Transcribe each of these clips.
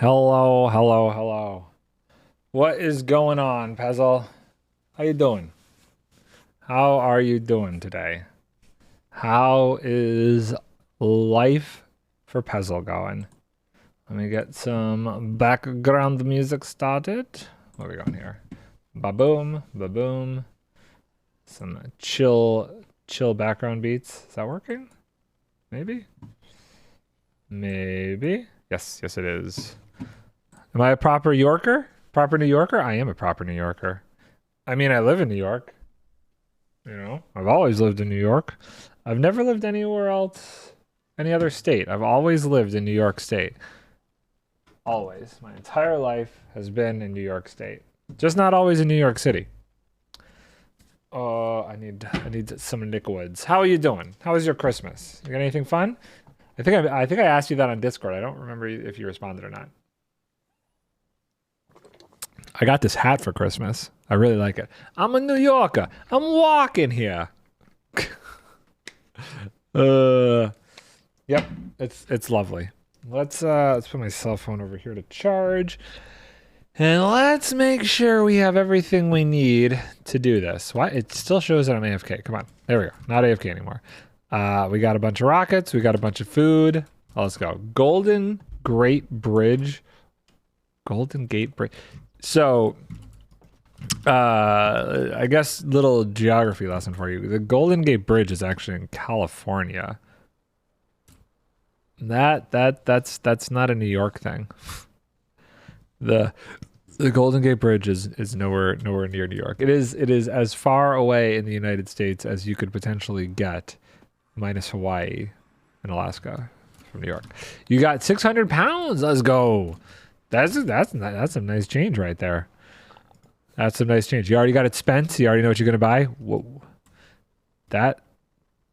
Hello, hello, hello. What is going on, Pezzle? How you doing? How are you doing today? How is life for Pezzle going? Let me get some background music started. What are we going here? Ba-boom, ba-boom. Some chill background beats. Is that working? Maybe? Maybe? Yes, it is. Am I a proper Yorker? Proper New Yorker? I am a proper New Yorker. I mean, I live in New York. You know, I've always lived in New York. I've never lived anywhere else, any other state. I've always lived in New York State. Always. My entire life has been in New York State. Just not always in New York City. I need some Nick Woods. How are you doing? How was your Christmas? You got anything fun? I think I asked you that on Discord. I don't remember if you responded or not. I got this hat for Christmas. I really like it. I'm a New Yorker. I'm walking here. Yep, it's lovely. Let's put my cell phone over here to charge. And let's make sure we have everything we need to do this. Why? It still shows that I'm AFK. Come on. There we go. Not AFK anymore. We got a bunch of rockets. We got a bunch of food. Oh, let's go. Golden Gate Bridge. Golden Gate Bridge. So, I guess little geography lesson for you. The Golden Gate Bridge is actually in California. That's not a New York thing. The Golden Gate Bridge is nowhere near New York. It is as far away in the United States as you could potentially get, minus Hawaii and Alaska from New York. You got 600 pounds. Let's go. That's some nice change right there. That's some nice change. You already got it spent. You already know what you're gonna buy. Whoa, that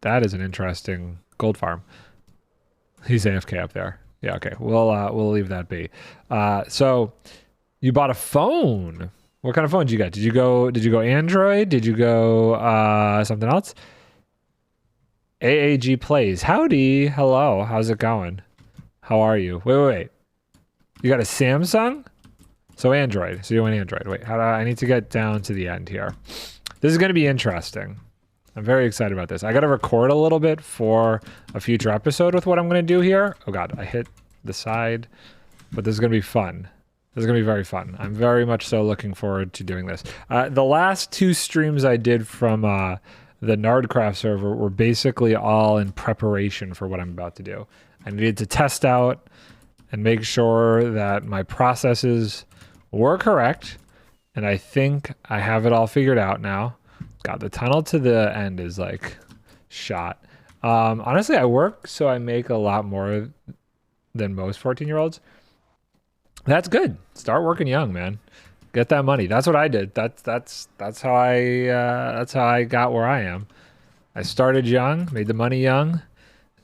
is an interesting gold farm. He's AFK up there. Yeah, okay. We'll leave that be. So you bought a phone. What kind of phone did you get? Did you go Android? Did you go something else? AAG Plays. Howdy. Hello. How's it going? How are you? Wait. You got a Samsung? So Android. So you want Android. Wait, I need to get down to the end here. This is going to be interesting. I'm very excited about this. I got to record a little bit for a future episode with what I'm going to do here. Oh God, I hit the side, but this is going to be fun. This is going to be very fun. I'm very much so looking forward to doing this. The last two streams I did from the NardCraft server were basically all in preparation for what I'm about to do. I needed to test out and make sure that my processes were correct. And I think I have it all figured out now. God, the tunnel to the end is like shot. Honestly, I work so I make a lot more than most 14-year-olds. That's good. Start working young, man. Get that money. That's what I did. That's how I got where I am. I started young, made the money young,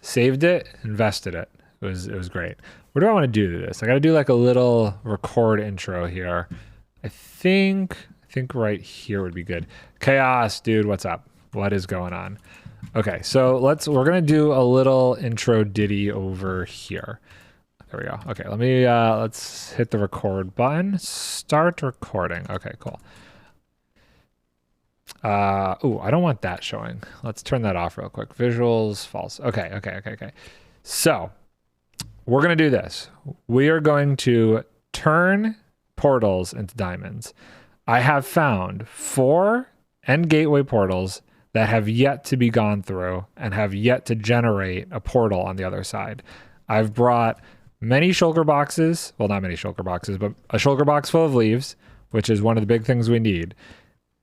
saved it, invested it. It was great. What do I want to do to this? I got to do like a little record intro here. I think right here would be good. Chaos, dude, what's up? What is going on? Okay, so we're gonna do a little intro ditty over here. There we go. Okay, let's hit the record button. Start recording. Okay, cool. Ooh, I don't want that showing. Let's turn that off real quick. Visuals, false. Okay. So we're gonna do this. We are going to turn portals into diamonds. I have found 4 end gateway portals that have yet to be gone through and have yet to generate a portal on the other side. I've brought many shulker boxes. Well, not many shulker boxes, but a shulker box full of leaves, which is one of the big things we need.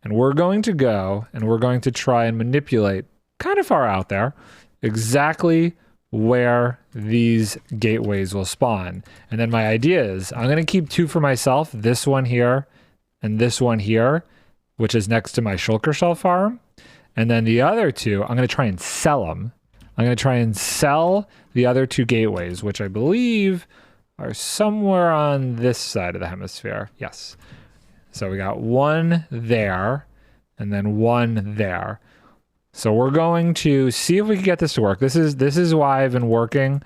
And we're going to go and we're going to try and manipulate kind of far out there exactly where these gateways will spawn. And then my idea is I'm going to keep 2 for myself, this one here and this one here, which is next to my shulker shell farm. And then the other 2, I'm going to try and sell them. I'm going to try and sell the other 2 gateways, which I believe are somewhere on this side of the hemisphere. Yes. So we got 1 there and then 1 there. So we're going to see if we can get this to work. This is why I've been working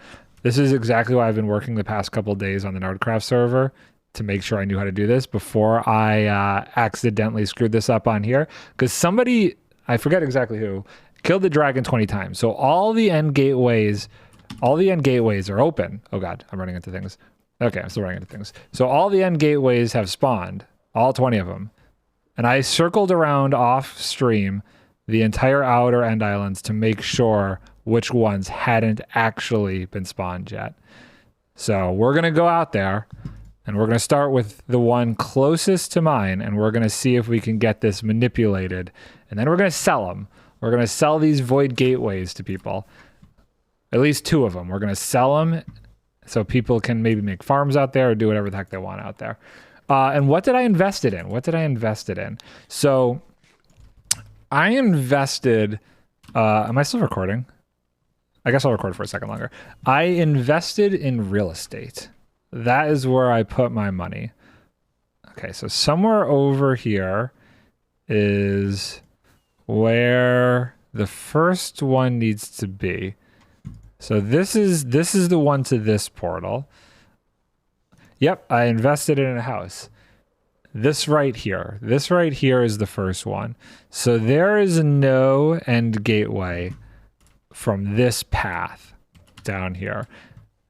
This is exactly why I've been working the past couple of days on the Nardcraft server to make sure I knew how to do this before I accidentally screwed this up on here. Because somebody, I forget exactly who, killed the dragon 20 times. So all the end gateways are open. Oh God, I'm running into things. Okay, I'm still running into things. So all the end gateways have spawned, all 20 of them. And I circled around off stream the entire outer end islands to make sure which ones hadn't actually been spawned yet. So we're going to go out there and we're going to start with the one closest to mine, and we're going to see if we can get this manipulated. And then we're going to sell them. We're going to sell these void gateways to people. At least 2 of them. We're going to sell them so people can maybe make farms out there or do whatever the heck they want out there. And what did I invest it in? So I invested... am I still recording? I guess I'll record for a second longer. I invested in real estate. That is where I put my money. Okay, so somewhere over here is where the first one needs to be. So this is the one to this portal. Yep, I invested in a house. This right here is the first one. So there is no end gateway from this path down here.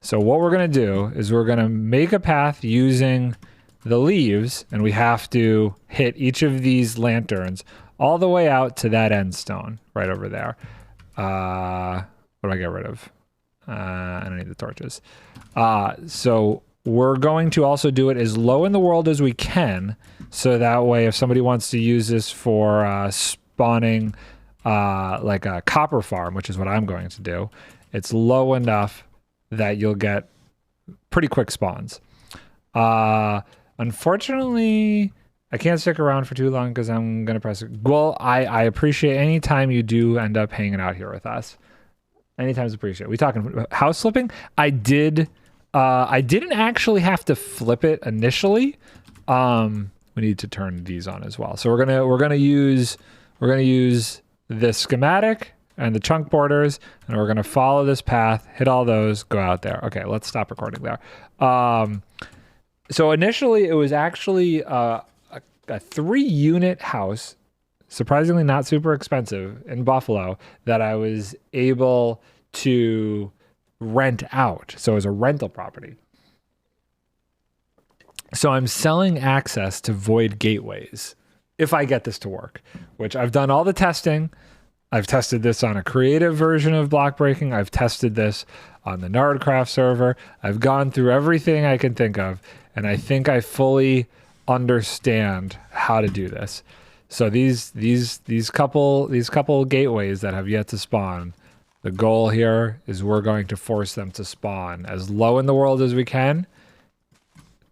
So what we're going to do is we're going to make a path using the leaves, and we have to hit each of these lanterns all the way out to that end stone right over there. What do I get rid of? I don't need the torches. So we're going to also do it as low in the world as we can, so that way if somebody wants to use this for spawning like a copper farm, which is what I'm going to do, it's low enough that you'll get pretty quick spawns. Unfortunately, I can't stick around for too long because I'm going to press it. Well, I appreciate any time you do end up hanging out here with us. Anytime's appreciated. We talking house flipping? I didn't actually have to flip it initially. We need to turn these on as well. So we're gonna use this schematic and the chunk borders, and we're gonna follow this path, hit all those, go out there. Okay, let's stop recording there. So initially it was actually a 3-unit house, surprisingly not super expensive, in Buffalo, that I was able to rent out. So it was a rental property. So I'm selling access to void gateways if I get this to work, which I've done all the testing. I've tested this on a creative version of blockbreaking. I've tested this on the Nardcraft server. I've gone through everything I can think of, and I think I fully understand how to do this. So these couple gateways that have yet to spawn, the goal here is we're going to force them to spawn as low in the world as we can.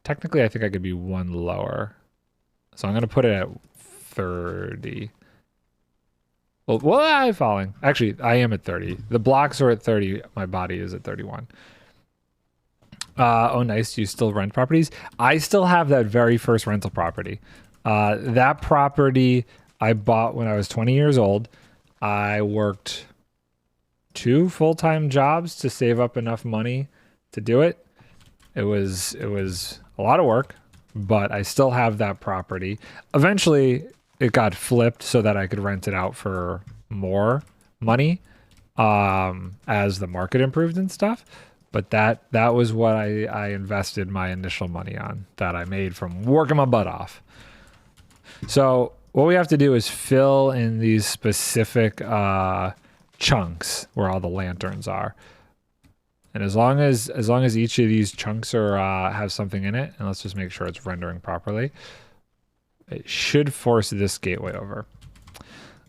Technically, I think I could be one lower. So I'm going to put it at 30. Well, I'm falling. Actually, I am at 30. The blocks are at 30. My body is at 31. Oh, nice. You still rent properties? I still have that very first rental property. That property I bought when I was 20 years old. I worked 2 full-time jobs to save up enough money to do it. It was a lot of work, but I still have that property. Eventually, it got flipped so that I could rent it out for more money as the market improved and stuff. But that was what I invested my initial money on, that I made from working my butt off. So what we have to do is fill in these specific chunks where all the lanterns are. And as long as each of these chunks are have something in it, and let's just make sure it's rendering properly, it should force this gateway over.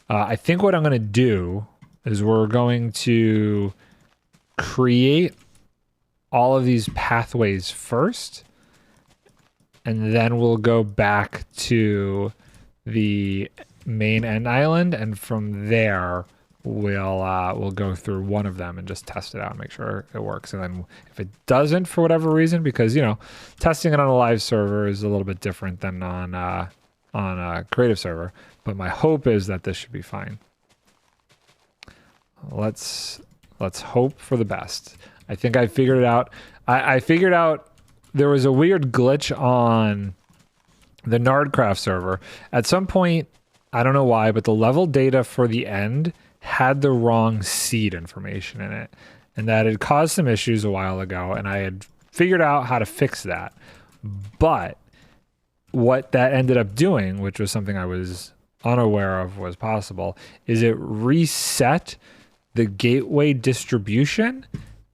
I think what I'm going to do is we're going to create all of these pathways first, and then we'll go back to the main end island, and from there we'll go through one of them and just test it out and make sure it works. And then if it doesn't for whatever reason, because testing it on a live server is a little bit different than on a creative server, but my hope is that this should be fine. Let's hope for the best. I think I figured it out. I figured out there was a weird glitch on the Nardcraft server. At some point, I don't know why, but the level data for the end had the wrong seed information in it. And that had caused some issues a while ago, and I had figured out how to fix that. But what that ended up doing, which was something I was unaware of was possible, is it reset the gateway distribution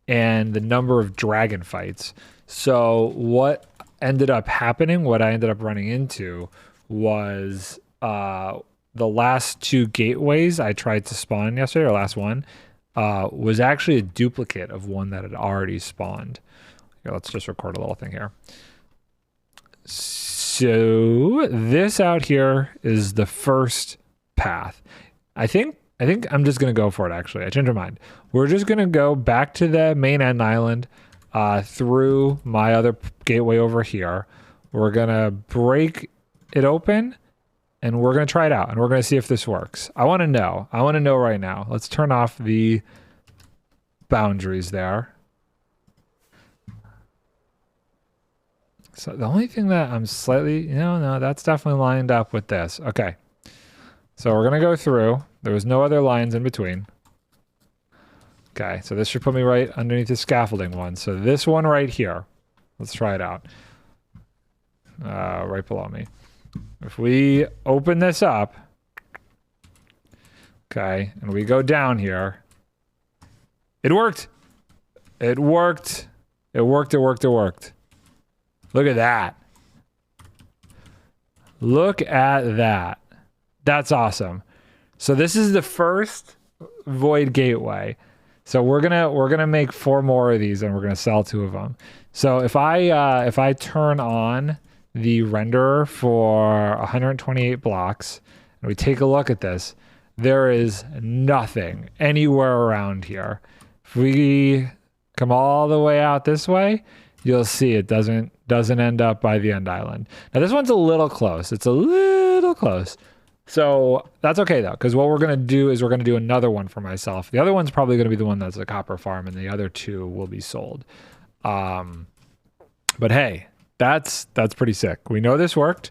and the number of dragon fights. So what ended up happening, what I ended up running into was the last 2 gateways I tried to spawn yesterday, or last one, was actually a duplicate of one that had already spawned. Here, let's just record a little thing here. So this out here is the first path. I think I'm just going to go for it, actually. I changed my mind. We're just going to go back to the main end island through my other gateway over here. We're going to break it open, and we're going to try it out, and we're going to see if this works. I want to know. I want to know right now. Let's turn off the boundaries there. So the only thing that I'm slightly... No, that's definitely lined up with this. Okay. So we're going to go through. There was no other lines in between. Okay, so this should put me right underneath the scaffolding one. So this one right here. Let's try it out. Right below me. If we open this up, okay, and we go down here, it worked. It worked. It worked. It worked. It worked. Look at that. Look at that. That's awesome. So this is the first void gateway. So we're gonna make 4 more of these, and we're gonna sell 2 of them. So if I turn on the renderer for 128 blocks, and we take a look at this, there is nothing anywhere around here. If we come all the way out this way, you'll see it doesn't end up by the end island. Now this one's a little close. It's a little close. So that's okay though, because what we're going to do is we're going to do another one for myself. The other one's probably going to be the one that's a copper farm, and the other 2 will be sold. But hey, that's pretty sick. We know this worked.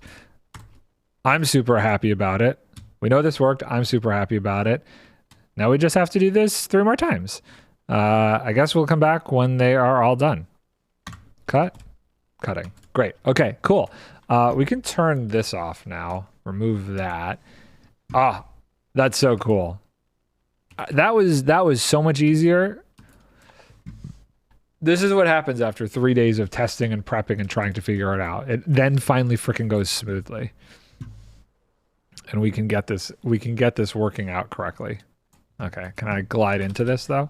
I'm super happy about it. We know this worked. I'm super happy about it. Now we just have to do this 3 more times. I guess we'll come back when they are all done. Cutting. Great. Okay, cool. We can turn this off now. Remove that. Ah, that's so cool. That was so much easier. This is what happens after 3 days of testing and prepping and trying to figure it out. It then finally freaking goes smoothly. And we can get this working out correctly. Okay, can I glide into this though?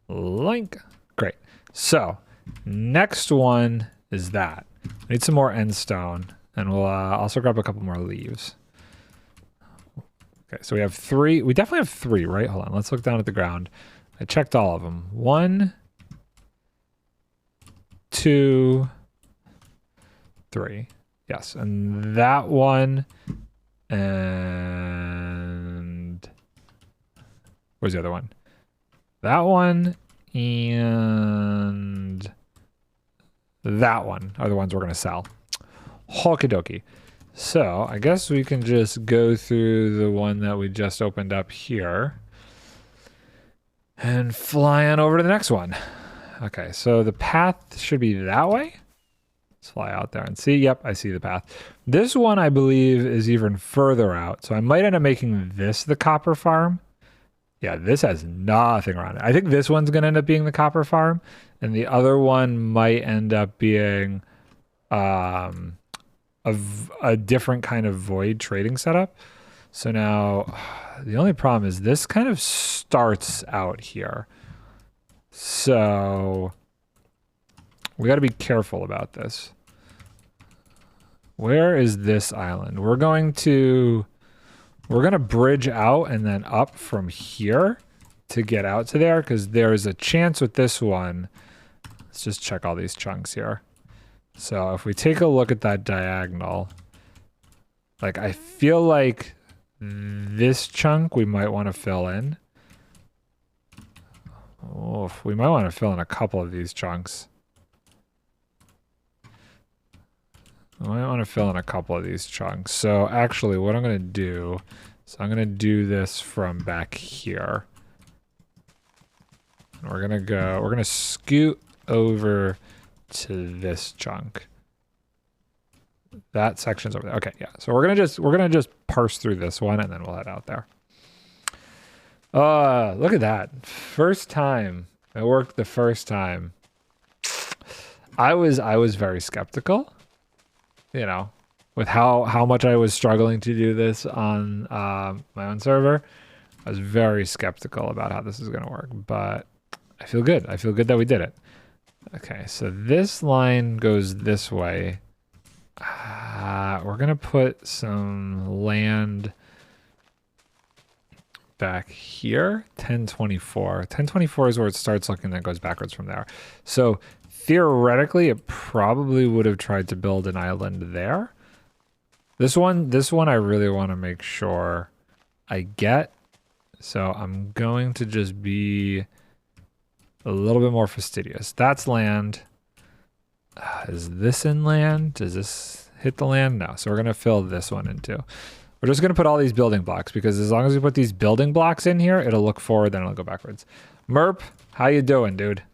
Link. Great. So, next one is that. I need some more end stone, and we'll also grab a couple more leaves. Okay, so we have 3. We definitely have 3, right? Hold on, let's look down at the ground. I checked all of them. 1, 2, 3. Yes, and that one, and where's the other one? That one and that one are the ones we're going to sell. Okie dokie. So I guess we can just go through the one that we just opened up here and fly on over to the next one. Okay, so the path should be that way. Let's fly out there and see. Yep, I see the path. This one, I believe, is even further out. So I might end up making this the copper farm. Yeah, this has nothing around it. I think this one's going to end up being the copper farm, and the other one might end up being a different kind of void trading setup. So now the only problem is this kind of starts out here. So we got to be careful about this. Where is this island? We're going to bridge out and then up from here to get out to there, because there's a chance with this one. Let's just check all these chunks here. So if we take a look at that diagonal, like I feel like this chunk we might want to fill in. Oh, we might want to fill in a couple of these chunks. I might want to fill in a couple of these chunks. So actually what I'm going to do is I'm going to do this from back here. And we're going to scoot over to this chunk. That section's over there. Okay, yeah. So we're gonna just parse through this one and then we'll head out there. Look at that. First time. It worked the first time. I was very skeptical, you know, with how much I was struggling to do this on my own server. I was very skeptical about how this is gonna work, but I feel good. I feel good that we did it. Okay, so this line goes this way. We're gonna put some land back here. 1024. 1024 is where it starts looking, then goes backwards from there. So theoretically, it probably would have tried to build an island there. This one I really want to make sure I get. So I'm going to just be a little bit more fastidious. That's land. Is this in land? Does this hit the land? No. So we're going to fill this one in too. We're just going to put all these building blocks because as long as we put these building blocks in here, it'll look forward, then it'll go backwards. Merp, how you doing, dude?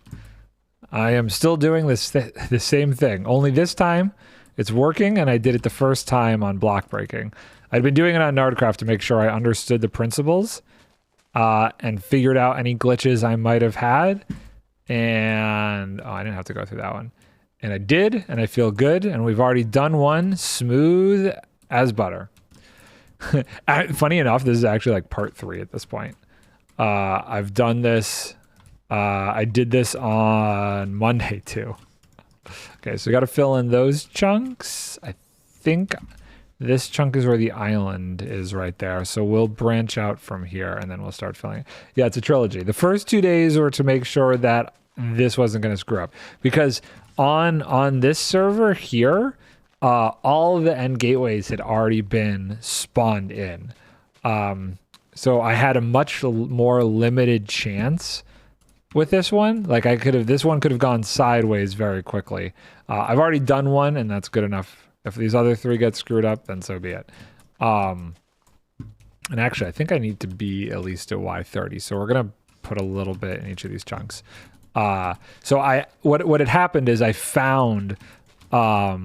I am still doing the same thing. Only this time it's working and I did it the first time on block breaking. I'd been doing it on NardCraft to make sure I understood the principles and figured out any glitches I might have had. And I didn't have to go through that one. And I did, and I feel good, and we've already done one smooth as butter. Funny enough, this is actually like part 3 at this point. I've done this. I did this on Monday too. Okay, so we got to fill in those chunks. I think this chunk is where the island is right there. So we'll branch out from here, and then we'll start filling it. Yeah, it's a trilogy. The first 2 days were to make sure that this wasn't going to screw up. Because on this server here, all of the end gateways had already been spawned in. So I had a much more limited chance with this one. Like this one could have gone sideways very quickly. I've already done one and that's good enough. If these other 3 get screwed up, then so be it. And actually I think I need to be at least at Y30. So we're going to put a little bit in each of these chunks. So what had happened is I found 4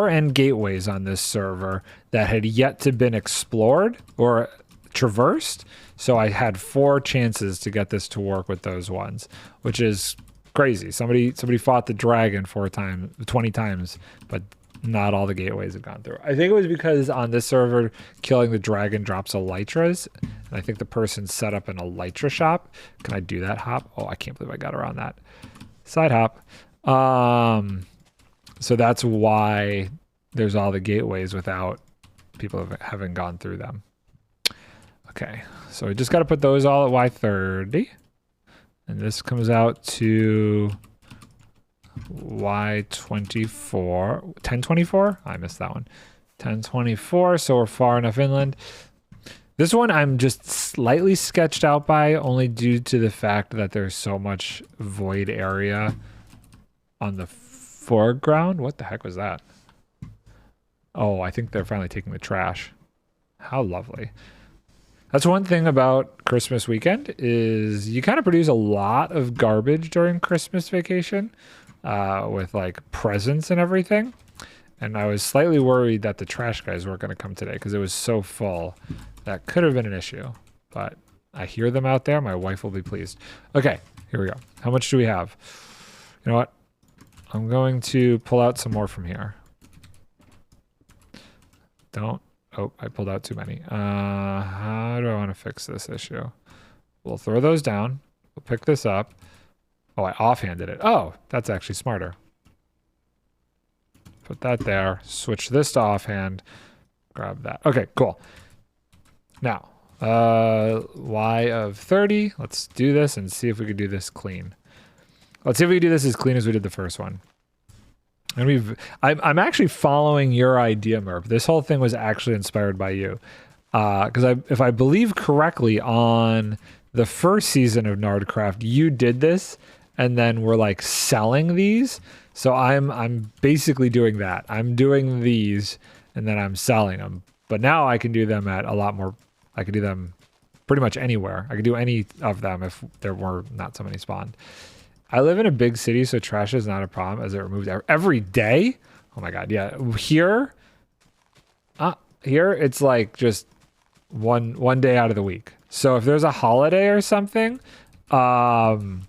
end gateways on this server that had yet to been explored or traversed. So I had 4 chances to get this to work with those ones, which is crazy. Somebody fought the dragon 20 times, but not all the gateways have gone through. I think it was because on this server, killing the dragon drops elytras. And I think the person set up an elytra shop. Can I do that hop? Oh, I can't believe I got around that. Side hop. So that's why there's all the gateways without people having gone through them. Okay, so we just got to put those all at Y30. And this comes out to Y24, 1024. I missed that one. 1024. So we're far enough inland. This one I'm just slightly sketched out by, only due to the fact that there's so much void area on the foreground. What the heck was that? Oh, I think they're finally taking the trash. How lovely. That's one thing about Christmas weekend is you kind of produce a lot of garbage during Christmas vacation with like presents and everything. And I was slightly worried that the trash guys weren't going to come today because it was so full. That could have been an issue, but I hear them out there. My wife will be pleased. Okay, here we go. How much do we have? You know what? I'm going to pull out some more from here. Oh, I pulled out too many. How do I want to fix this issue? We'll throw those down. We'll pick this up. Oh, I offhanded it. Oh, that's actually smarter. Put that there. Switch this to offhand. Grab that. Okay, cool. Now, Y of 30. Let's do this and see if we can do this clean. Let's see if we can do this as clean as we did the first one. And I'm actually following your idea, Merp. This whole thing was actually inspired by you. Because if I believe correctly, on the first season of Nardcraft, you did this, and then we're like selling these. So I'm basically doing that. I'm doing these, and then I'm selling them. But now I can do them at a lot more. I can do them pretty much anywhere. I could do any of them if there were not so many spawned. I live in a big city, so trash is not a problem as it removes every day. Oh my god, yeah. Here it's like just one day out of the week. So if there's a holiday or something, then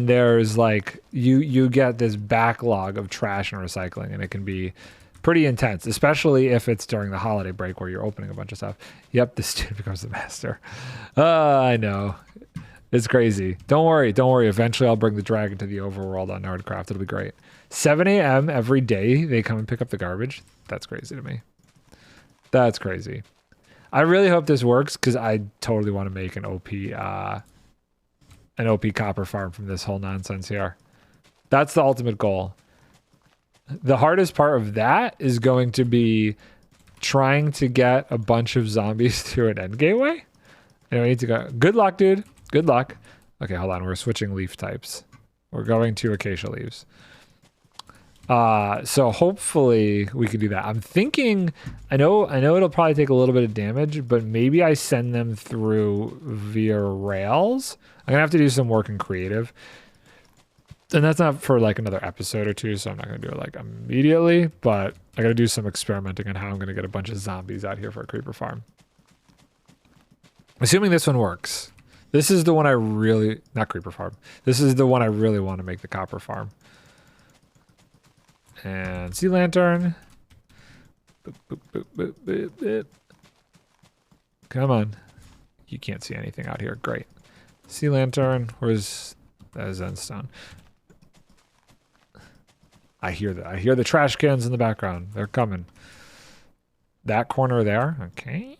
there's like you get this backlog of trash and recycling, and it can be pretty intense, especially if it's during the holiday break where you're opening a bunch of stuff. Yep, the student becomes the master. I know. It's crazy. Don't worry. Eventually I'll bring the dragon to the overworld on Nardcraft. It'll be great. 7 a.m. every day they come and pick up the garbage. That's crazy to me. That's crazy. I really hope this works because I totally want to make an OP copper farm from this whole nonsense here. That's the ultimate goal. The hardest part of that is going to be trying to get a bunch of zombies through an end gateway. And we need to go. Good luck, dude. Good luck. Okay, hold on. We're switching leaf types. We're going to acacia leaves. So hopefully we can do that. I'm thinking, I know it'll probably take a little bit of damage, but maybe I send them through via rails. I'm gonna have to do some work in creative. And that's not for like another episode or two, so I'm not going to do it like immediately, but I got to do some experimenting on how I'm going to get a bunch of zombies out here for a creeper farm. Assuming this one works. This is the one I really, not creeper farm. This is the one I really want to make the copper farm. And sea lantern. Boop, boop, boop, boop, boop, boop. Come on. You can't see anything out here. Great. Sea lantern. Where's that Zenstone? I hear that. I hear the trash cans in the background. They're coming. That corner there. Okay.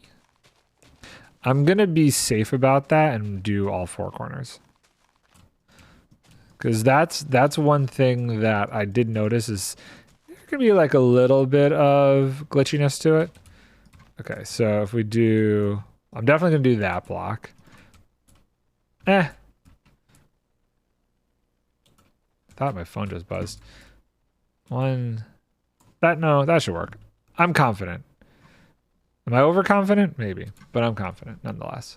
I'm going to be safe about that and do all 4 corners. Because that's one thing that I did notice is there could be like a little bit of glitchiness to it. Okay, so if we do... I'm definitely going to do that block. I thought my phone just buzzed. No, that should work. I'm confident. Am I overconfident? Maybe, but I'm confident nonetheless.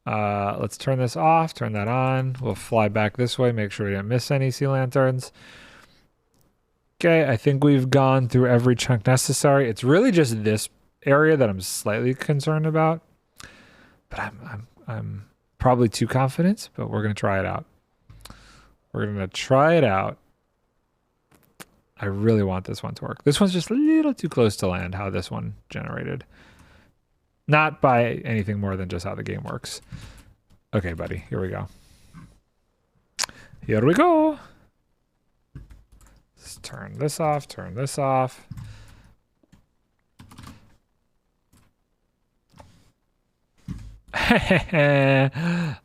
Let's turn this off, turn that on. We'll fly back this way, make sure we didn't miss any sea lanterns. Okay, I think we've gone through every chunk necessary. It's really just this area that I'm slightly concerned about. But I'm probably too confident, but we're gonna try it out. We're gonna try it out. I really want this one to work. This one's just a little too close to land, how this one generated. Not by anything more than just how the game works. Okay, buddy, here we go. Here we go. Let's turn this off, turn this off.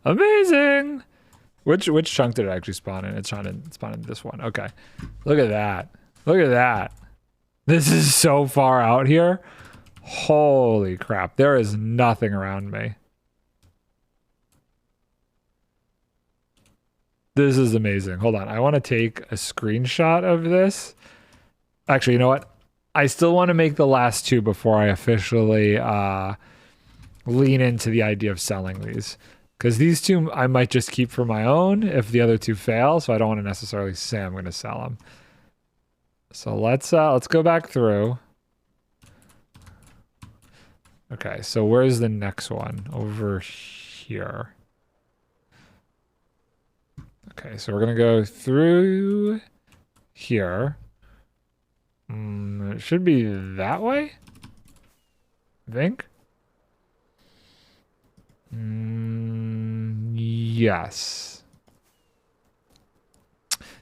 Amazing. Which chunk did it actually spawn in? It's trying to spawn in this one. Okay. Look at that. Look at that. This is so far out here. Holy crap. There is nothing around me. This is amazing. Hold on. I want to take a screenshot of this. Actually, you know what? I still want to make the last 2 before I officially lean into the idea of selling these. Because these 2 I might just keep for my own if the other 2 fail, so I don't want to necessarily say I'm going to sell them. So let's go back through. Okay, so where's the next one? Over here. Okay, so we're going to go through here. It should be that way, I think. Yes.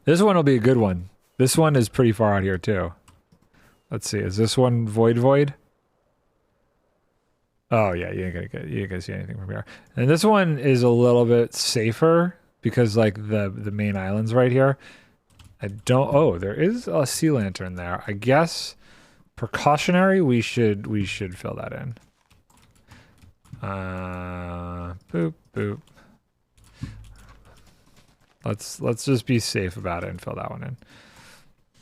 This one will be a good one. This one is pretty far out here too. Let's see. Is this one void? Oh yeah, you ain't gonna see anything from here. And this one is a little bit safer because like the main island's right here. Oh, there is a sea lantern there. I guess precautionary, we should fill that in. Boop, boop. Let's just be safe about it and fill that one in.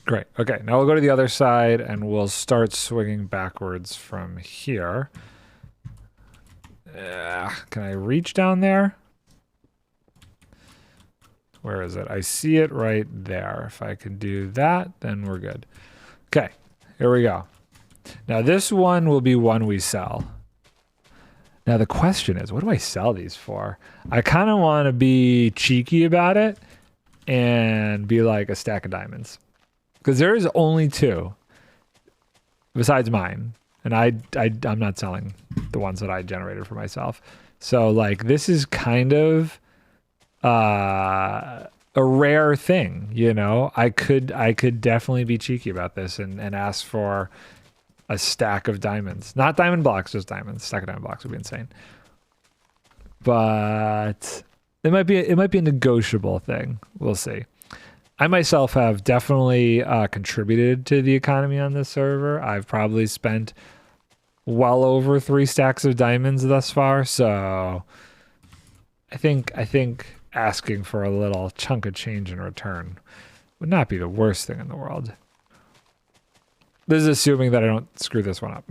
Great. Okay, now we'll go to the other side and we'll start swinging backwards from here. Can I reach down there? Where is it? I see it right there. If I can do that, then we're good. Okay, here we go. Now this one will be one we sell. Now the question is, what do I sell these for? I kind of want to be cheeky about it and be like a stack of diamonds. Because there is only 2 besides mine. And I'm not selling the ones that I generated for myself. So like this is kind of a rare thing, you know. I could definitely be cheeky about this and ask for a stack of diamonds. Not diamond blocks, just diamonds. Stack of diamond blocks would be insane. But it might be a negotiable thing. We'll see. I myself have definitely contributed to the economy on this server. I've probably spent well over 3 stacks of diamonds thus far, so I think asking for a little chunk of change in return would not be the worst thing in the world. This is assuming that I don't screw this one up.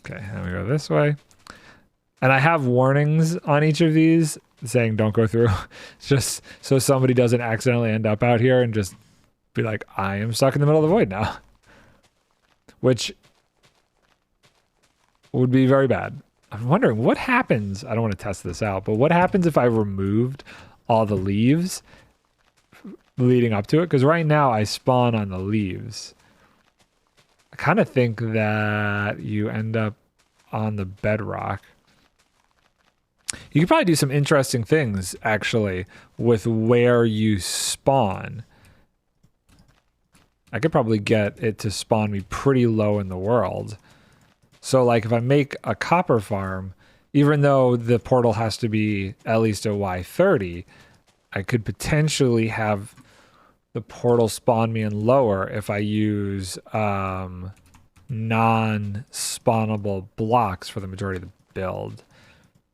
Okay, and we go this way. And I have warnings on each of these saying don't go through. Just so somebody doesn't accidentally end up out here and just be like, I am stuck in the middle of the void now. Which would be very bad. I'm wondering what happens. I don't want to test this out, but what happens if I removed all the leaves leading up to it? Because right now I spawn on the leaves. I kind of think that you end up on the bedrock. You could probably do some interesting things actually with where you spawn. I could probably get it to spawn me pretty low in the world. So like if I make a copper farm, even though the portal has to be at least a Y30, I could potentially have the portal spawn me in lower if I use non-spawnable blocks for the majority of the build.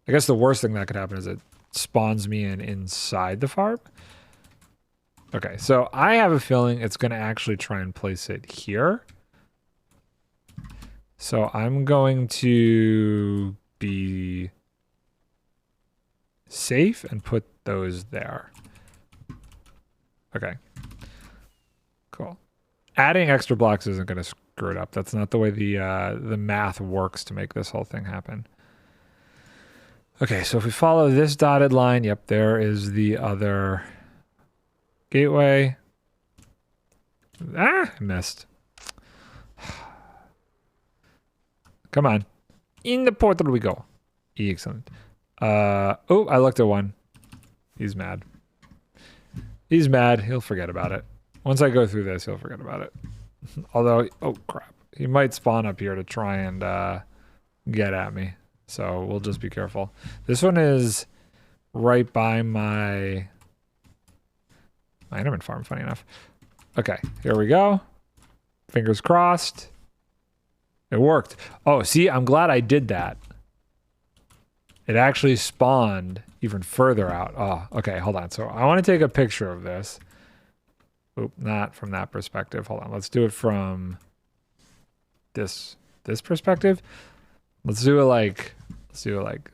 I guess the worst thing that could happen is it spawns me in inside the farm. Okay, so I have a feeling it's going to actually try and place it here. So I'm going to be safe and put those there. Okay. Cool. Adding extra blocks isn't going to screw it up. That's not the way the math works to make this whole thing happen. Okay, so if we follow this dotted line, yep, there is the other gateway. Ah, I missed. Come on. In the portal we go. Excellent. Oh, I looked at one. He's mad. He's mad. He'll forget about it. Once I go through this, he'll forget about it. Although, oh crap. He might spawn up here to try and get at me. So we'll just be careful. This one is right by my Enderman farm, funny enough. Okay, here we go. Fingers crossed. It worked. Oh, see, I'm glad I did that. It actually spawned even further out. Oh, okay, hold on. So I want to take a picture of this. Oop, not from that perspective. Hold on, let's do it from this perspective. Let's do it like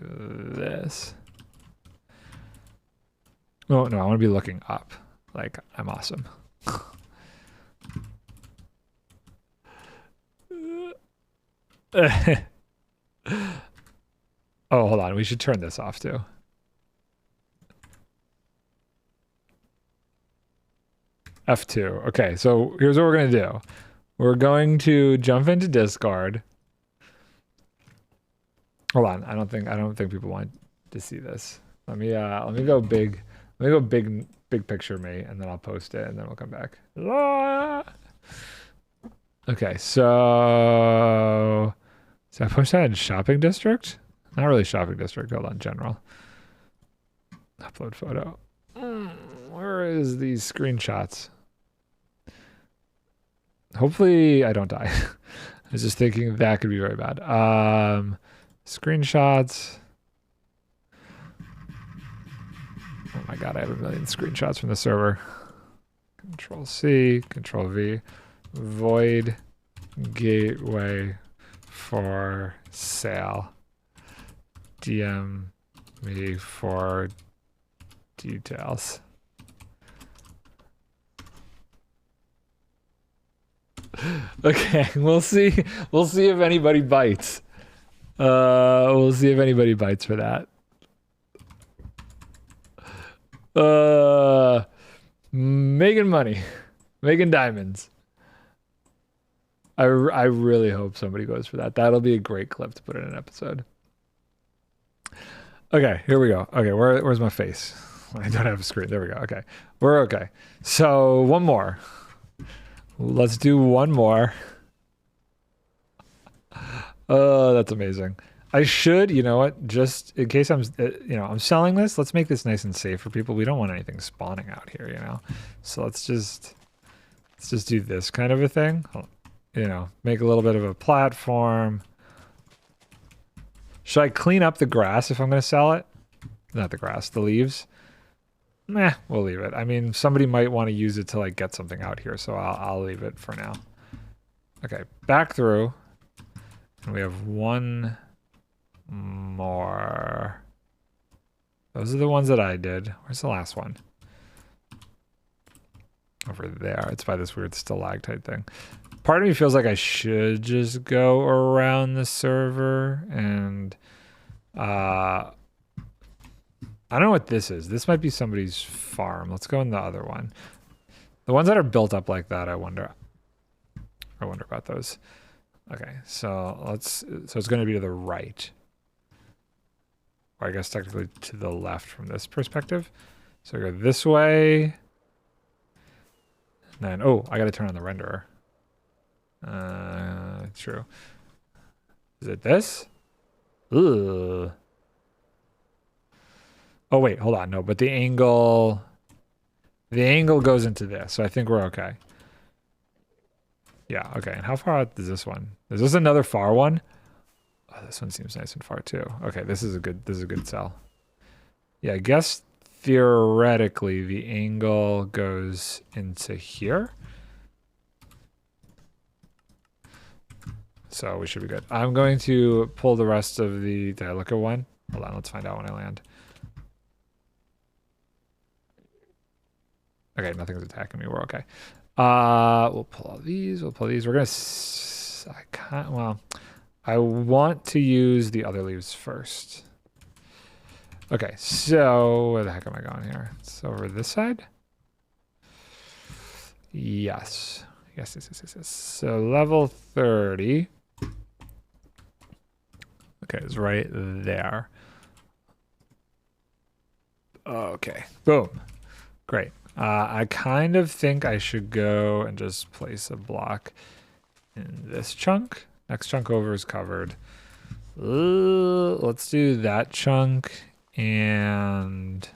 this. Oh, no, I want to be looking up. Like, I'm awesome. Oh, hold on. We should turn this off too. F2. Okay, so here's what we're going to do. We're going to jump into Discord. Hold on. I don't think people want to see this. Let me go big. Let me go big picture me, and then I'll post it, and then we'll come back. Okay, so I push that in shopping district? Not really shopping district. Hold on, general. Upload photo. Where is these screenshots? Hopefully I don't die. I was just thinking that could be very bad. Screenshots. Oh my god, I have a million screenshots from the server. Control C, Control V, void gateway for sale. DM me for details. Okay, we'll see. We'll see if anybody bites. We'll see if anybody bites for that. Making money, making diamonds. I really hope somebody goes for that. That'll be a great clip to put in an episode. Okay, here we go. Okay, where's my face? I don't have a screen. There we go. Okay, we're okay. So one more. Let's do one more. Oh, that's amazing. I should, you know what? Just in case I'm, I'm selling this. Let's make this nice and safe for people. We don't want anything spawning out here, you know. So let's just do this kind of a thing. You know, make a little bit of a platform. Should I clean up the grass if I'm going to sell it? Not the grass, the leaves. Nah, we'll leave it. I mean, somebody might want to use it to like get something out here, so I'll leave it for now. Okay, back through. And we have one more. Those are the ones that I did. Where's the last one? Over there. It's by this weird stalactite thing. Part of me feels like I should just go around the server and I don't know what this is. This might be somebody's farm. Let's go in the other one. The ones that are built up like that, I wonder about those. Okay, so it's going to be to the right. Or I guess technically to the left from this perspective. So I go this way. And then, oh, I got to turn on the renderer. True. Is it this? Ugh. Oh wait, hold on. No, but the angle goes into this, so I think we're okay. Yeah, okay. And how far out is this one? Is this another far one? Oh, this one seems nice and far too. Okay, this is a good sell. Yeah, I guess theoretically the angle goes into here. So we should be good. I'm going to pull the rest of the... Did I look at one? Hold on, let's find out when I land. Okay, nothing's attacking me. We're okay. We'll pull all these. We'll pull these. We're gonna... I want to use the other leaves first. Okay, so where the heck am I going here? It's over this side? Yes. Yes. So level 30. Okay, it's right there. Okay, boom. Great. I kind of think I should go and just place a block in this chunk. Next chunk over is covered. Let's do that chunk and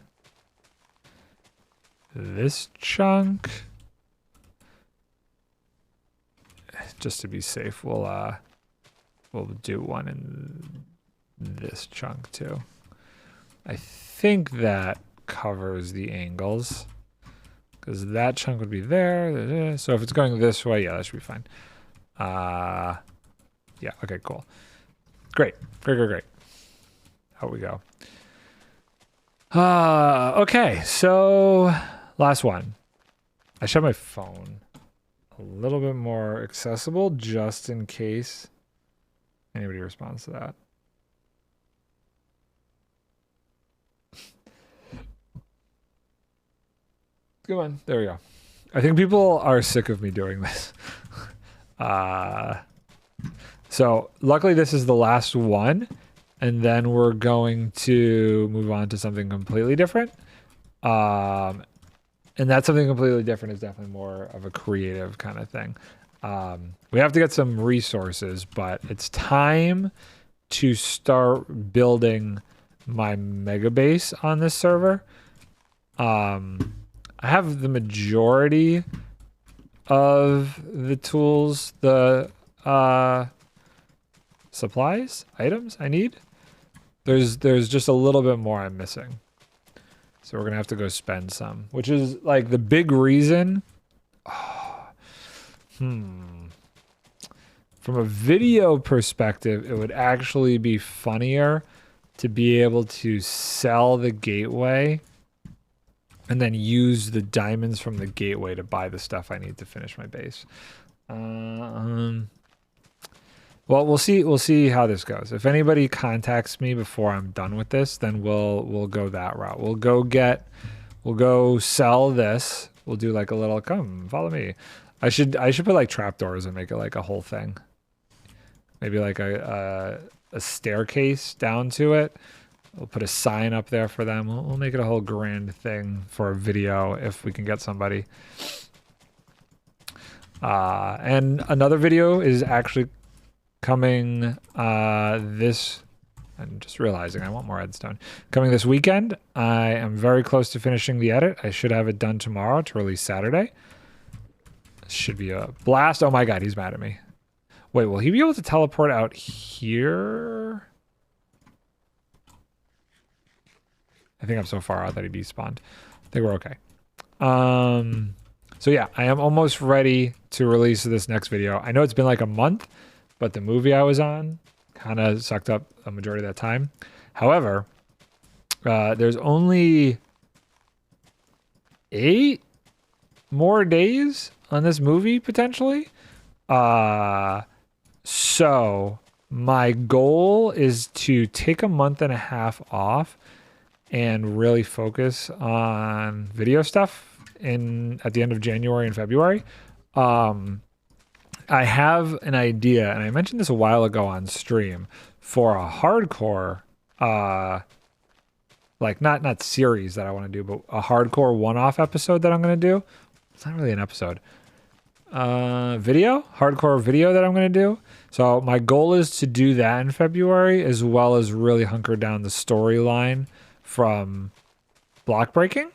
this chunk. Just to be safe, we'll do one in this chunk too. I think that covers the angles because that chunk would be there. So if it's going this way, yeah, that should be fine. Yeah, okay, cool. Great. Out we go. Okay, so last one. I shut my phone a little bit more accessible just in case anybody responds to that. Come on, there we go. I think people are sick of me doing this. So luckily this is the last one, and then we're going to move on to something completely different. And that something completely different is definitely more of a creative kind of thing. We have to get some resources, but it's time to start building my mega base on this server. I have the majority of the tools, the supplies, items I need. There's just a little bit more I'm missing. So we're going to have to go spend some, which is like the big reason. From a video perspective, it would actually be funnier to be able to sell the gateway and then use the diamonds from the gateway to buy the stuff I need to finish my base. Well, we'll see how this goes. If anybody contacts me before I'm done with this, then we'll go that route. We'll go sell this. We'll do like a little, come follow me. I should put like trapdoors and make it like a whole thing. Maybe like a staircase down to it. We'll put a sign up there for them. We'll make it a whole grand thing for a video if we can get somebody. And another video is actually coming I'm just realizing I want more redstone. Coming this weekend. I am very close to finishing the edit. I should have it done tomorrow to release Saturday. This should be a blast. Oh my god, he's mad at me. Wait, will he be able to teleport out here? I think I'm so far out that he despawned. I think we're okay. So yeah, I am almost ready to release this next video. I know it's been like a month, but the movie I was on kind of sucked up a majority of that time. However, there's only 8 more days on this movie potentially. So my goal is to take a month and a half off and really focus on video stuff at the end of January and February. I have an idea, and I mentioned this a while ago on stream, for a hardcore, like not series that I want to do, but a hardcore one-off episode that I'm going to do. It's not really an episode. Hardcore video that I'm going to do. So my goal is to do that in February, as well as really hunker down the storyline from blockbreaking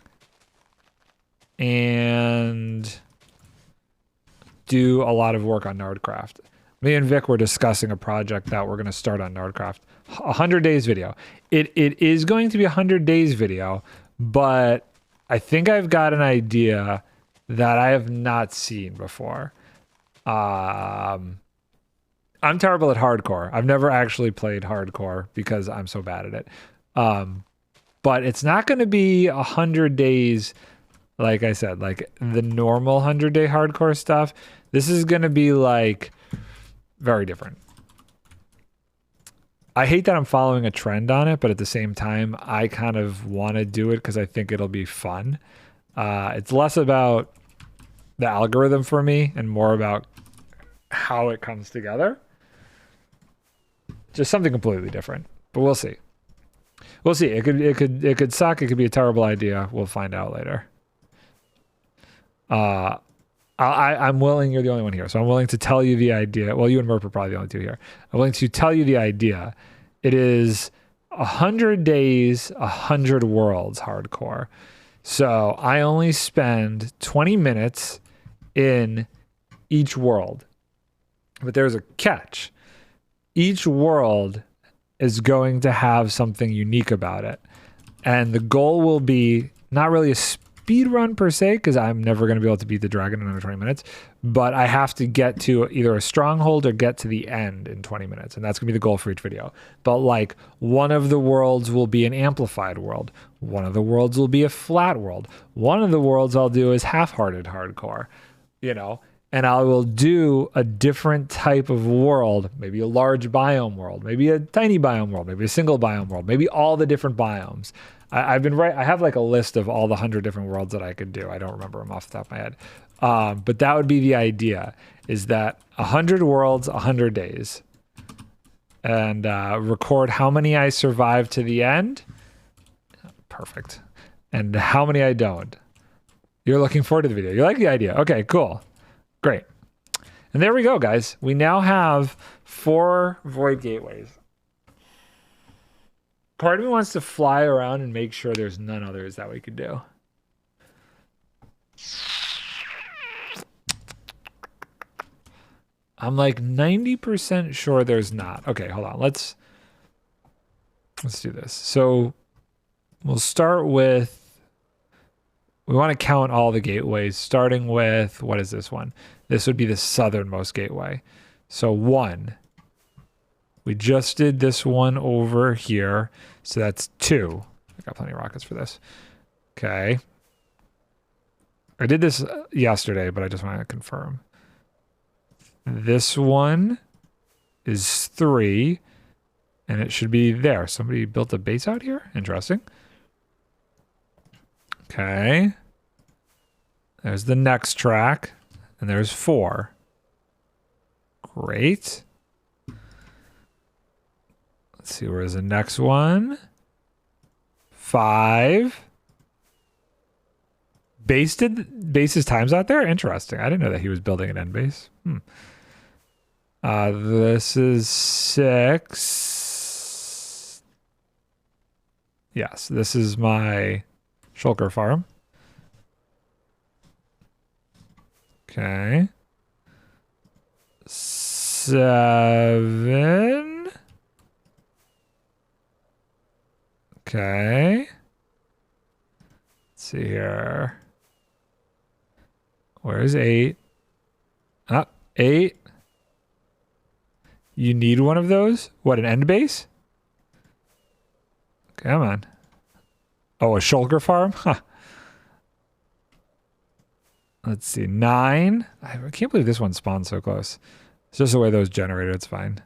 and do a lot of work on Nardcraft. Me and Vic were discussing a project that we're going to start on Nardcraft. 100 days video. It is going to be a 100 days video, but I think I've got an idea that I have not seen before. I'm terrible at hardcore. I've never actually played hardcore because I'm so bad at it. But it's not going to be 100 days, like I said, like the normal 100-day hardcore stuff. This is going to be like very different. I hate that I'm following a trend on it, but at the same time, I kind of want to do it because I think it'll be fun. It's less about the algorithm for me and more about how it comes together. Just something completely different, but we'll see. We'll see. It could suck. It could be a terrible idea. We'll find out later. I'm willing. You're the only one here, so I'm willing to tell you the idea. Well, you and Merp are probably the only two here. I'm willing to tell you the idea. It is 100 days, 100 worlds hardcore. So I only spend 20 minutes in each world, but there's a catch. Each world is going to have something unique about it, and the goal will be not really a speed run per se, because I'm never going to be able to beat the dragon in under 20 minutes, but I have to get to either a stronghold or get to the end in 20 minutes, and that's going to be the goal for each video. But like, one of the worlds will be an amplified world, one of the worlds will be a flat world, one of the worlds I'll do is half-hearted hardcore, you know, and I will do a different type of world, maybe a large biome world, maybe a tiny biome world, maybe a single biome world, maybe all the different biomes. I have like a list of all the 100 different worlds that I could do. I don't remember them off the top of my head. But that would be the idea, is that 100 worlds, 100 days. And record how many I survive to the end. Perfect. And how many I don't. You're looking forward to the video. You like the idea. Okay, cool. Great. And there we go, guys. We now have 4 void gateways. Part of me wants to fly around and make sure there's none others that we could do. I'm like 90% sure there's not. Okay, hold on. Let's do this. So we'll start with we want to count all the gateways, starting with, what is this one? This would be the southernmost gateway. So 1. We just did this one over here. So that's 2. I got plenty of rockets for this. Okay. I did this yesterday, but I just want to confirm. This one is 3. And it should be there. Somebody built a base out here? Interesting. Okay. There's the next track. And there's 4. Great. Let's see, where's the next one? 5. Base's times out there? Interesting. I didn't know that he was building an end base. This is 6. Yes, this is my shulker farm. Okay. 7. Okay. Let's see here. Where's 8? 8. You need one of those? What, an end base? Come on. Oh, a shulker farm? Huh. Let's see. 9. I can't believe this one spawned so close. It's just the way those generated. It's fine.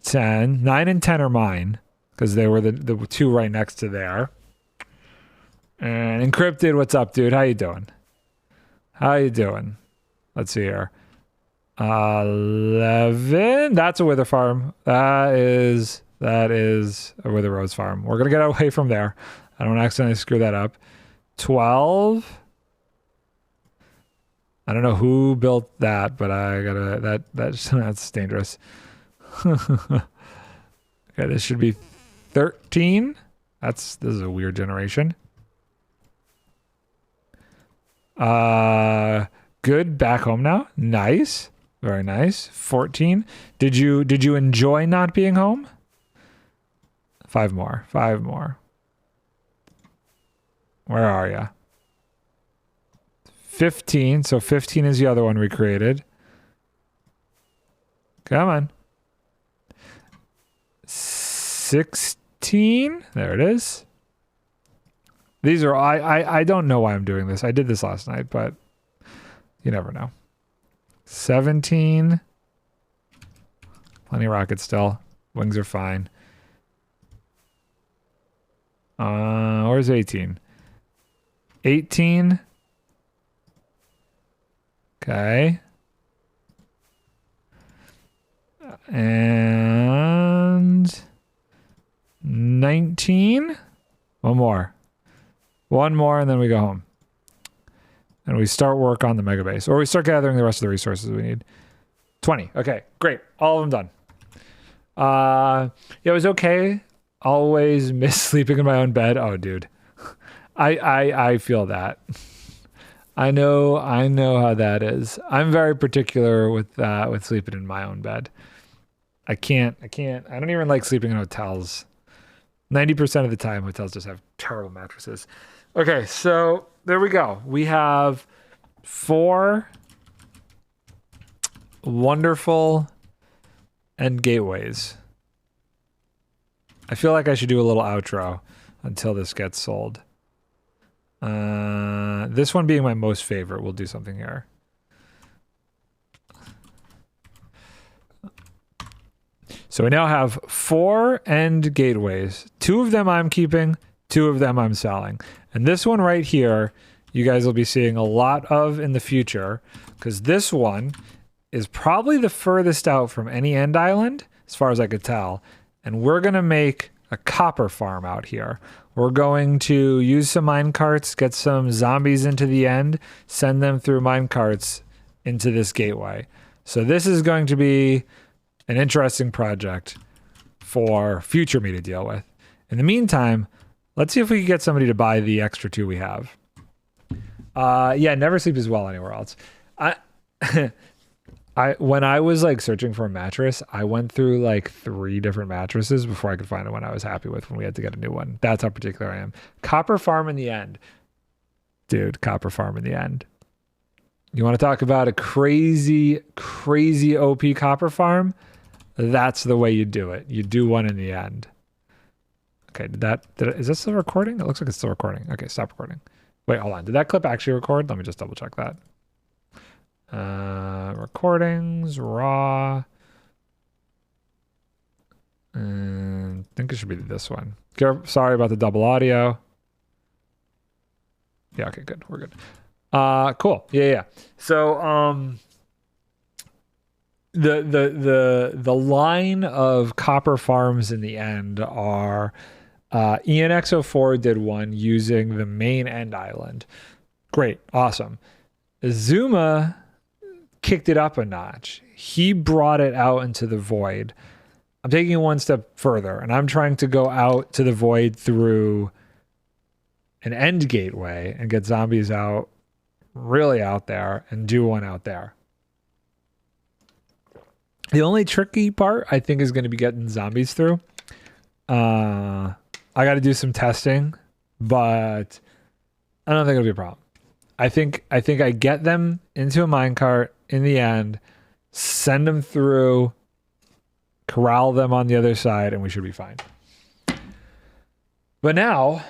10. 9 and 10 are mine because they were the 2 right next to there. And Encrypted, what's up, dude? How you doing? How you doing? Let's see here. 11. That's a wither farm. That is a wither rose farm. We're gonna get away from there. I don't accidentally screw that up. 12. I don't know who built that, but I gotta that's dangerous. Okay, this should be 13. This is a weird generation. Good, back home now. Nice. Very nice. 14. Did you enjoy not being home? 5 more. 5 more. Where are you? 15. So 15 is the other one we created. Come on. 16. There it is. These are, I don't know why I'm doing this. I did this last night, but you never know. 17. Plenty of rockets still. Wings are fine. Where's 18? 18. Okay. And 19. One more. One more, and then we go home. And we start work on the mega base. Or we start gathering the rest of the resources we need. 20. Okay, great. All of them done. It was okay. Always miss sleeping in my own bed. Oh, dude. I feel that. I know how that is. I'm very particular with sleeping in my own bed. I don't even like sleeping in hotels. 90% of the time, hotels just have terrible mattresses. Okay, so there we go. We have 4 wonderful end gateways. I feel like I should do a little outro until this gets sold. This one being my most favorite, we'll do something here. So we now have 4 end gateways. 2 of them I'm keeping, 2 of them I'm selling. And this one right here, you guys will be seeing a lot of in the future, because this one is probably the furthest out from any end island, as far as I could tell. And we're going to make a copper farm out here. We're going to use some mine carts, get some zombies into the end, send them through mine carts into this gateway. So this is going to be an interesting project for future me to deal with. In the meantime, let's see if we can get somebody to buy the extra 2 we have. Yeah, never sleep as well anywhere else. When I was like searching for a mattress, I went through like 3 different mattresses before I could find the one I was happy with when we had to get a new one. That's how particular I am. Copper farm in the end. Dude, copper farm in the end. You want to talk about a crazy, crazy OP copper farm? That's the way you do it. You do one in the end. Okay, is this still recording? It looks like it's still recording. Okay, stop recording. Wait, hold on. Did that clip actually record? Let me just double check that. Recordings, raw. And I think it should be this one. Sorry about the double audio. Yeah, okay, good. We're good. Cool. Yeah. So, the line of copper farms in the end are ENX04 did one using the main end island. Great. Awesome. Zuma kicked it up a notch. He brought it out into the void. I'm taking it one step further, and I'm trying to go out to the void through an end gateway and get zombies out, really out there, and do one out there. The only tricky part, I think, is going to be getting zombies through. I got to do some testing, but I don't think it'll be a problem. I think I get them into a minecart in the end, send them through, corral them on the other side, and we should be fine. But now,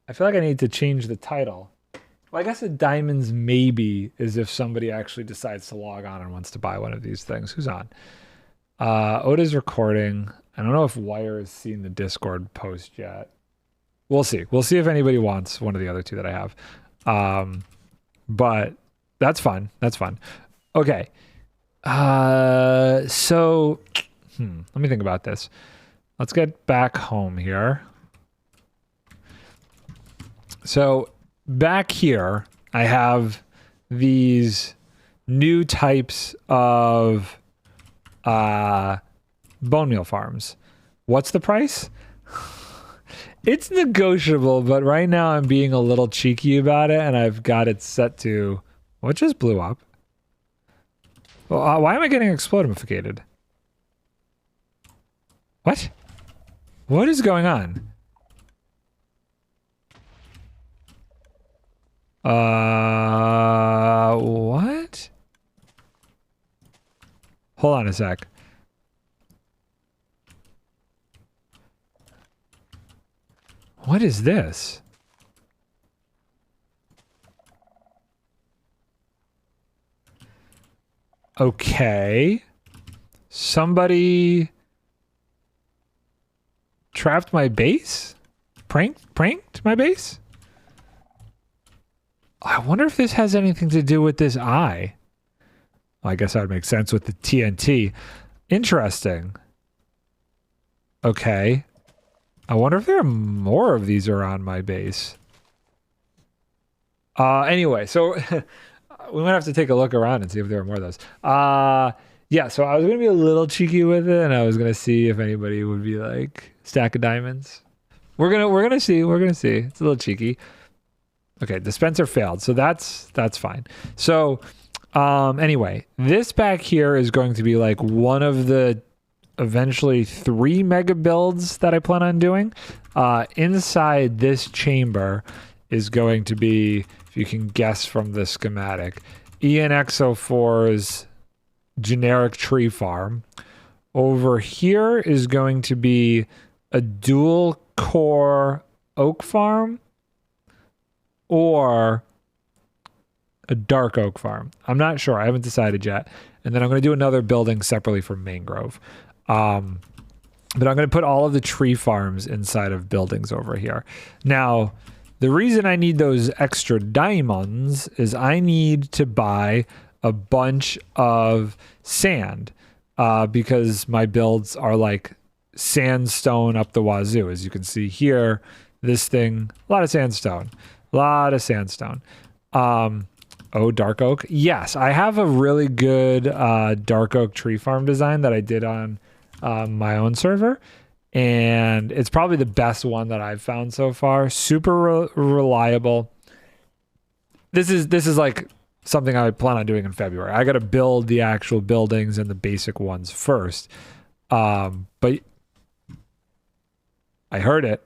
I feel like I need to change the title. Well, I guess the diamonds maybe is if somebody actually decides to log on and wants to buy one of these things. Who's on? Oda's recording. I don't know if Wire has seen the Discord post yet. We'll see. We'll see if anybody wants one of the other two that I have. But that's fun. That's fun. Okay. So let me think about this. Let's get back home here. So back here, I have these new types of bone meal farms. What's the price? It's negotiable, but right now I'm being a little cheeky about it, and I've got it set to... What just blew up? Well, why am I getting explodificated? What? What is going on? What? Hold on a sec. What is this? Okay. Somebody trapped my base? Pranked my base? I wonder if this has anything to do with this eye. Well, I guess that would make sense with the TNT. Interesting. Okay. I wonder if there are more of these around my base. Anyway, so we might have to take a look around and see if there are more of those. Yeah, so I was going to be a little cheeky with it, and I was going to see if anybody would be like, stack of diamonds. We're gonna see. It's a little cheeky. Okay, dispenser failed, so that's fine. So anyway, this back here is going to be like one of the eventually 3 mega builds that I plan on doing. Inside this chamber is going to be, if you can guess from the schematic, ENX04's generic tree farm. Over here is going to be a dual core oak farm or a dark oak farm. I'm not sure. I haven't decided yet. And then I'm going to do another building separately for mangrove. But I'm going to put all of the tree farms inside of buildings over here. Now, the reason I need those extra diamonds is I need to buy a bunch of sand because my builds are like sandstone up the wazoo. As you can see here, this thing, a lot of sandstone. Oh, dark oak. Yes, I have a really good dark oak tree farm design that I did on my own server, and it's probably the best one that I've found so far. Super reliable. This is like something I plan on doing in February. I got to build the actual buildings and the basic ones first. But I heard it.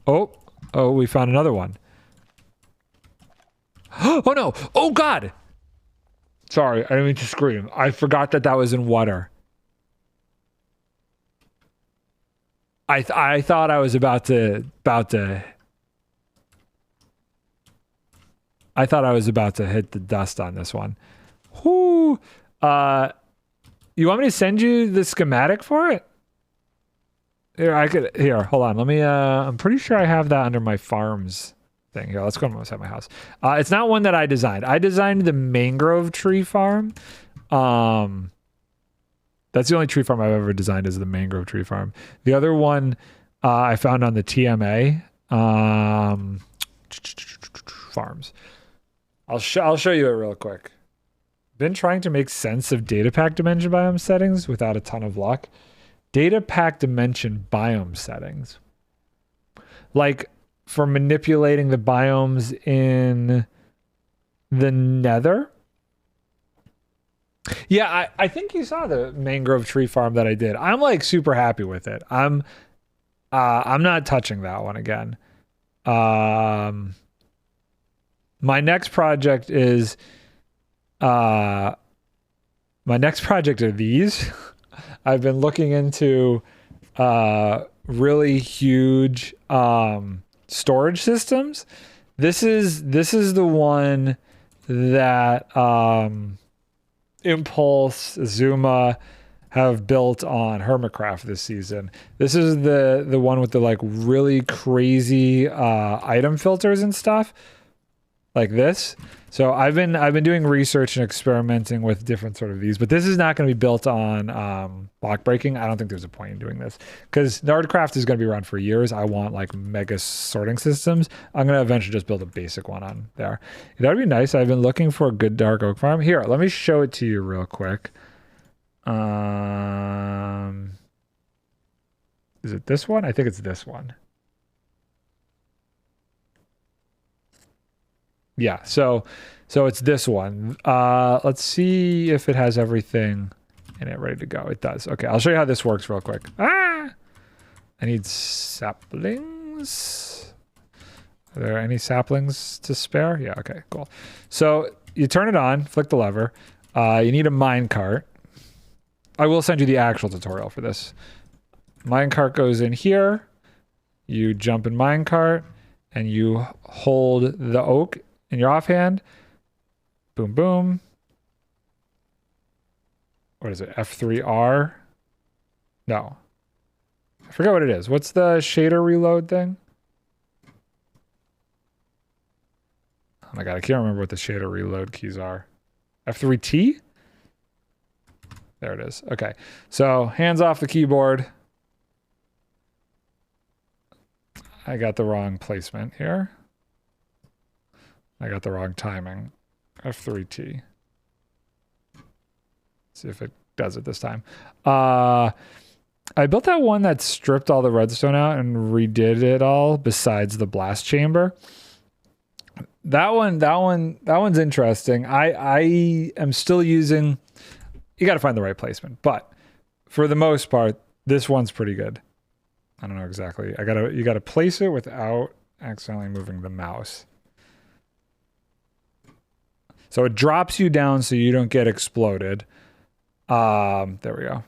Oh, we found another one. Oh no! Oh God! Sorry, I didn't mean to scream. I forgot that that was in water. I thought I was about to. I thought I was about to hit the dust on this one. Whoo! You want me to send you the schematic for it? Here, hold on. Let me I'm pretty sure I have that under my farms thing. Here, let's go outside my house. It's not one that I designed. I designed the mangrove tree farm. That's the only tree farm I've ever designed, is the mangrove tree farm. The other one I found on the TMA farms. I'll show you it real quick. Been trying to make sense of data pack dimension biome settings without a ton of luck. Data pack dimension biome settings. Like for manipulating the biomes in the Nether. Yeah, I think you saw the mangrove tree farm that I did. I'm like super happy with it. I'm not touching that one again. My next project is are these. I've been looking into really huge storage systems. This is the one that Impulse, Zuma have built on Hermitcraft this season. This is the one with the like really crazy item filters and stuff like this. So I've been doing research and experimenting with different sort of these, but this is not going to be built on block breaking. I don't think there's a point in doing this because NardCraft is going to be around for years. I want like mega sorting systems. I'm going to eventually just build a basic one on there. That would be nice. I've been looking for a good dark oak farm. Here, let me show it to you real quick. Is it this one? I think it's this one. Yeah, so it's this one. Let's see if it has everything in it ready to go. It does. Okay, I'll show you how this works real quick. I need saplings. Are there any saplings to spare? Yeah, okay, cool. So you turn it on, flick the lever. You need a minecart. I will send you the actual tutorial for this. Minecart goes in here. You jump in minecart and you hold the oak in your offhand. Boom, boom. What is it? F3R? No. I forget what it is. What's the shader reload thing? Oh my god, I can't remember what the shader reload keys are. F3T? There it is. Okay. So hands off the keyboard. I got the wrong placement here. I got the wrong timing. F3T. See if it does it this time. I built that one that stripped all the redstone out and redid it all besides the blast chamber. That one's interesting. I am still using, you got to find the right placement, but for the most part, this one's pretty good. I don't know exactly. You got to place it without accidentally moving the mouse. So it drops you down so you don't get exploded. There we go.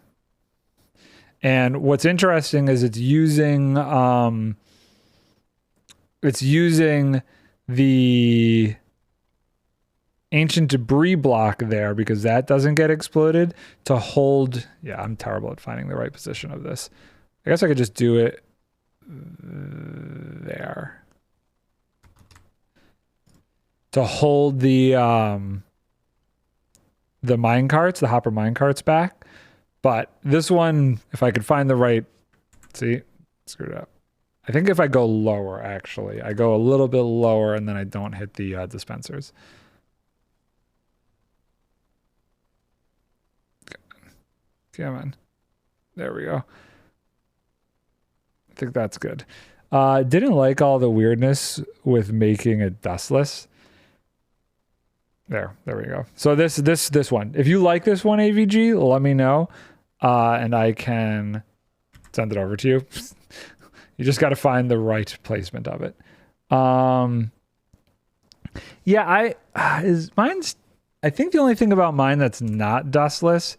And what's interesting is it's using the ancient debris block there because that doesn't get exploded to hold. Yeah, I'm terrible at finding the right position of this. I guess I could just do it there. To hold the minecarts, the hopper minecarts back. But this one, if I could find the right, see, screwed up. I think if I go lower, actually, I go a little bit lower and then I don't hit the dispensers. Come on. There we go. I think that's good. Didn't like all the weirdness with making it dustless. There we go. So this one. If you like this one, AVG, let me know, and I can send it over to you. You just got to find the right placement of it. Yeah, I think the only thing about mine that's not dustless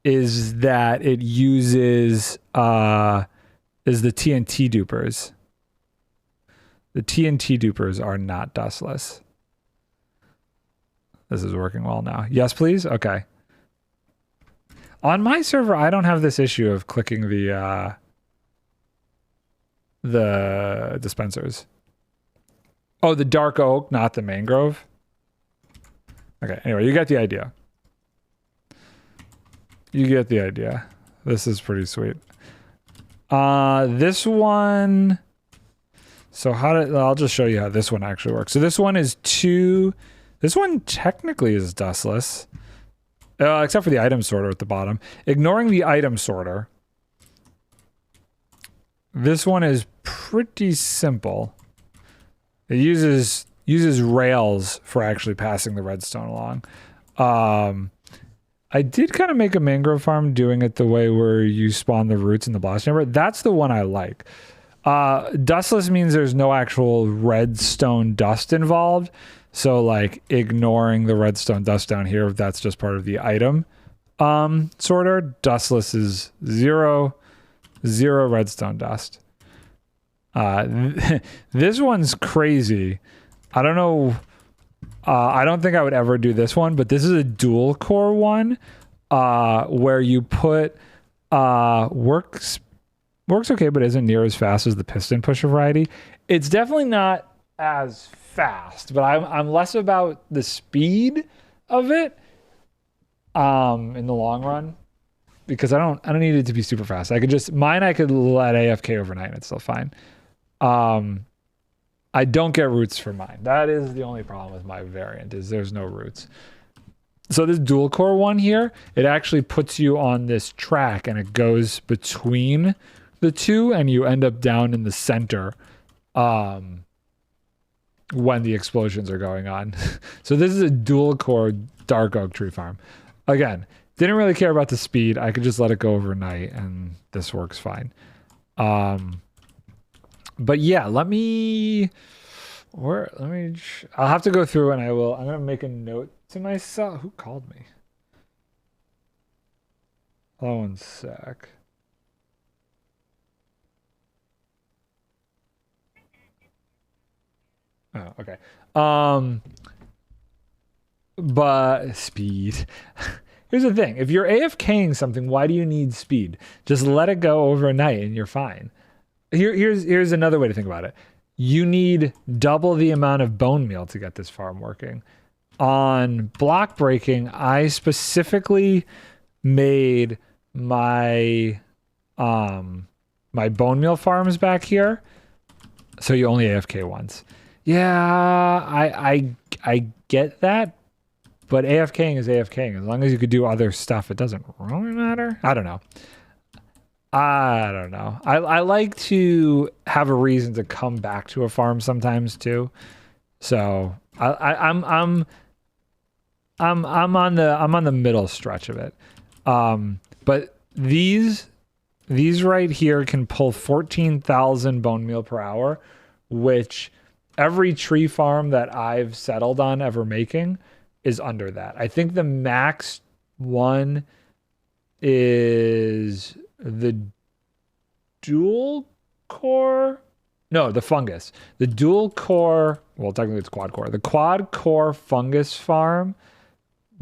is that it uses is the TNT dupers. The TNT dupers are not dustless. This is working well now. Yes, please? Okay. On my server, I don't have this issue of clicking the dispensers. Oh, the dark oak, not the mangrove. Okay, anyway, you get the idea. You get the idea. This is pretty sweet. This one... So I'll just show you how this one actually works. So this one is this one technically is dustless. Except for the item sorter at the bottom. Ignoring the item sorter. This one is pretty simple. It uses rails for actually passing the redstone along. I did kind of make a mangrove farm doing it the way where you spawn the roots in the blast chamber. That's the one I like. Dustless means there's no actual redstone dust involved. So like ignoring the redstone dust down here, that's just part of the item sorter. Dustless is zero redstone dust. This one's crazy. I don't know. I don't think I would ever do this one, but this is a dual core one where you put works okay, but isn't near as fast as the piston pusher variety. It's definitely not as fast, but I'm less about the speed of it in the long run, because I don't need it to be super fast. I could let AFK overnight and it's still fine. I don't get roots for mine. That is the only problem with my variant, is there's no roots. So this dual core one here, it actually puts you on this track and it goes between the two and you end up down in the center when the explosions are going on. So this is a dual core dark oak tree farm. Again, didn't really care about the speed. I could just let it go overnight and this works fine. But yeah, I'll have to go through and I'm going to make a note to myself. Who called me? Hold on one sec. Oh, okay. But speed. Here's the thing. If you're AFKing something, why do you need speed? Just let it go overnight and you're fine. Here's another way to think about it. You need double the amount of bone meal to get this farm working. On block breaking, I specifically made my my bone meal farms back here, so you only AFK once. Yeah, I get that, but AFKing is AFKing. As long as you could do other stuff, it doesn't really matter. I don't know. I like to have a reason to come back to a farm sometimes too. So I'm on the middle stretch of it. But these right here can pull 14,000 bone meal per hour, which every tree farm that I've settled on ever making is under that. I think the max one is the dual core. No, the fungus. The dual core, well, technically it's quad core. The quad core fungus farm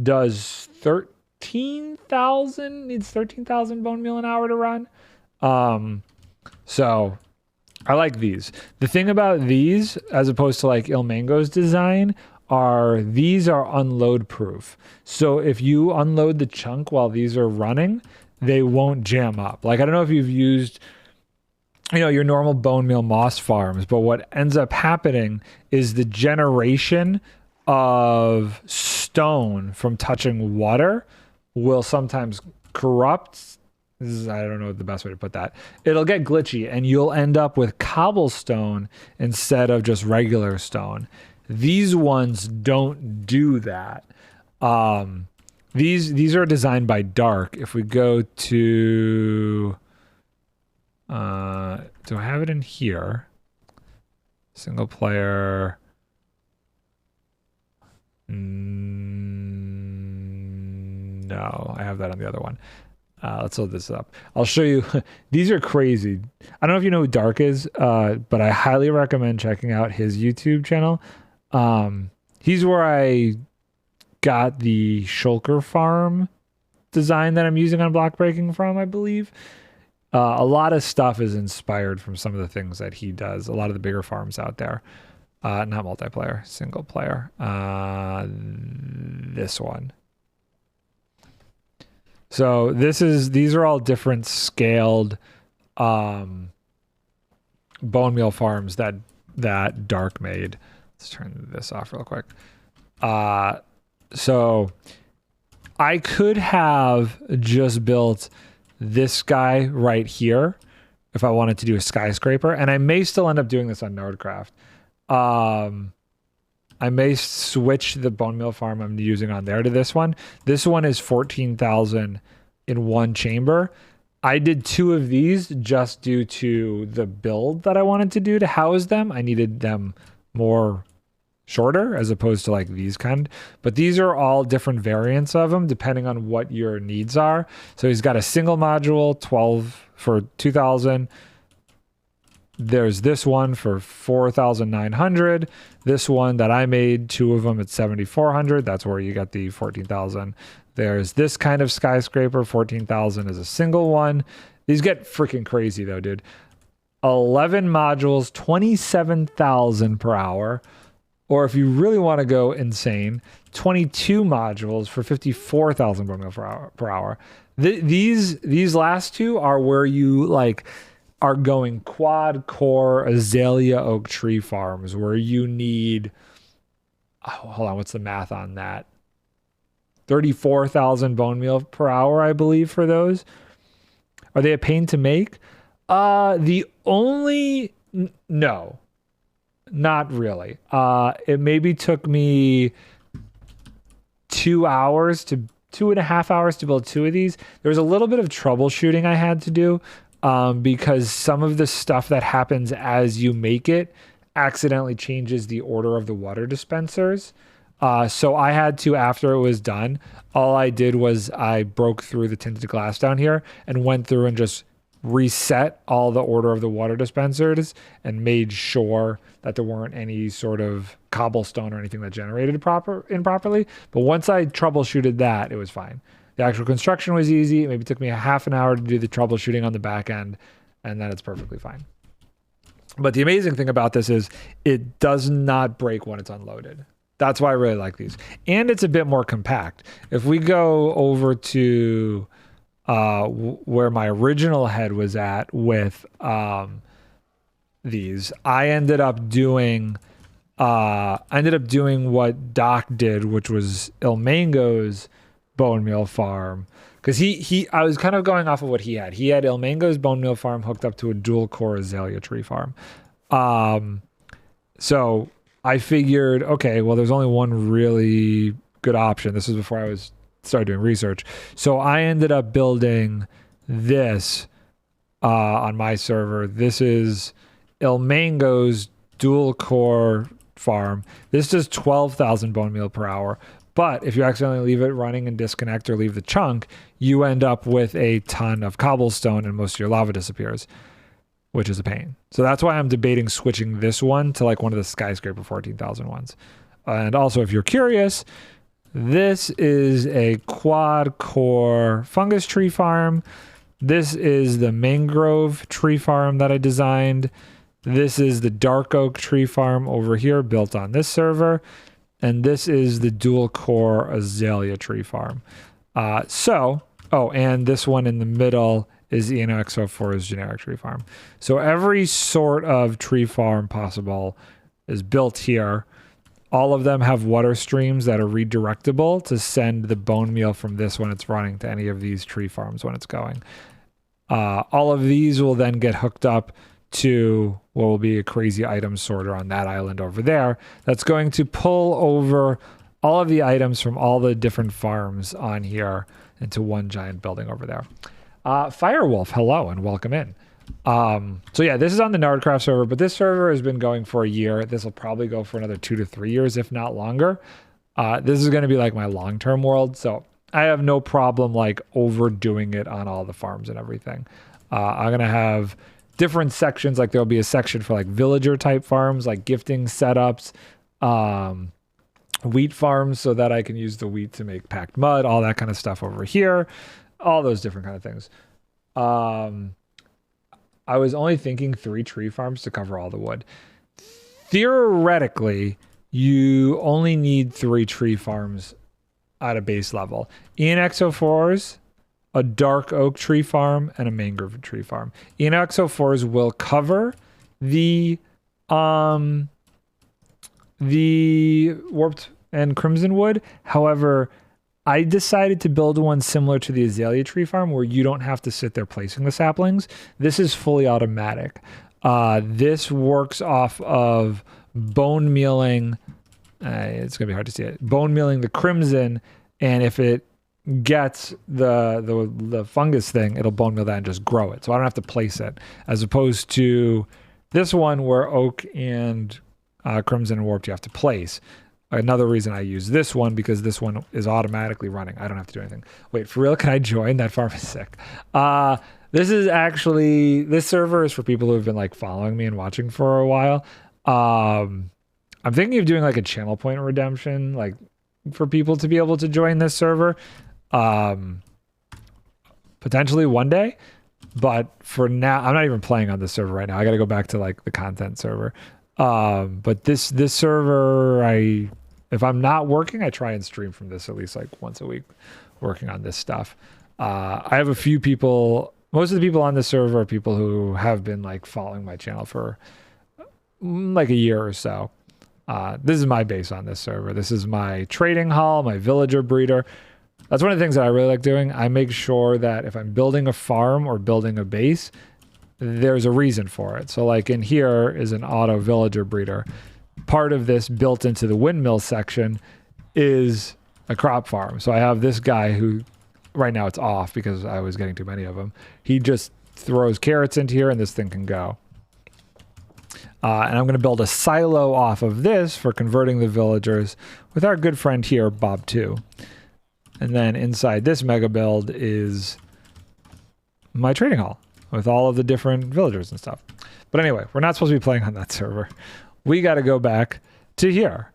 does 13,000, needs 13,000 bone meal an hour to run. So I like these. The thing about these, as opposed to like Ilmango's design, these are unload proof. So if you unload the chunk while these are running, they won't jam up. Like, I don't know if you've used, your normal bone meal moss farms, but what ends up happening is the generation of stone from touching water will sometimes corrupt. I don't know the best way to put that. It'll get glitchy and you'll end up with cobblestone instead of just regular stone. These ones don't do that. These are designed by Dark. If we go to do I have it in here? Single player. No, I have that on the other one. Let's load this up. I'll show you. These are crazy. I don't know if you know who Dark is, but I highly recommend checking out his YouTube channel. He's where I got the shulker farm design that I'm using on blockbreaking from, I believe. A lot of stuff is inspired from some of the things that he does. A lot of the bigger farms out there. Not multiplayer, single player. This one. So these are all different scaled bone meal farms that Dark made. Let's turn this off real quick. So I could have just built this guy right here if I wanted to do a skyscraper, and I may still end up doing this on Nerdcraft. I may switch the bone meal farm I'm using on there to this one. This one is 14,000 in one chamber. I did 2 of these just due to the build that I wanted to do to house them. I needed them more shorter as opposed to like these kind. But these are all different variants of them depending on what your needs are. So he's got a single module, 12 for 2,000. There's this one for 4,900. This one that I made, 2 of them at 7,400. That's where you get the 14,000. There's this kind of skyscraper, 14,000 is a single one. These get freaking crazy though, dude. 11 modules, 27,000 per hour. Or if you really want to go insane, 22 modules for 54,000 per mil per hour. These last 2 are where you like are going quad core azalea oak tree farms where you need, hold on, what's the math on that? 34,000 bone meal per hour, I believe, for those. Are they a pain to make? No, not really. It maybe took me 2 hours to 2.5 hours to build 2 of these. There was a little bit of troubleshooting I had to do because some of the stuff that happens as you make it accidentally changes the order of the water dispensers. So I had to, after it was done, all I did was I broke through the tinted glass down here and went through and just reset all the order of the water dispensers and made sure that there weren't any sort of cobblestone or anything that generated improperly. But once I troubleshooted that, it was fine. The actual construction was easy. It maybe took me a half an hour to do the troubleshooting on the back end, and then it's perfectly fine. But the amazing thing about this is it does not break when it's unloaded. That's why I really like these. And it's a bit more compact. If we go over to where my original head was at with these, I ended up doing what Doc did, which was Ilmango's bone meal farm. Because I was kind of going off of what he had. He had Ilmango's bone meal farm hooked up to a dual core azalea tree farm. So I figured, okay, well, there's only one really good option. This was before I started doing research. So I ended up building this on my server. This is Ilmango's dual core farm. This does 12,000 bone meal per hour. But if you accidentally leave it running and disconnect or leave the chunk, you end up with a ton of cobblestone and most of your lava disappears, which is a pain. So that's why I'm debating switching this one to like one of the skyscraper 14,000 ones. And also, if you're curious, this is a quad core fungus tree farm. This is the mangrove tree farm that I designed. This is the dark oak tree farm over here built on this server. And this is the dual core azalea tree farm. And this one in the middle is ENOXO4's generic tree farm. So every sort of tree farm possible is built here. All of them have water streams that are redirectable to send the bone meal from this when it's running to any of these tree farms when it's going. All of these will then get hooked up to what will be a crazy item sorter on that island over there that's going to pull over all of the items from all the different farms on here into one giant building over there. Firewolf, hello and welcome in. So yeah, this is on the Nardcraft server, but this server has been going for a year. This will probably go for another 2 to 3 years, if not longer. This is going to be like my long-term world, so I have no problem like overdoing it on all the farms and everything. I'm going to have different sections. Like there'll be a section for like villager type farms, like gifting setups, wheat farms, so that I can use the wheat to make packed mud, all that kind of stuff over here, all those different kind of things. I was only thinking 3 tree farms to cover all the wood. Theoretically, you only need 3 tree farms at a base level. ENXO4s, a dark oak tree farm, and a mangrove tree farm. ENXO4s will cover the warped and crimson wood. However, I decided to build one similar to the azalea tree farm where you don't have to sit there placing the saplings. This is fully automatic. This works off of bone mealing. It's going to be hard to see it. Bone mealing the crimson, and if it gets the fungus thing, it'll bone meal that and just grow it. So I don't have to place it, as opposed to this one where oak and crimson and warped you have to place. Another reason I use this one, because this one is automatically running. I don't have to do anything. Wait, for real? Can I join? That farm is sick. This server is for people who have been like following me and watching for a while. I'm thinking of doing like a channel point redemption, like for people to be able to join this server. Potentially one day, but for now, I'm not even playing on this server right now. I got to go back to like the content server. But this server, if I'm not working, I try and stream from this at least like once a week, working on this stuff. I have a few people. Most of the people on this server are people who have been like following my channel for like a year or so. This is my base on this server. This is my trading hall, my villager breeder. That's one of the things that I really like doing. I make sure that if I'm building a farm or building a base, there's a reason for it. So like in here is an auto villager breeder. Part of this built into the windmill section is a crop farm. So I have this guy who right now it's off because I was getting too many of them. He just throws carrots into here and this thing can go. And I'm going to build a silo off of this for converting the villagers with our good friend here, Bob 2. And then inside this mega build is my trading hall with all of the different villagers and stuff. But anyway, we're not supposed to be playing on that server. We got to go back to here.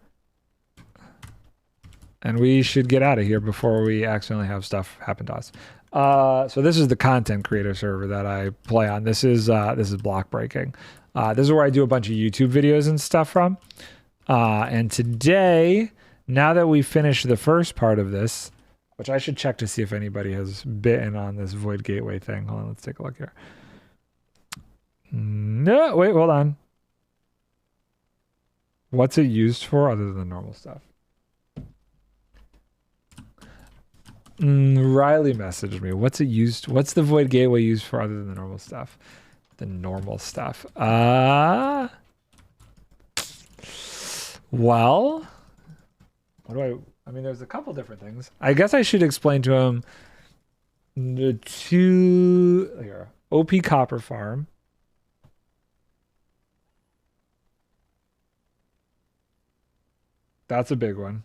And we should get out of here before we accidentally have stuff happen to us. So this is the content creator server that I play on. This is blockbreaking. This is where I do a bunch of YouTube videos and stuff from. And today, now that we finished the first part of this, which I should check to see if anybody has bitten on this void gateway thing. Hold on, let's take a look here. No, wait, hold on. What's it used for other than the normal stuff? Riley messaged me. What's it used? What's the void gateway used for other than the normal stuff? The normal stuff. Well, what do I mean, there's a couple different things. I guess I should explain to him the two here. OP Copper Farm. That's a big one.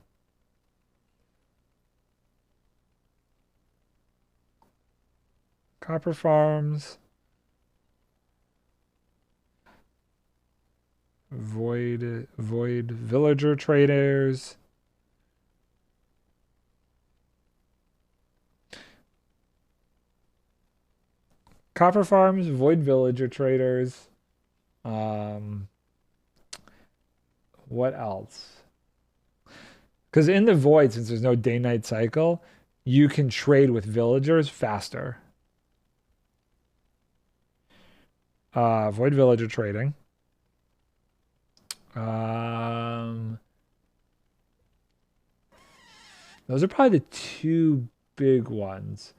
Copper farms. Void villager traders. Copper farms, void villager traders. What else? Because in the void, since there's no day-night cycle, you can trade with villagers faster. Void villager trading. Those are probably the two big ones.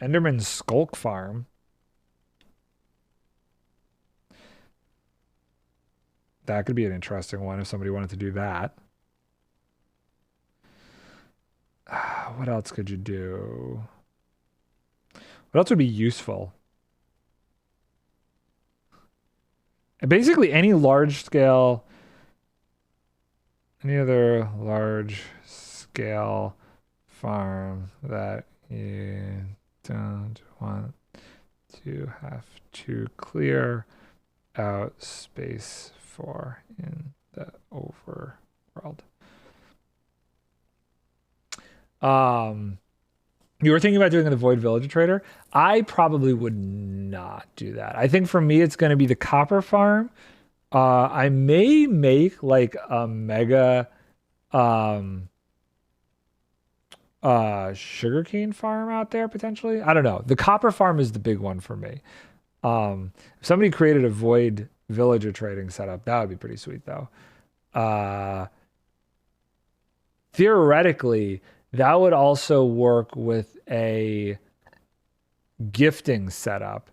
Enderman Skulk Farm. That could be an interesting one if somebody wanted to do that. What else could you do? What else would be useful? Basically any any other large scale farm that you don't want to have to clear out space for in the overworld. You were thinking about doing the Void Villager Trader. I probably would not do that. I think for me, it's going to be the copper farm. I may make like a mega sugarcane farm out there potentially. I don't know. The copper farm is the big one for me. If somebody created a Void Villager trading setup, that would be pretty sweet though. Theoretically, that would also work with a gifting setup.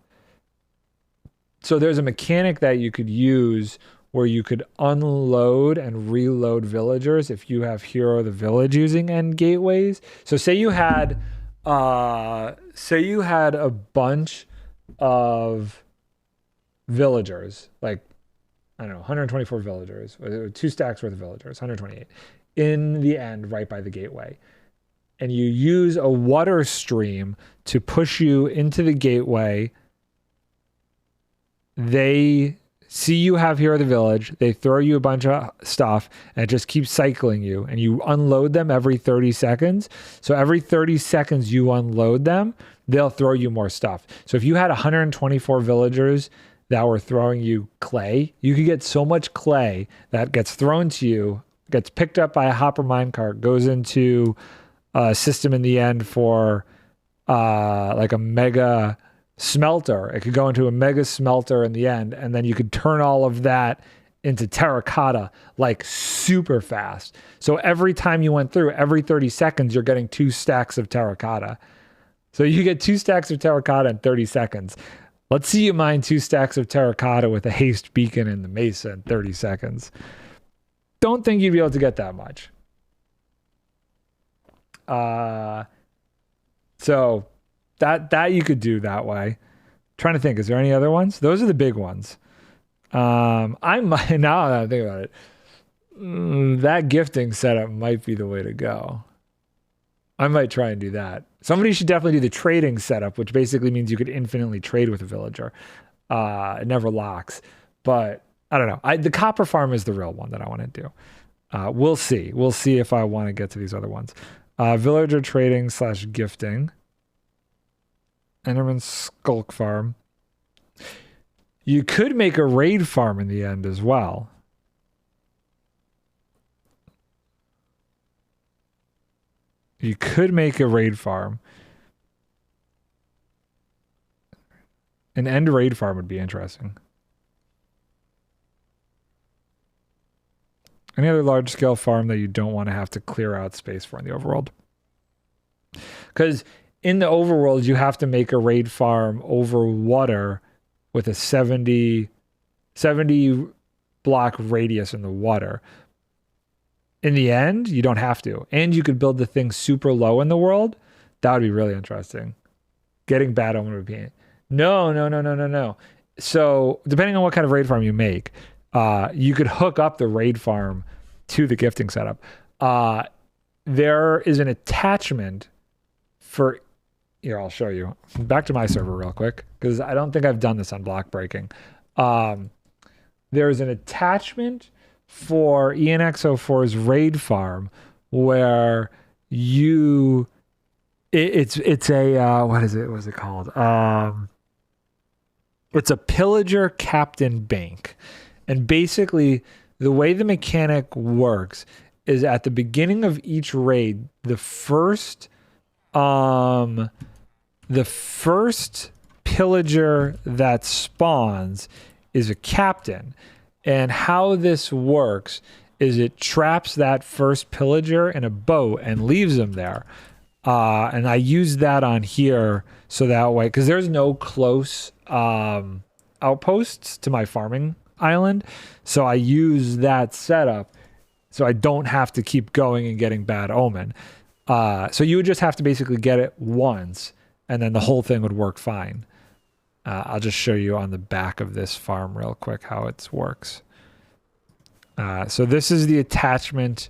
So there's a mechanic that you could use where you could unload and reload villagers if you have Hero of the Village using end gateways. So say you had a bunch of villagers, like I don't know, 124 villagers, 2 stacks worth of villagers, 128 in the end right by the gateway. And you use a water stream to push you into the gateway. They see you have Hero of the Village, they throw you a bunch of stuff, and it just keeps cycling you. And you unload them every 30 seconds. So every 30 seconds you unload them, they'll throw you more stuff. So if you had 124 villagers that were throwing you clay, you could get so much clay that gets thrown to you, gets picked up by a hopper minecart, goes into a system in the end for like a mega smelter. It could go into a mega smelter in the end, and then you could turn all of that into terracotta like super fast. So every time you went through, every 30 seconds, you're getting 2 stacks of terracotta. So you get 2 stacks of terracotta in 30 seconds. Let's see you mine 2 stacks of terracotta with a haste beacon in the mesa in 30 seconds. Don't think you'd be able to get that much. So that you could do that way. Trying to think, is there any other ones? Those are the big ones. I might, now that I think about it, that gifting setup might be the way to go. I might try and do that. Somebody should definitely do the trading setup, which basically means you could infinitely trade with a villager. It never locks, but I don't know. The copper farm is the real one that I want to do. We'll see. We'll see if I want to get to these other ones. Villager trading / gifting. Enderman Skulk Farm. You could make a raid farm in the end as well. You could make a raid farm. An end raid farm would be interesting. Any other large-scale farm that you don't want to have to clear out space for in the overworld? Because in the overworld, you have to make a raid farm over water with a 70 block radius in the water. In the end, you don't have to. And you could build the thing super low in the world. That would be really interesting. Getting bad omen would be... No. So depending on what kind of raid farm you make, you could hook up the raid farm to the gifting setup. There is an attachment for... Here, I'll show you. Back to my server real quick, because I don't think I've done this on blockbreaking. There's an attachment for ENX04's raid farm where you... It's a... what is it? What's it called? It's a pillager captain bank. And basically, the way the mechanic works is at the beginning of each raid, the first pillager that spawns is a captain. And how this works is it traps that first pillager in a boat and leaves him there. And I use that on here so that way, because there's no close outposts to my farming island. So I use that setup so I don't have to keep going and getting bad omen. So you would just have to basically get it once and then the whole thing would work fine. I'll just show you on the back of this farm real quick how it works. So this is the attachment.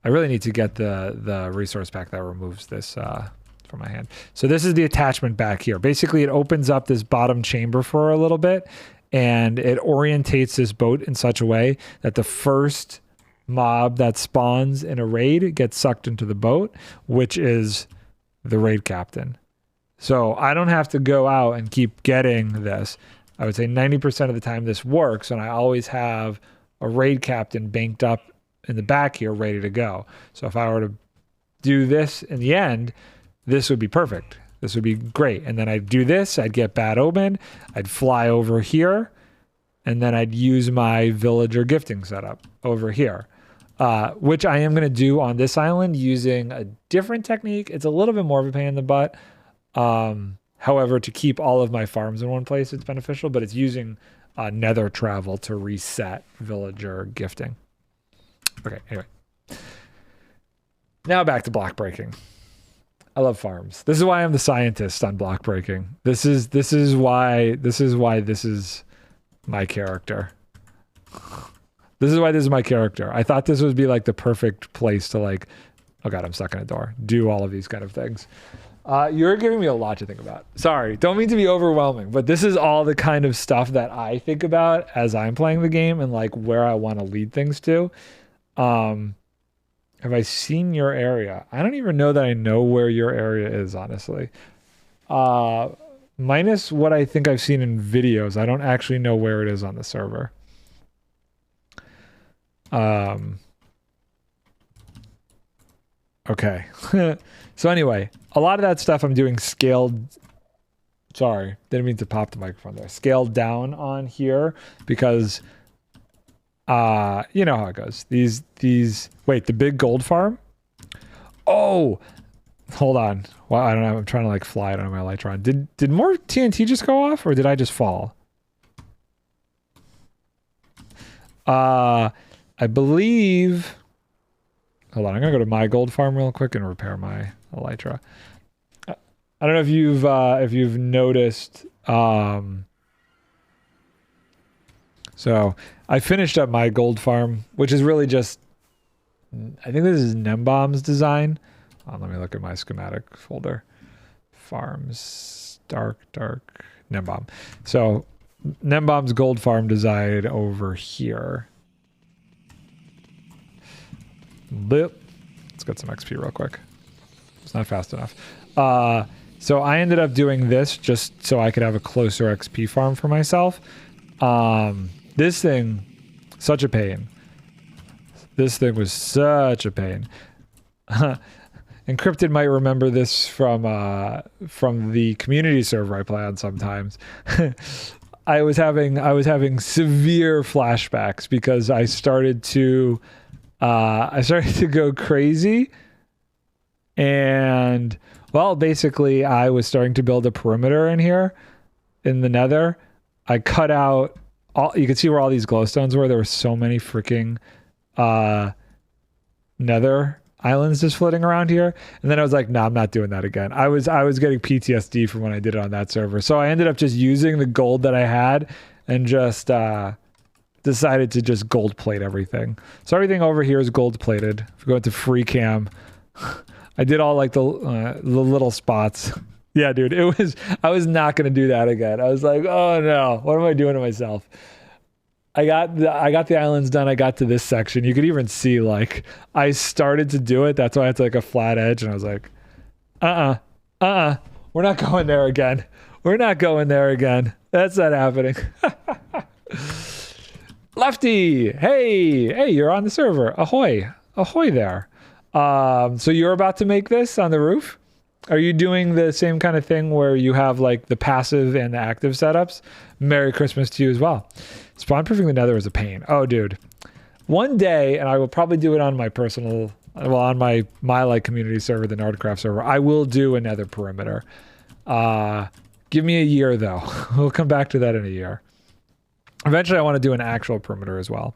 I really need to get the resource pack that removes this from my hand. So this is the attachment back here. Basically, it opens up this bottom chamber for a little bit, and it orientates this boat in such a way that the first mob that spawns in a raid gets sucked into the boat, which is the raid captain. So I don't have to go out and keep getting this. I would say 90% of the time this works, and I always have a raid captain banked up in the back here ready to go. So if I were to do this in the end, this would be perfect. This would be great. And then I'd do this, I'd get bad omen, I'd fly over here, and then I'd use my villager gifting setup over here, which I am going to do on this island using a different technique. It's a little bit more of a pain in the butt. However, to keep all of my farms in one place, it's beneficial, but it's using nether travel to reset villager gifting. Okay, anyway. Now back to block breaking. I love farms. This is why I'm the scientist on block breaking. This is why this is my character. This is why this is my character. I thought this would be like the perfect place to like, oh god, I'm stuck in a door. Do all of these kind of things. You're giving me a lot to think about. Sorry, don't mean to be overwhelming, but this is all the kind of stuff that I think about as I'm playing the game and like where I want to lead things to. Have I seen your area? I don't even know that I know where your area is, honestly. Minus what I think I've seen in videos, I don't actually know where it is on the server. Okay. So anyway, a lot of that stuff I'm doing scaled. Sorry, didn't mean to pop the microphone there. Scaled down on here because you know how it goes. Wait, the big gold farm? Oh, hold on. Well, I don't know. I'm trying to like fly. I don't know my lights are on. Did more TNT just go off or did I just fall? I believe. Hold on. I'm gonna go to my gold farm real quick and repair my elytra. I don't know if you've noticed. So I finished up my gold farm, which is really just, I think this is Nembom's design. Let me look at my schematic folder. Farms, dark, Nembom. So Nembom's gold farm design over here. Let's get some XP real quick. It's not fast enough. So I ended up doing this just so I could have a closer XP farm for myself. This thing, such a pain. This thing was such a pain. Encrypted might remember this from the community server I play on sometimes. I was having severe flashbacks because I started to go crazy, and well, basically I was starting to build a perimeter in here in the nether. I cut out you can see where all these glowstones were. There were so many freaking nether islands just floating around here. And then I was like, no, I'm not doing that again. I was getting PTSD from when I did it on that server. So I ended up just using the gold that I had and just decided to just gold plate everything. So everything over here is gold plated. If we go into free cam, I did all like the little spots. Yeah, dude, I was not going to do that again. I was like, oh no, what am I doing to myself? I got the islands done. I got to this section. You could even see like I started to do it. That's why it's like a flat edge. And I was like, we're not going there again. We're not going there again. That's not happening. Lefty, hey, you're on the server. Ahoy there. So you're about to make this on the roof? Are you doing the same kind of thing where you have like the passive and the active setups? Merry Christmas to you as well. Spawn proofing the nether is a pain. Oh, dude. One day, and I will probably do it on my personal, well, on my like community server, the NardCraft server, I will do a nether perimeter. Give me a year though. We'll come back to that in a year. Eventually I want to do an actual perimeter as well.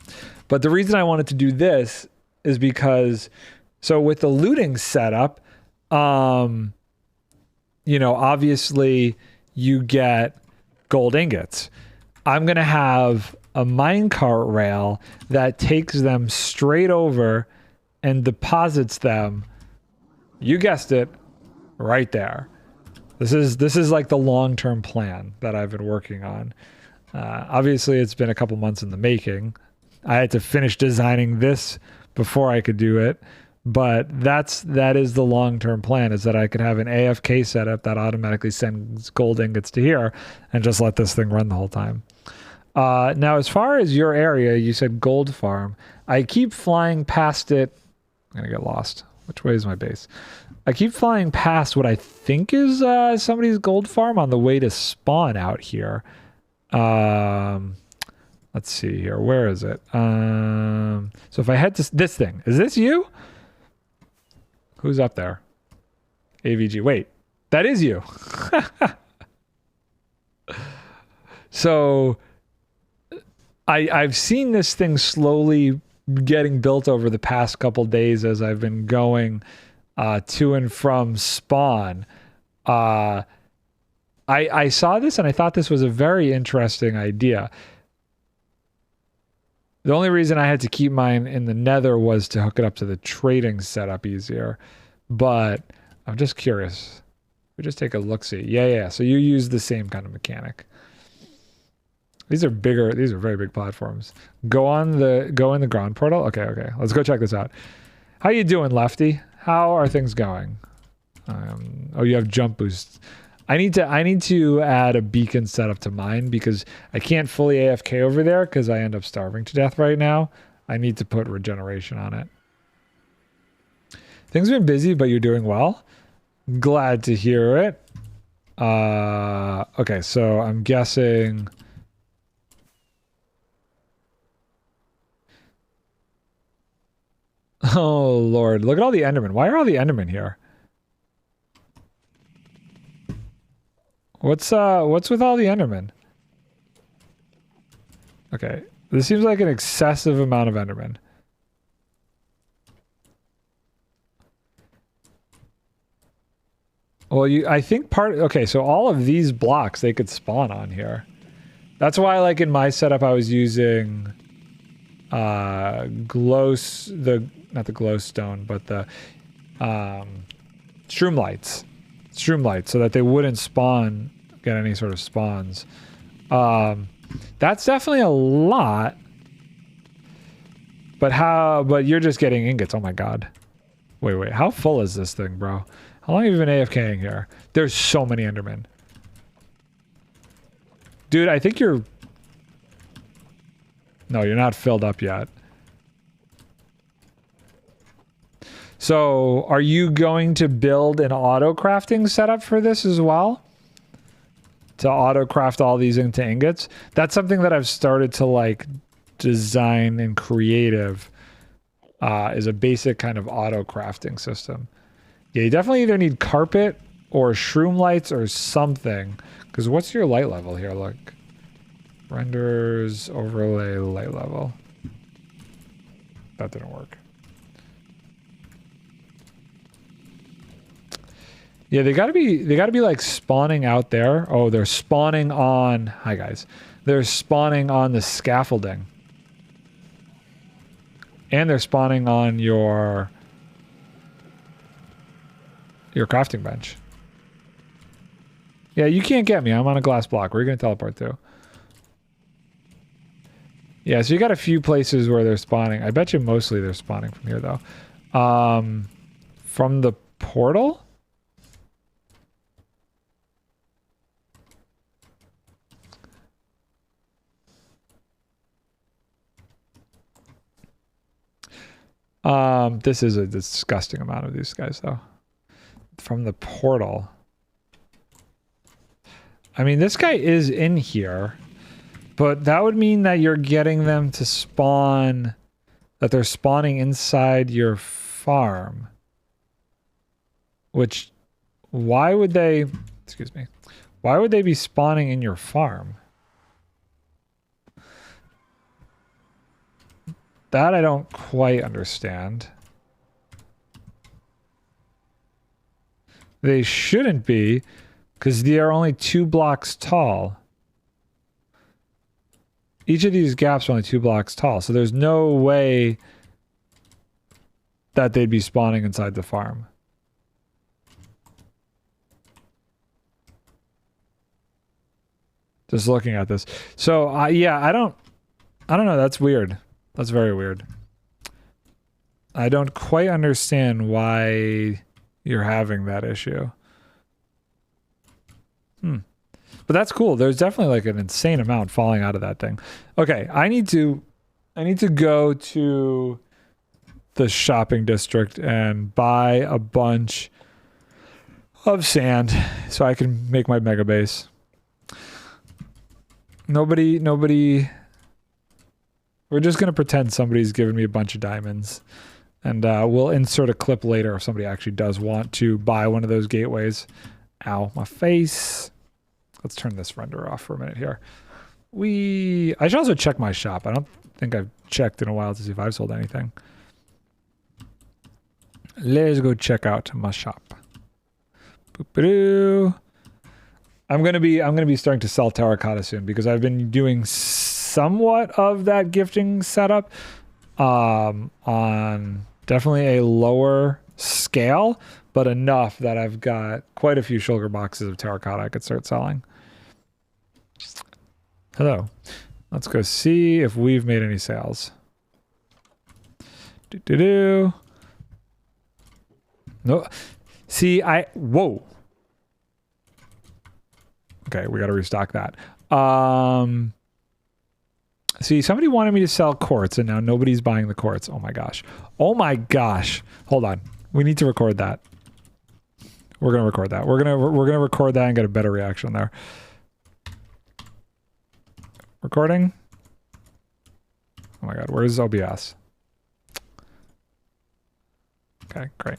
But the reason I wanted to do this is because, so with the looting setup, you know, obviously you get gold ingots. I'm going to have a minecart rail that takes them straight over and deposits them, you guessed it, right there. This is like the long-term plan that I've been working on. Obviously, it's been a couple months in the making. I had to finish designing this before I could do it, but that is the long-term plan, is that I could have an AFK setup that automatically sends gold ingots to here and just let this thing run the whole time. Now, as far as your area, you said gold farm. I keep flying past it. I'm gonna get lost. Which way is my base? I keep flying past what I think is somebody's gold farm on the way to spawn out here. Let's see here. Where is it? So if I head to this thing, is this you? Who's up there? AVG. Wait, that is you. So I've seen this thing slowly getting built over the past couple days as I've been going to and from spawn. I saw this and I thought this was a very interesting idea. The only reason I had to keep mine in the nether was to hook it up to the trading setup easier. But I'm just curious. We just take a look-see. Yeah. So you use the same kind of mechanic. These are bigger. These are very big platforms. Go in the ground portal. Okay. Let's go check this out. How you doing, Lefty? How are things going? Oh, you have jump boosts. I need to add a beacon setup to mine because I can't fully AFK over there because I end up starving to death right now. I need to put regeneration on it. Things have been busy, but you're doing well. Glad to hear it. Okay, so I'm guessing. Oh Lord, look at all the Endermen. Why are all the Endermen here? What's with all the Endermen? Okay, this seems like an excessive amount of Endermen. Well, I think okay, so all of these blocks they could spawn on here. That's why, like in my setup, I was using not the glowstone, but the shroom lights, so that they wouldn't get any sort of spawns. That's definitely a lot. But you're just getting ingots. Oh my god. Wait, how full is this thing, bro? How long have you been AFKing here? There's so many Endermen. Dude, I think you're... No, you're not filled up yet. So, are you going to build an auto-crafting setup for this as well? To auto-craft all these into ingots? That's something that I've started to, like, design in creative, is a basic kind of auto-crafting system. Yeah, you definitely either need carpet or shroom lights or something. Because what's your light level here? Look. Renders, overlay, light level. That didn't work. Yeah, they gotta be like spawning out there. Oh, they're spawning on... Hi, guys. They're spawning on the scaffolding. And they're spawning on your crafting bench. Yeah, you can't get me. I'm on a glass block. Where are you going to teleport to? Yeah, so you got a few places where they're spawning. I bet you mostly they're spawning from here, though. From the portal? This is a disgusting amount of these guys, though. From the portal. I mean, this guy is in here, but that would mean that you're getting them to spawn, that they're spawning inside your farm. Which, why would they, excuse me, why would they be spawning in your farm? That I don't quite understand. They shouldn't be, because they are only 2 blocks tall. Each of these gaps are only 2 blocks tall, so there's no way that they'd be spawning inside the farm. Just looking at this. So, yeah, I don't know. That's weird. That's very weird. I don't quite understand why you're having that issue. But that's cool. There's definitely like an insane amount falling out of that thing. Okay, I need to go to the shopping district and buy a bunch of sand so I can make my mega base. Nobody. We're just gonna pretend somebody's giving me a bunch of diamonds, and we'll insert a clip later if somebody actually does want to buy one of those gateways. Ow, my face. Let's turn this render off for a minute here. I should also check my shop. I don't think I've checked in a while to see if I've sold anything. Let's go check out my shop. Boop-a-doo. I'm gonna be starting to sell terracotta soon because I've been doing somewhat of that gifting setup on definitely a lower scale, but enough that I've got quite a few shulker boxes of terracotta I could start selling. Hello. Let's go see if we've made any sales. Do-do-do. No. See, whoa. Okay, we got to restock that. See, somebody wanted me to sell quartz, and now nobody's buying the quartz. Oh my gosh. Oh my gosh. Hold on. We need to record that. We're gonna record that. We're gonna record that and get a better reaction there. Recording. Oh my god, where's OBS? Okay, great.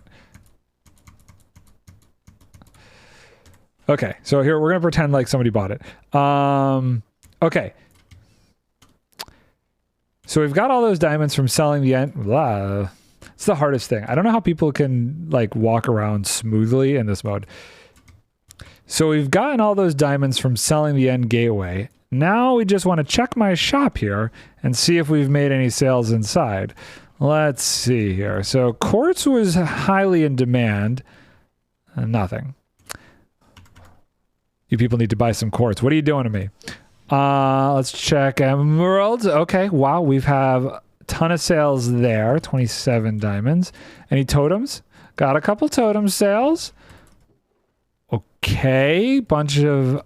Okay, so here we're gonna pretend like somebody bought it. Okay. So we've got all those diamonds from selling the end. Blah. It's the hardest thing. I don't know how people can like walk around smoothly in this mode. So we've gotten all those diamonds from selling the end gateway. Now we just want to check my shop here and see if we've made any sales inside. Let's see here. So quartz was highly in demand. Nothing. You people need to buy some quartz. What are you doing to me? Let's check emeralds. Okay, wow, we've have ton of sales there. 27 diamonds. Any totems? Got a couple totem sales. Okay, bunch of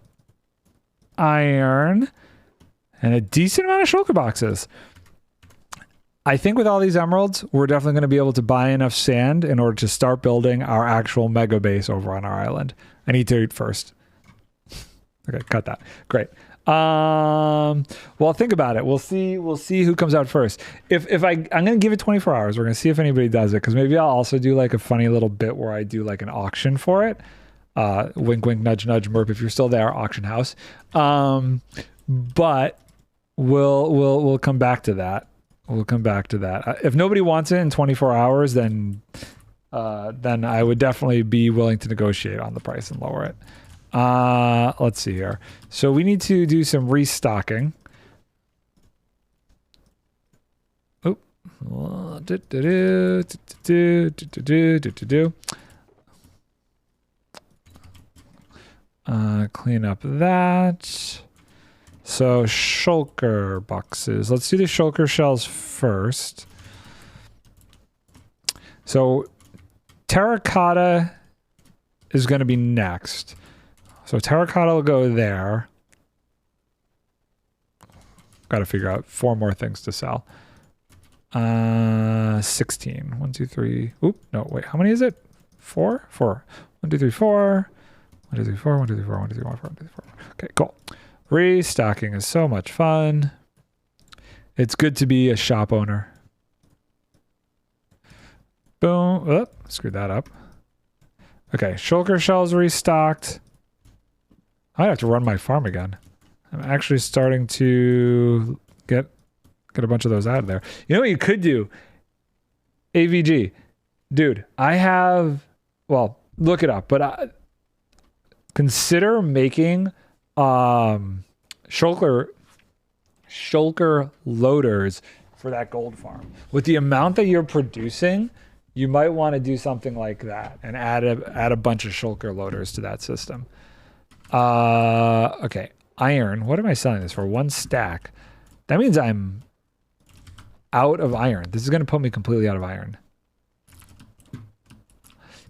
iron and a decent amount of shulker boxes. I think with all these emeralds, we're definitely going to be able to buy enough sand in order to start building our actual mega base over on our island. I need to eat first. Okay, cut that. Great. Well, think about it. We'll see who comes out first. I'm gonna give it 24 hours. We're gonna see if anybody does it, because maybe I'll also do like a funny little bit where I do like an auction for it. Wink wink nudge nudge merp, if you're still there, auction house. But we'll come back to that. We'll come back to that. If nobody wants it in 24 hours, then I would definitely be willing to negotiate on the price and lower it. Let's see here. So we need to do some restocking. Oh. Clean up that. So shulker boxes. Let's do the shulker shells first. So terracotta is going to be next. So terracotta will go there. Got to figure out 4 more things to sell. 16. 1, 2, 3. Oop, no, wait. How many is it? 4? 4. 1, 2, 3, 4. 1, 2, 3, 4. 1, 2, 3, 4. 1, 2, 3, 4. 1, 2, 3, 4. Okay, cool. Restocking is so much fun. It's good to be a shop owner. Boom. Oh, screwed that up. Okay, shulker shells restocked. I have to run my farm again. I'm actually starting to get a bunch of those out of there. You know what you could do? AVG. Dude, I have... Well, look it up. But consider making shulker loaders for that gold farm. With the amount that you're producing, you might want to do something like that and add a bunch of shulker loaders to that system. Okay, iron. What am I selling this for? 1 stack. That means I'm out of iron. This is going to put me completely out of iron.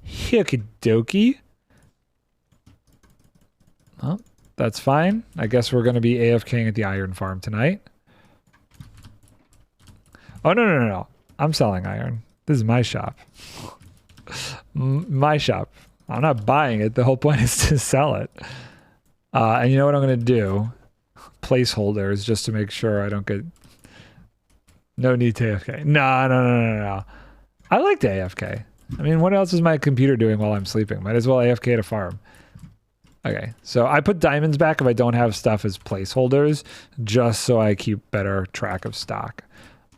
Okie-dokie. Well, that's fine. I guess we're going to be AFKing at the iron farm tonight. Oh, no. I'm selling iron. This is my shop. My shop. I'm not buying it. The whole point is to sell it. And you know what I'm going to do? Placeholders just to make sure I don't get... No need to AFK. No. I like to AFK. I mean, what else is my computer doing while I'm sleeping? Might as well AFK at a farm. Okay, so I put diamonds back if I don't have stuff as placeholders, just so I keep better track of stock.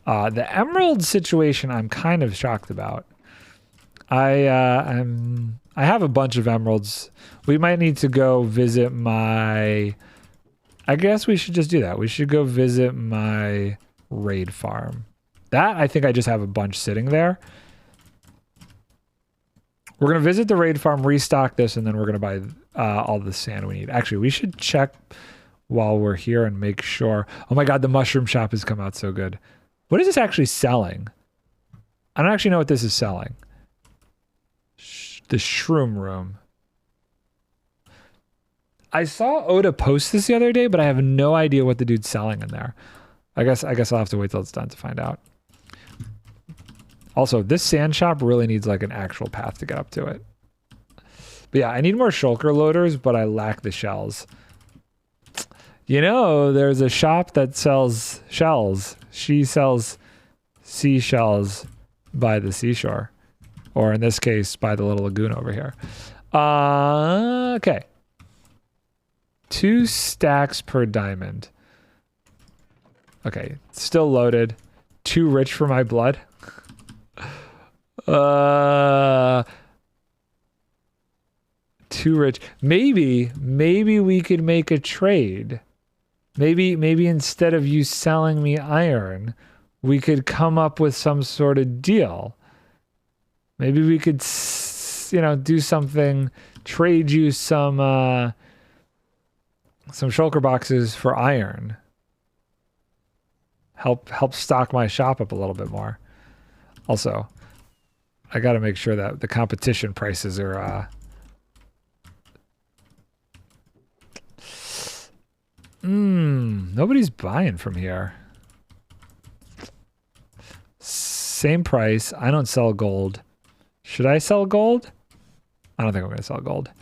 The emerald situation I'm kind of shocked about. I have a bunch of emeralds. We might need to go visit my... I guess we should just do that. We should go visit my raid farm. That, I think I just have a bunch sitting there. We're going to visit the raid farm, restock this, and then we're going to buy all the sand we need. Actually, we should check while we're here and make sure. Oh my god, the mushroom shop has come out so good. What is this actually selling? I don't actually know what this is selling. The shroom room. I saw Oda post this the other day, but I have no idea what the dude's selling in there. I guess I'll have to wait till it's done to find out. Also, this sand shop really needs like an actual path to get up to it. But yeah, I need more shulker loaders, but I lack the shells. You know, there's a shop that sells shells. She sells seashells by the seashore. Or in this case, by the little lagoon over here. Okay. 2 stacks per diamond. Okay, still loaded. Too rich for my blood. Too rich. Maybe we could make a trade. Maybe instead of you selling me iron, we could come up with some sort of deal. Maybe we could, you know, do something, trade you some shulker boxes for iron. Help stock my shop up a little bit more. Also, I got to make sure that the competition prices are nobody's buying from here. Same price. I don't sell gold. Should I sell gold? I don't think I'm going to sell gold. I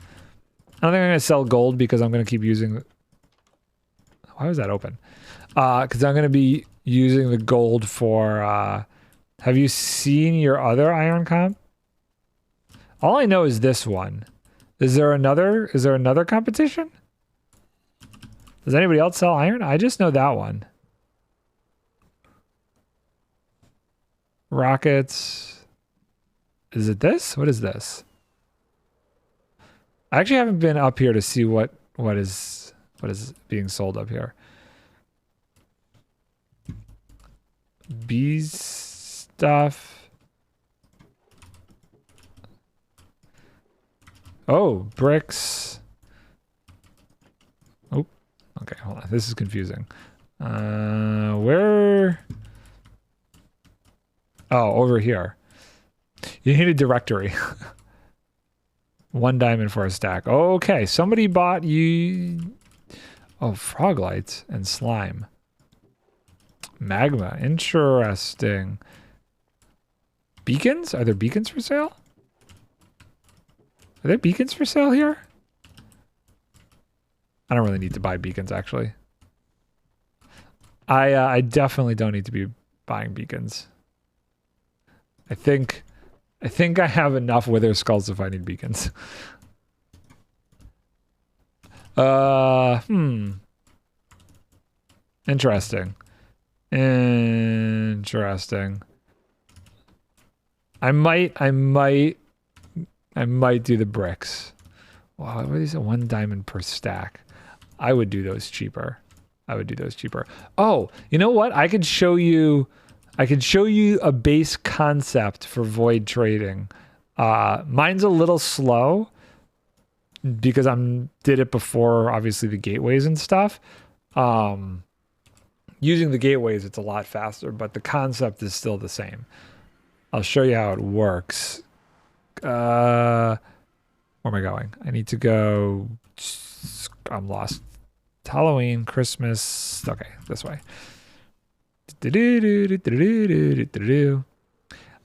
don't think I'm going to sell gold because I'm going to keep using... Why was that open? Because I'm going to be using the gold for... Have you seen your other iron comp? All I know is this one. Is there another competition? Does anybody else sell iron? I just know that one. Rockets. Is it this? What is this? I actually haven't been up here to see what is being sold up here. Bees stuff. Oh, bricks. Oh, okay, hold on. This is confusing. Where? Oh, over here. You need a directory. 1 diamond for a stack. Okay, somebody bought you... Oh, frog lights and slime. Magma. Interesting. Beacons? Are there beacons for sale? Are there beacons for sale here? I don't really need to buy beacons, actually. I definitely don't need to be buying beacons. I think I have enough wither skulls if I need beacons. Interesting. Interesting. I might do the bricks. Wow, what is it? 1 diamond per stack. I would do those cheaper. I would do those cheaper. Oh, you know what? I could show you a base concept for void trading. Mine's a little slow because did it before obviously the gateways and stuff. Using the gateways, it's a lot faster, but the concept is still the same. I'll show you how it works. Where am I going? I need to go. I'm lost. It's Halloween, Christmas. Okay, this way.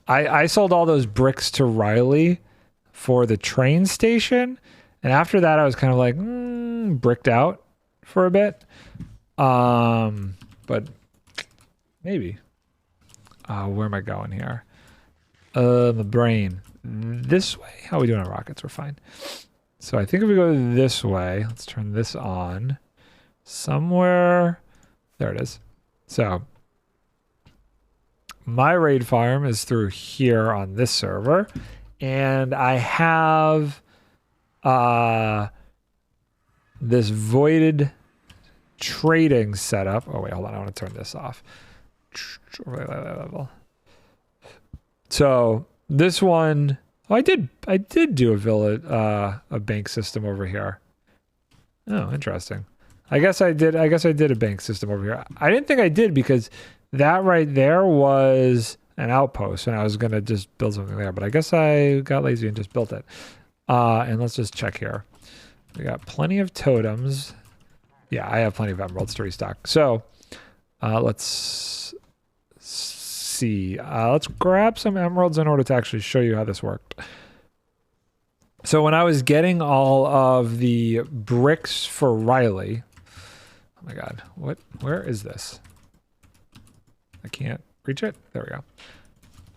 I sold all those bricks to Riley for the train station. And after that, I was kind of like, bricked out for a bit. But maybe. Where am I going here? My brain. This way? How are we doing on rockets? We're fine. So I think if we go this way, let's turn this on. Somewhere. There it is. So my raid farm is through here on this server. And I have this voided trading setup. Oh wait, hold on. I want to turn this off. So this one, oh, I did do a village, a bank system over here. Oh, interesting. I guess I did a bank system over here. I didn't think I did because that right there was an outpost and I was going to just build something there, but I guess I got lazy and just built it. And let's just check here. We got plenty of totems. Yeah, I have plenty of emeralds to restock. So let's see. Let's grab some emeralds in order to actually show you how this worked. So when I was getting all of the bricks for Riley, oh my God, where is this? I can't reach it. There we go.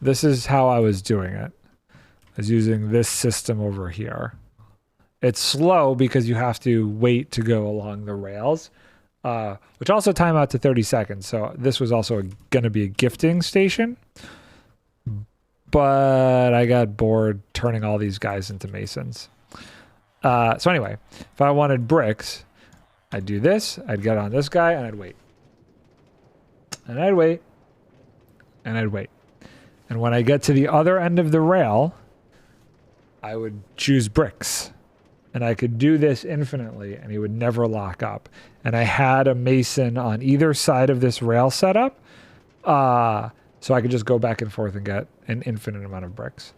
This is how I was doing it. I was using this system over here. It's slow because you have to wait to go along the rails, which also time out to 30 seconds. So this was also going to be a gifting station. But I got bored turning all these guys into masons. So anyway, if I wanted bricks, I'd do this. I'd get on this guy and I'd wait. And I'd wait. And I'd wait. And when I get to the other end of the rail, I would choose bricks. And I could do this infinitely and he would never lock up. And I had a mason on either side of this rail setup. So I could just go back and forth and get an infinite amount of bricks.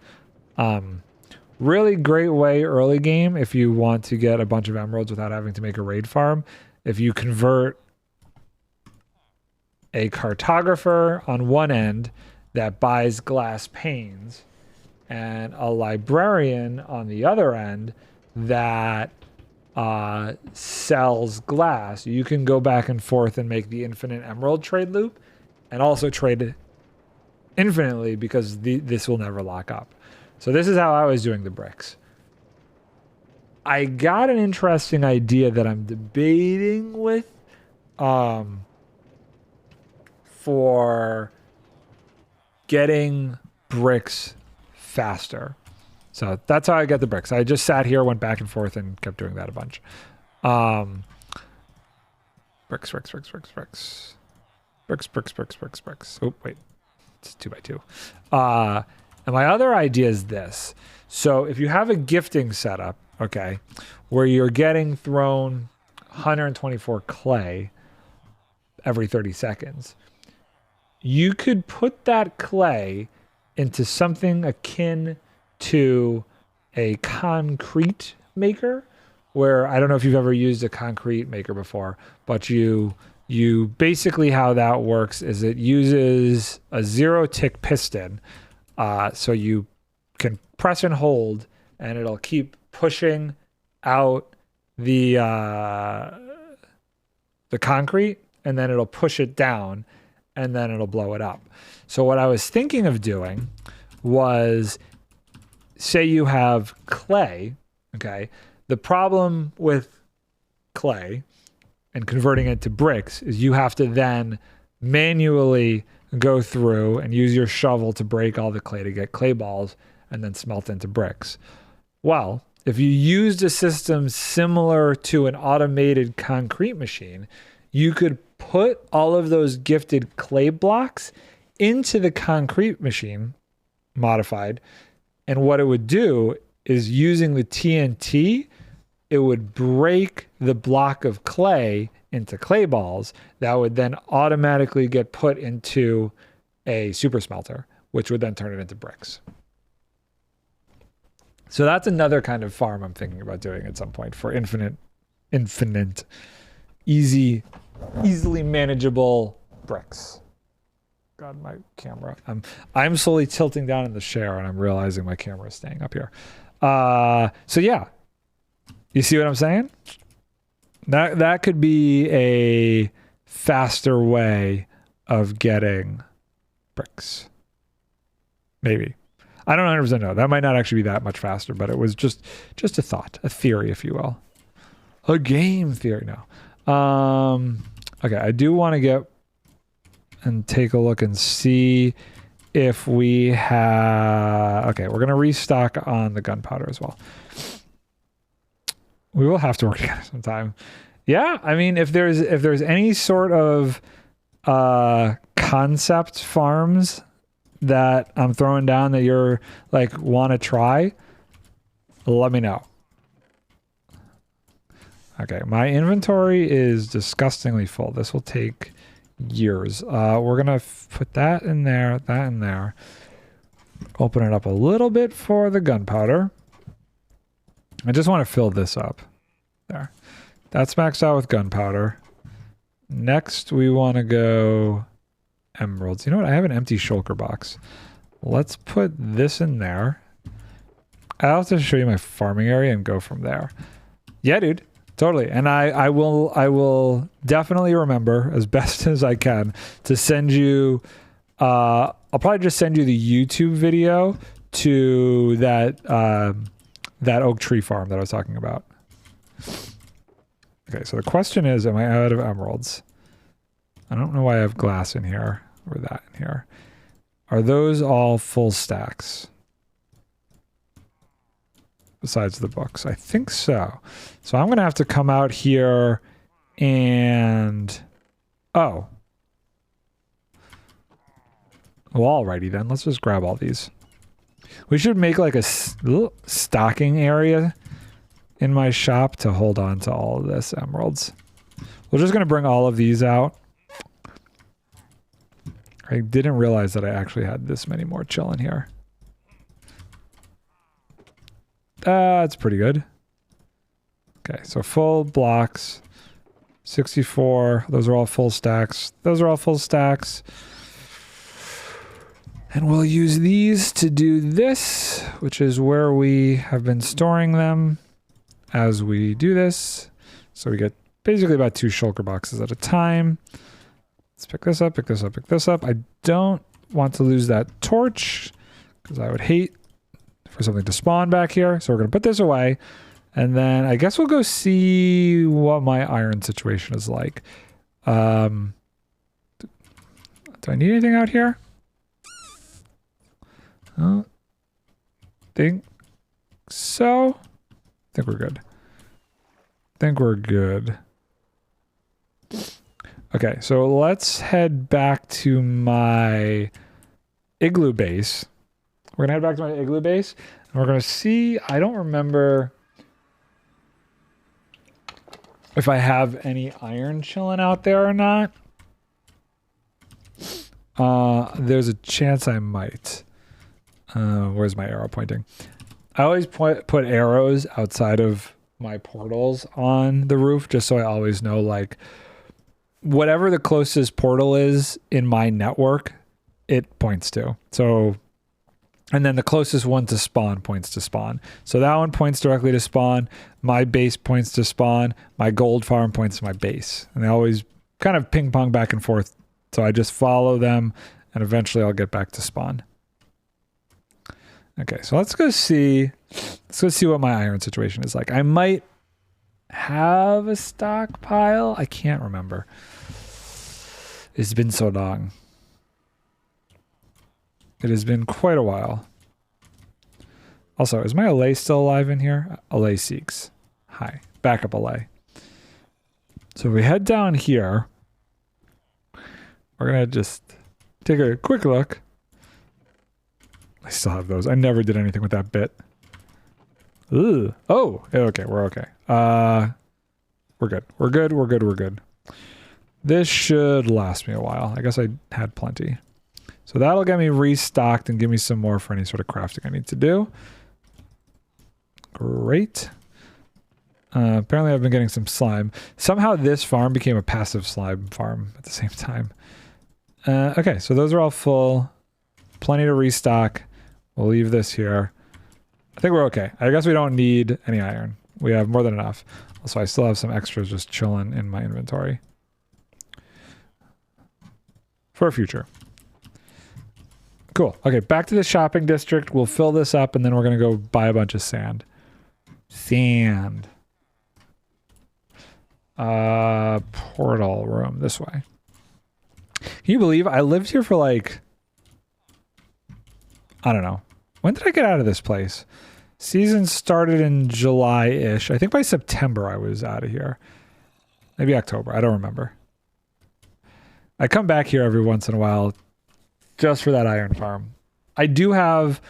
Really great way early game if you want to get a bunch of emeralds without having to make a raid farm. If you convert a cartographer on one end that buys glass panes and a librarian on the other end that sells glass, you can go back and forth and make the infinite emerald trade loop and also trade infinitely because this will never lock up. So this is how I was doing the bricks. I got an interesting idea that I'm debating with for getting bricks faster. So that's how I get the bricks. I just sat here, went back and forth, and kept doing that a bunch. Bricks. Oh, wait. It's 2x2. And my other idea is this. So if you have a gifting setup, okay, where you're getting thrown 124 clay every 30 seconds, you could put that clay into something akin to a concrete maker, where I don't know if you've ever used a concrete maker before, but you basically, how that works is it uses a 0-tick piston. So you can press and hold and it'll keep pushing out the concrete, and then it'll push it down and then it'll blow it up. So what I was thinking of doing was, say you have clay, okay? The problem with clay and converting it to bricks is you have to then manually go through and use your shovel to break all the clay to get clay balls and then smelt into bricks. Well, if you used a system similar to an automated concrete machine, you could put all of those gifted clay blocks into the concrete machine, modified, and what it would do is using the TNT, it would break the block of clay into clay balls that would then automatically get put into a super smelter, which would then turn it into bricks. So that's another kind of farm I'm thinking about doing at some point for infinite, easily manageable bricks. God, my camera. I'm slowly tilting down in the chair and I'm realizing my camera is staying up here. So yeah, you see what I'm saying? That could be a faster way of getting bricks. Maybe. I don't 100% know. That might not actually be that much faster, but it was just a thought, a theory, if you will. A game theory. No. Okay, I do want to get and take a look and see if we have... Okay, we're going to restock on the gunpowder as well. We will have to work together sometime. Yeah, I mean, if there's any sort of concept farms that I'm throwing down that you're like want to try, let me know. Okay, my inventory is disgustingly full. This will take years. We're gonna put that in there, that in there. Open it up a little bit for the gunpowder. I just want to fill this up. There. That's maxed out with gunpowder. Next, we want to go emeralds. You know what? I have an empty shulker box. Let's put this in there. I'll have to show you my farming area and go from there. Yeah, dude. Totally. And I will definitely remember as best as I can to send you I'll probably just send you the YouTube video to that oak tree farm that I was talking about. Okay, so the question is, am I out of emeralds? I don't know why I have glass in here or that in here. Are those all full stacks? Besides the books? I think so. So I'm going to have to come out here and... Oh. Well, alrighty then. Let's just grab all these. We should make like a stocking area in my shop to hold on to all of this emeralds. We're just going to bring all of these out. I didn't realize that I actually had this many more chilling here. That's pretty good. Okay, so full blocks. 64. Those are all full stacks. Those are all full stacks. And we'll use these to do this, which is where we have been storing them as we do this. So we get basically about 2 shulker boxes at a time. Let's pick this up, pick this up, pick this up. I don't want to lose that torch because I would hate for something to spawn back here. So we're going to put this away. And then I guess we'll go see what my iron situation is like. Do I need anything out here? I don't think so. I think we're good. Okay, so let's head back to my igloo base. We're going to head back to my igloo base. And we're going to see... I don't remember if I have any iron chilling out there or not. There's a chance I might. Where's my arrow pointing? I always put arrows outside of my portals on the roof just so I always know, like, whatever the closest portal is in my network, it points to. So, and then the closest one to spawn points to spawn. So that one points directly to spawn. My base points to spawn. My gold farm points to my base. And they always kind of ping pong back and forth. So I just follow them and eventually I'll get back to spawn. Okay, so let's go see what my iron situation is like. I might have a stockpile. I can't remember. It's been so long. It has been quite a while. Also, is my allay still alive in here? Allay seeks. Hi. Backup allay. So if we head down here, we're going to just take a quick look. I still have those. I never did anything with that bit. Ooh. Oh, okay. We're okay. We're good. We're good. We're good. We're good. This should last me a while. I guess I had plenty. So that'll get me restocked and give me some more for any sort of crafting I need to do. Great. Apparently I've been getting some slime. Somehow this farm became a passive slime farm at the same time. Okay, so those are all full. Plenty to restock. We'll leave this here. I think we're okay. I guess we don't need any iron. We have more than enough. Also, I still have some extras just chilling in my inventory. For a future. Cool. Okay, back to the shopping district. We'll fill this up and then we're going to go buy a bunch of sand. Sand. Portal room this way. Can you believe I lived here for like, I don't know. When did I get out of this place? Season started in July-ish. I think by September I was out of here. Maybe October. I don't remember. I come back here every once in a while just for that iron farm. I do have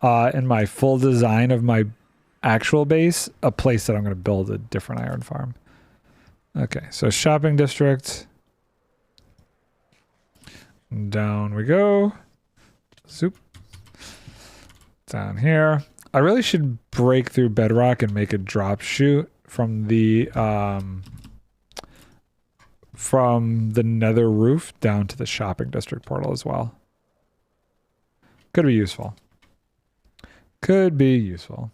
in my full design of my actual base a place that I'm going to build a different iron farm. Okay, so shopping district. Down we go. Zoop. Down here. I really should break through bedrock and make a drop chute from the nether roof down to the shopping district portal as well. Could be useful. Could be useful.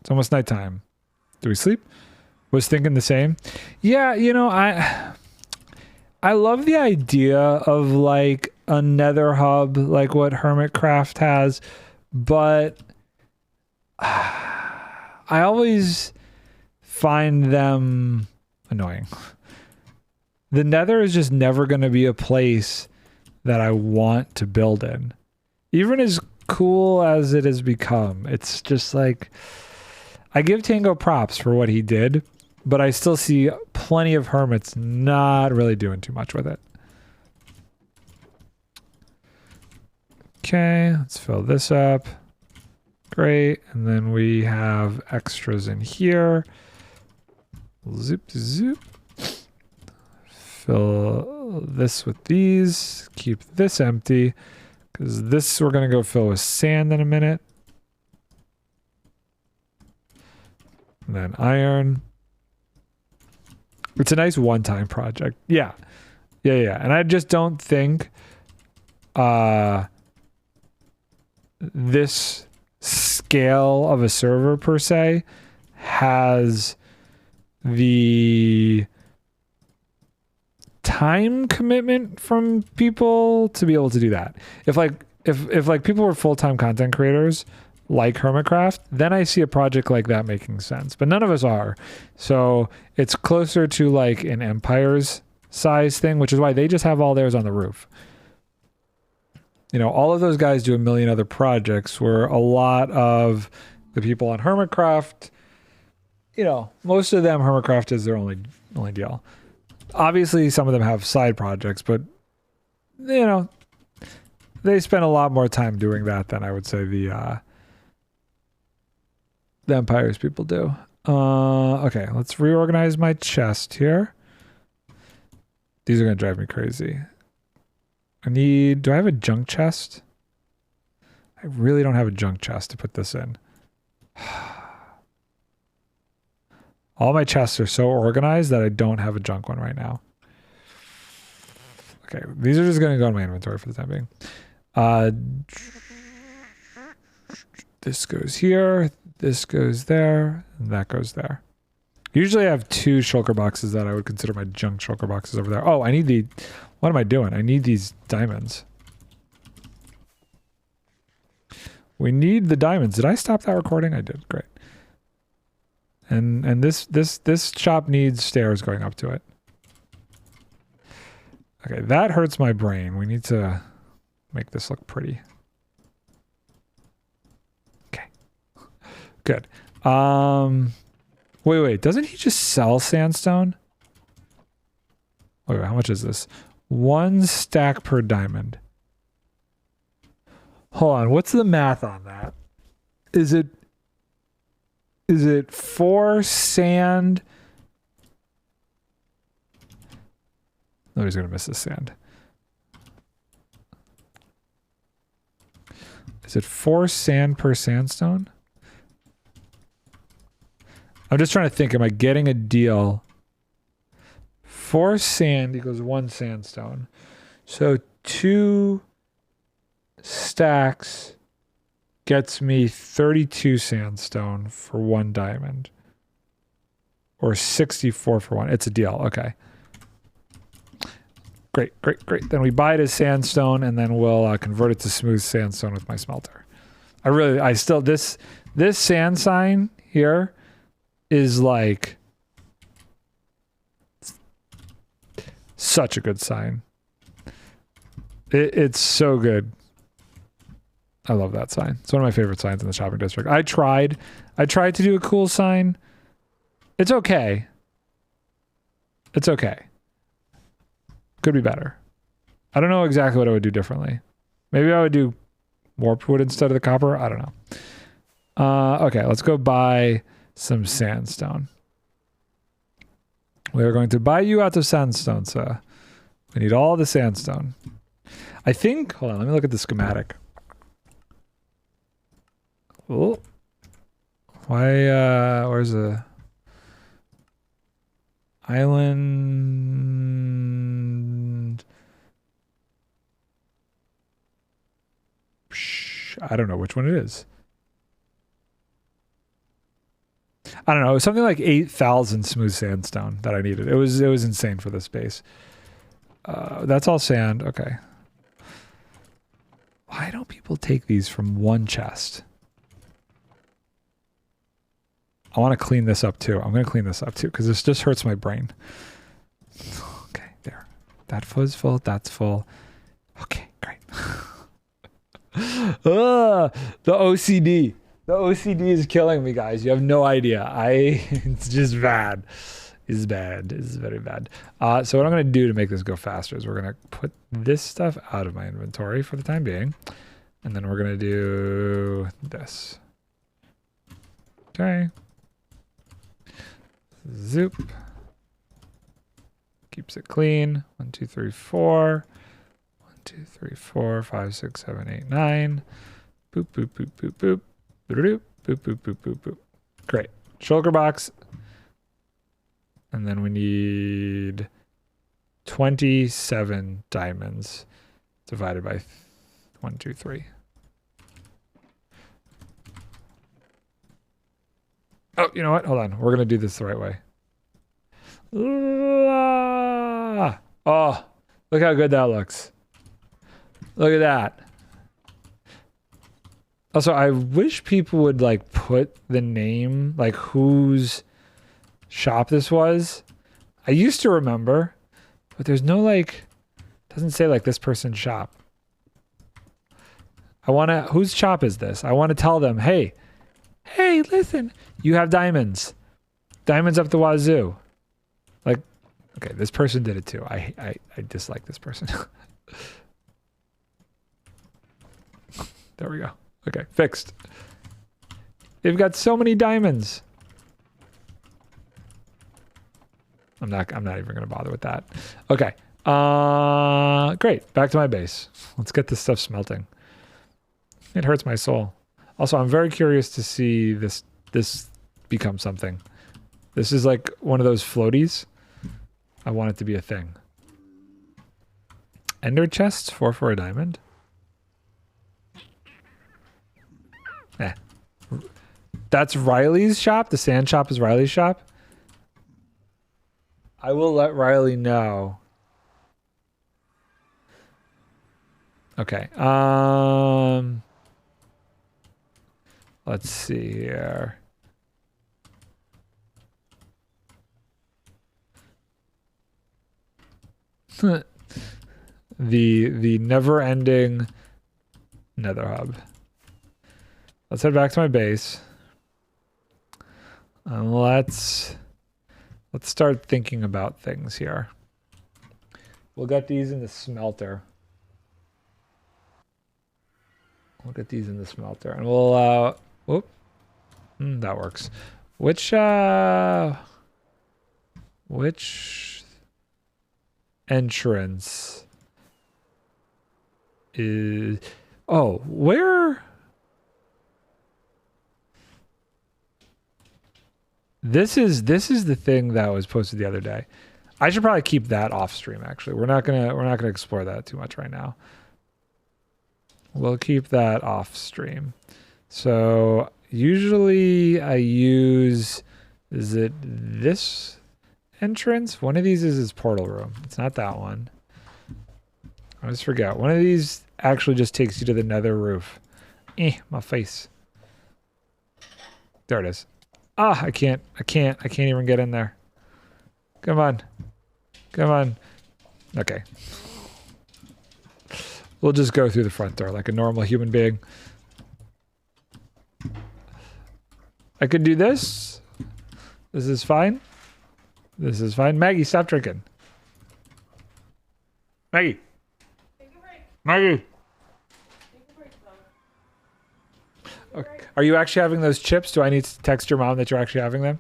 It's almost nighttime. Do we sleep? Was thinking the same. Yeah, you know, I love the idea of like a nether hub like what Hermitcraft has, but I always find them annoying. The nether is just never going to be a place that I want to build in. Even as cool as it has become, it's just like, I give Tango props for what he did, but I still see plenty of hermits not really doing too much with it. Okay, let's fill this up. Great, and then we have extras in here. Zoop, zoop. Fill this with these. Keep this empty, because this we're going to go fill with sand in a minute. And then iron. It's a nice one-time project. Yeah. And I just don't think this scale of a server per se has the time commitment from people to be able to do that. If people were full-time content creators like Hermitcraft, then I see a project like that making sense. But none of us are. So it's closer to like an Empire's size thing, which is why they just have all theirs on the roof. You know, all of those guys do a million other projects where a lot of the people on Hermitcraft, you know, most of them, Hermitcraft is their only deal. Obviously, some of them have side projects, but, you know, they spend a lot more time doing that than I would say the Empire's people do. Okay, let's reorganize my chest here. These are going to drive me crazy. Do I have a junk chest? I really don't have a junk chest to put this in. All my chests are so organized that I don't have a junk one right now. Okay, these are just going to go in my inventory for the time being. This goes here, this goes there, and that goes there. Usually I have 2 shulker boxes that I would consider my junk shulker boxes over there. Oh, I need what am I doing? I need these diamonds. We need the diamonds. Did I stop that recording? I did. Great. And this shop needs stairs going up to it. Okay, that hurts my brain. We need to make this look pretty. Okay, Good. Wait. Doesn't he just sell sandstone? Wait, how much is this? 1 stack per diamond. Hold on. What's the math on that? Is it 4 sand? Nobody's going to miss this sand. Is it 4 sand per sandstone? I'm just trying to think. Am I getting a deal? 4 sand equals 1 sandstone. So 2 stacks gets me 32 sandstone for 1 diamond. Or 64 for 1. It's a deal. Okay. Great. Then we buy it as sandstone and then we'll convert it to smooth sandstone with my smelter. This sand sign here is like such a good sign. It's so good. I love that sign. It's one of my favorite signs in the shopping district. I tried to do a cool sign. It's okay. Could be better. I don't know exactly what I would do differently. Maybe I would do warped wood instead of the copper. I don't know. Okay, let's go buy some sandstone. We are going to buy you out of sandstone, sir. We need all the sandstone. I think, hold on, let me look at the schematic. Oh. Where's the island? I don't know which one it is. I don't know. It was something like 8,000 smooth sandstone that I needed. It was insane for this base. That's all sand. Okay. Why don't people take these from one chest? I want to clean this up too. I'm going to clean this up too because this just hurts my brain. Okay, there. That was full. That's full. Okay, great. The OCD. The OCD is killing me, guys. You have no idea. It's just bad. It's bad. It's very bad. So what I'm going to do to make this go faster is we're going to put this stuff out of my inventory for the time being. And then we're going to do this. Okay. Zoop. Keeps it clean. 1, 2, 3, 4. 1, 2, 3, 4, 5, 6, 7, 8, 9. Boop, boop, boop, boop, boop. Boop, boop, boop, boop, boop, boop. Great. Shulker box. And then we need 27 diamonds divided by 1, 2, 3. Oh, you know what? Hold on. We're going to do this the right way. Oh, look how good that looks. Look at that. Also, I wish people would like put the name, like whose shop this was. I used to remember, but there's no like, doesn't say like this person's shop. Whose shop is this? I want to tell them, hey, listen, you have diamonds. Diamonds up the wazoo. Like, okay, this person did it too. I dislike this person. There we go. Okay, fixed. They've got so many diamonds. I'm not even going to bother with that. Okay. Great. Back to my base. Let's get this stuff smelting. It hurts my soul. Also, I'm very curious to see this become something. This is like one of those floaties. I want it to be a thing. Ender chests, 4 for a diamond. That's Riley's shop? The sand shop is Riley's shop? I will let Riley know. Okay. Let's see here. the never-ending nether hub. Let's head back to my base. Let's start thinking about things here. We'll get these in the smelter. We'll get these in the smelter, and we'll whoop. That works. Which entrance is? Oh, where? This is the thing that was posted the other day. I should probably keep that off stream. Actually, we're not gonna explore that too much right now. We'll keep that off stream. So usually I use, is it this entrance? One of these is his portal room. It's not that one. I always forget. One of these actually just takes you to the nether roof. My face. There it is. I can't even get in there. Come on. Come on. Okay. We'll just go through the front door like a normal human being. I could do this. This is fine. This is fine. Maggie, stop drinking. Maggie. Take a break. Maggie. Take a break, though. Okay. Are you actually having those chips? Do I need to text your mom that you're actually having them?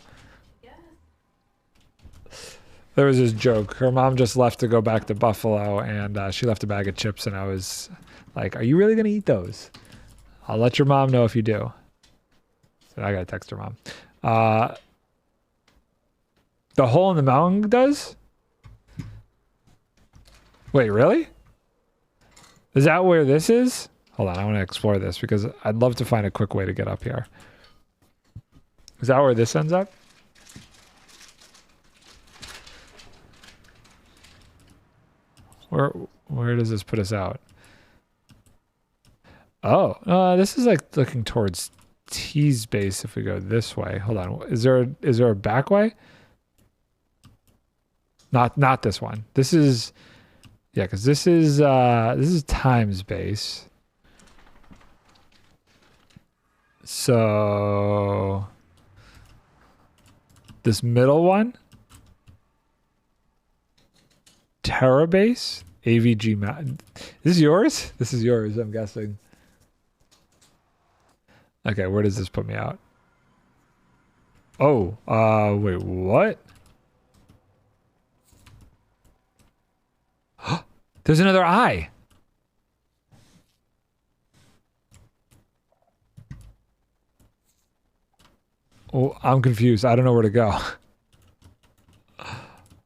Yes. There was this joke. Her mom just left to go back to Buffalo, and she left a bag of chips, and I was like, are you really going to eat those? I'll let your mom know if you do. So I got to text her mom. The hole in the mountain does? Wait, really? Is that where this is? Hold on, I want to explore this because I'd love to find a quick way to get up here. Is that where this ends up? Where does this put us out? Oh, this is like looking towards T's base if we go this way. Hold on. Is there a back way? Not this one. This is, yeah, because this is Time's base. So this middle one, Terra base, AVG map. Is this yours? This is yours, I'm guessing. Okay, where does this put me out? Oh, wait, what? There's another eye. Oh, I'm confused. I don't know where to go.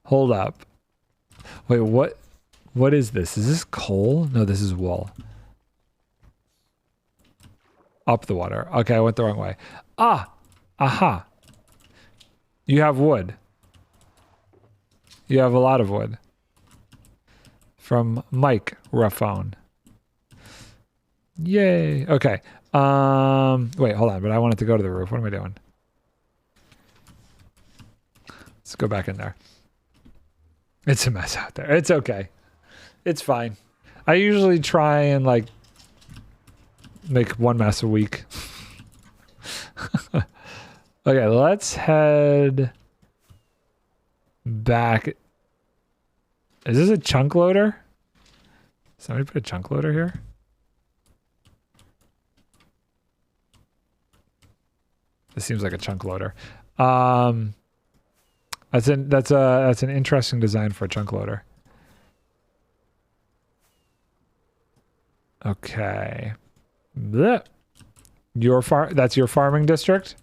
Hold up. Wait, what is this? Is this coal? No, this is wool. Up the water. Okay, I went the wrong way. Aha. You have wood. You have a lot of wood. From Mike Raffone. Yay. Okay. Wait, hold on, but I wanted to go to the roof. What am I doing? Let's go back in there. It's a mess out there. It's okay. It's fine. I usually try and like make one mess a week. Okay, let's head back. Is this a chunk loader? Somebody put a chunk loader here? This seems like a chunk loader. That's an interesting design for a chunk loader. Okay. Blech. That's your farming district?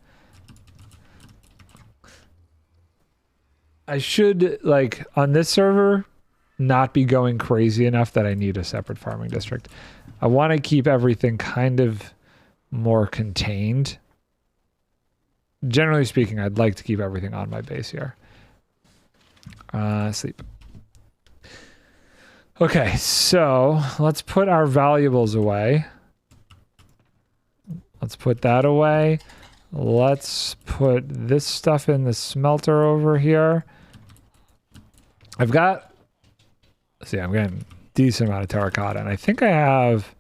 I should, like, on this server, not be going crazy enough that I need a separate farming district. I want to keep everything kind of more contained. Generally speaking, I'd like to keep everything on my base here. Sleep. Okay, so let's put our valuables away. Let's put that away. Let's put this stuff in the smelter over here. I've got, see, I'm getting a decent amount of terracotta, and I think I have,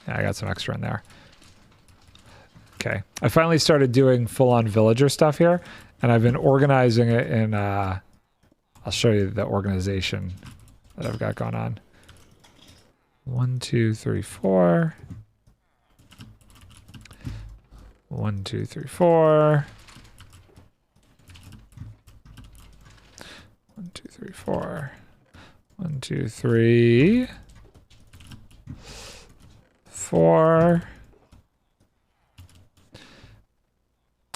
yeah, I got some extra in there. Okay. I finally started doing full-on villager stuff here, and I've been organizing it in, I'll show you the organization that I've got going on. 1, 2, 3, 4. 1, 2, 3, 4. 1, 2, 3, 4. 1, 2, 3. 4.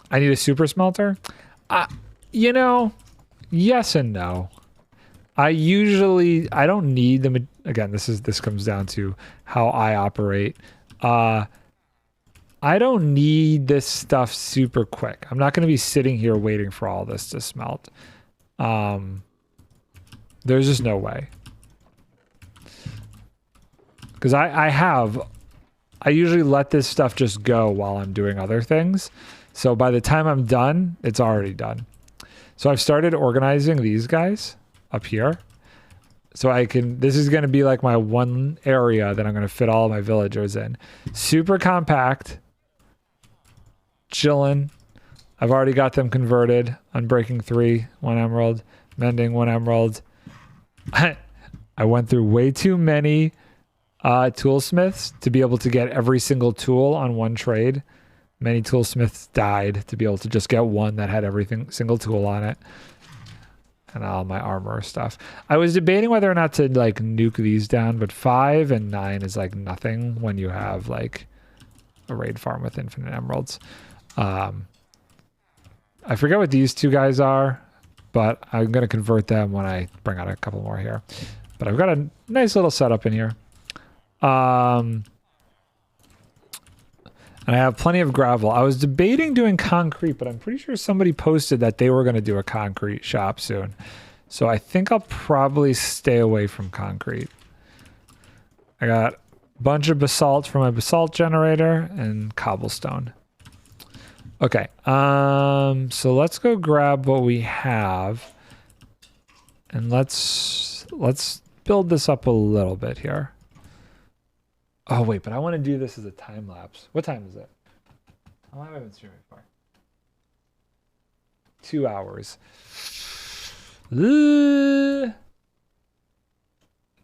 I need a super smelter. You know, yes and no. I don't need them. Again, this comes down to how I operate. I don't need this stuff super quick. I'm not going to be sitting here waiting for all this to smelt. There's just no way. Because I usually let this stuff just go while I'm doing other things. So by the time I'm done, it's already done. So I've started organizing these guys up here. So this is going to be like my one area that I'm going to fit all of my villagers in. Super compact. Chilling. I've already got them converted. Unbreaking 3, 1 emerald. Mending 1 emerald. I went through way too many toolsmiths to be able to get every single tool on one trade. Many toolsmiths died to be able to just get one that had single tool on it. And all my armor stuff. I was debating whether or not to like nuke these down, but 5 and 9 is like nothing when you have like a raid farm with infinite emeralds. I forget what these two guys are, but I'm going to convert them when I bring out a couple more here. But I've got a nice little setup in here. And I have plenty of gravel. I was debating doing concrete, but I'm pretty sure somebody posted that they were going to do a concrete shop soon. So I think I'll probably stay away from concrete. I got a bunch of basalt for my basalt generator and cobblestone. Okay, so let's go grab what we have. And let's build this up a little bit here. Oh, wait, but I want to do this as a time lapse. What time is it? How long have I been streaming for? 2 hours.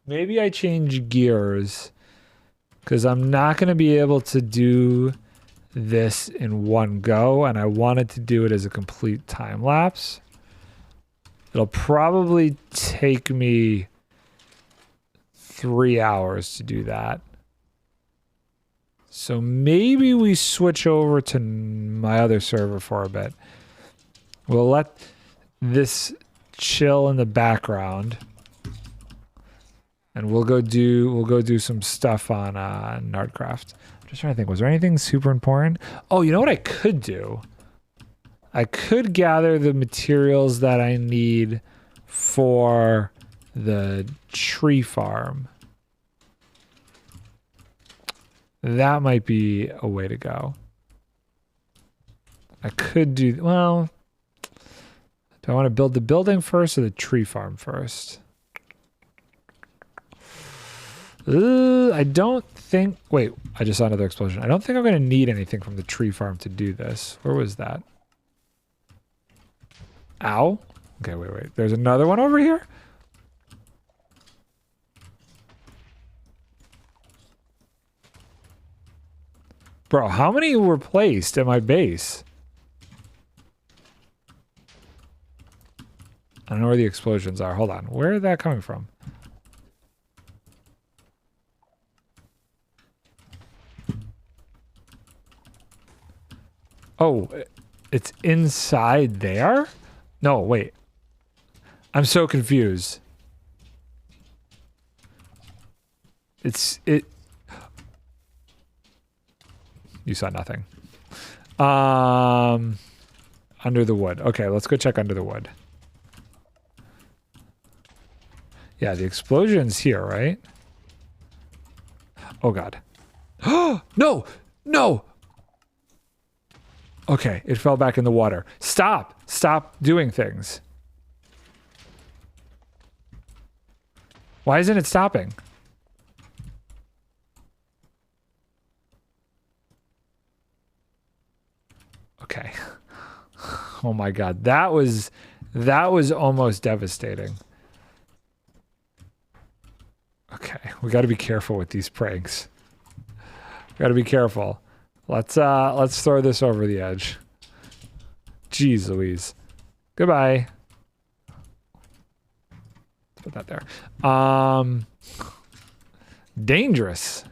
Maybe I change gears because I'm not going to be able to do this in one go, and I wanted to do it as a complete time lapse. It'll probably take me 3 hours to do that. So maybe we switch over to my other server for a bit. We'll let this chill in the background, and we'll go do some stuff on Nardcraft. I'm just trying to think. Was there anything super important? Oh, you know what I could do? I could gather the materials that I need for the tree farm. That might be a way to go. I could do, well, do I want to build the building first or the tree farm first? I don't think, wait, I just saw another explosion. I don't think I'm going to need anything from the tree farm to do this. Where was that? Ow. Okay, wait. There's another one over here? Bro, how many were placed at my base? I don't know where the explosions are. Hold on. Where is that coming from? Oh, it's inside there? No, wait. I'm so confused. You saw nothing. Under the wood. Okay, let's go check under the wood. Yeah, the explosion's here, right? Oh, God. No! No! Okay, it fell back in the water. Stop! Stop doing things. Why isn't it stopping? Okay. Oh my God. That was almost devastating. Okay. We got to be careful with these pranks. Got to be careful. Let's throw this over the edge. Jeez Louise. Goodbye. Put that there. Dangerous.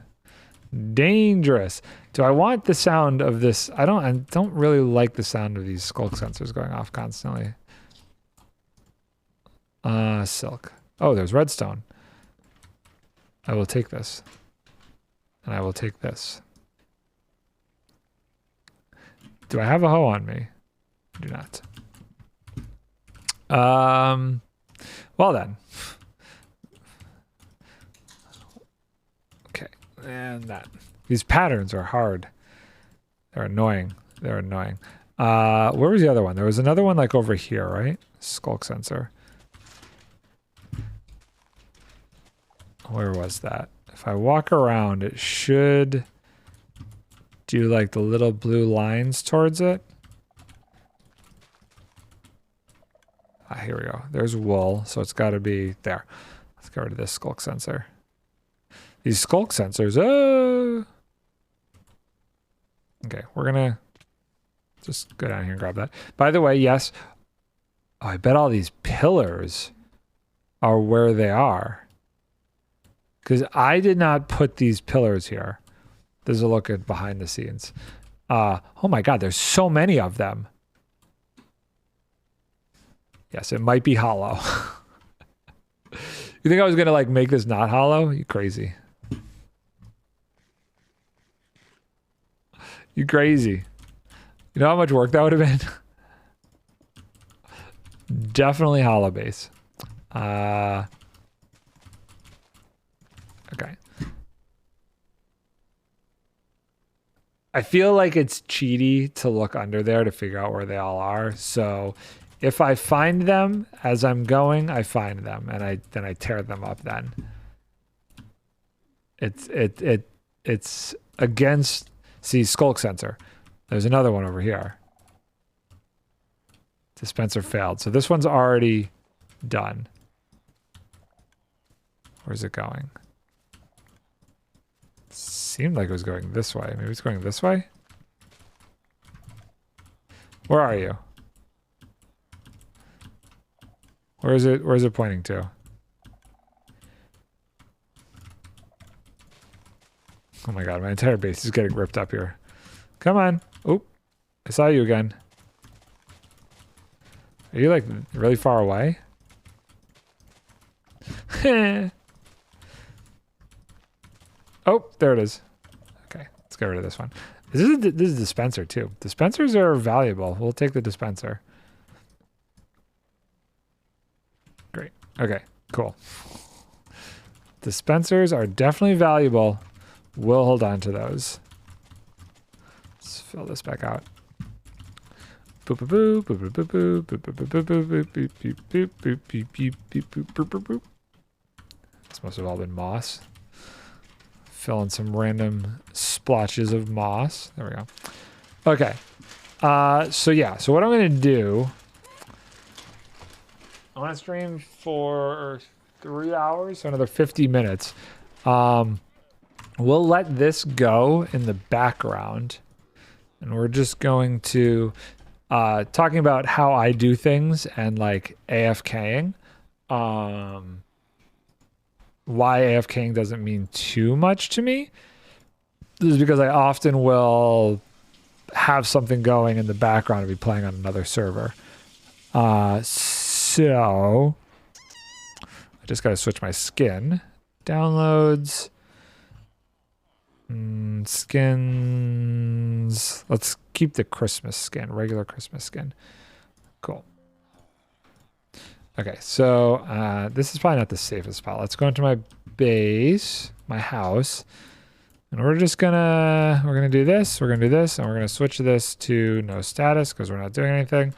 Dangerous. Do I want the sound of this? I don't really like the sound of these skulk sensors going off constantly. Silk. Oh, there's redstone. I will take this. And I will take this. Do I have a hoe on me? I do not. Well then. Okay, and that. These patterns are hard. They're annoying. They're annoying. Where was the other one? There was another one like over here, right? Skulk sensor. Where was that? If I walk around, it should do like the little blue lines towards it. Here we go. There's wool, so it's got to be there. Let's get rid of this skulk sensor. These skulk sensors. Okay, we're gonna just go down here and grab that. By the way, yes. Oh, I bet all these pillars are where they are. Because I did not put these pillars here. This is a look at behind the scenes. Oh my God, there's so many of them. Yes, it might be hollow. You think I was gonna like make this not hollow? You crazy. You crazy. You know how much work that would have been? Definitely hollow base. Okay. I feel like it's cheaty to look under there to figure out where they all are. So if I find them as I'm going, I find them and then I tear them up then. It's against. See, skulk sensor. There's another one over here. Dispenser failed. So this one's already done. Where's it going? Seemed like it was going this way. Maybe it's going this way? Where are you? Where is it pointing to? Oh my God, my entire base is getting ripped up here. Come on. Oop. I saw you again. Are you like really far away? Oh, there it is. Okay, let's get rid of this one. This is a dispenser too. Dispensers are valuable. We'll take the dispenser. Great. Okay, cool. Dispensers are definitely valuable. We'll hold on to those. Let's fill this back out. Boop boop boop boop boop boop boop boop boop boop boop boop boop boop boop boop boop boop. This must have all been moss. Fill in some random splotches of moss. There we go. Okay. So yeah. So what I'm gonna do. I want to stream for 3 hours, so another 50 minutes. We'll let this go in the background, and we're just going to talking about how I do things and like AFKing. Why AFKing doesn't mean too much to me. This is because I often will have something going in the background and be playing on another server. So I just got to switch my skin. Downloads. Skins. Let's keep the Christmas skin, regular Christmas skin. Cool. Okay, so this is probably not the safest spot. Let's go into my base, my house, and we're gonna do this, we're gonna do this, and we're gonna switch this to no status because we're not doing anything.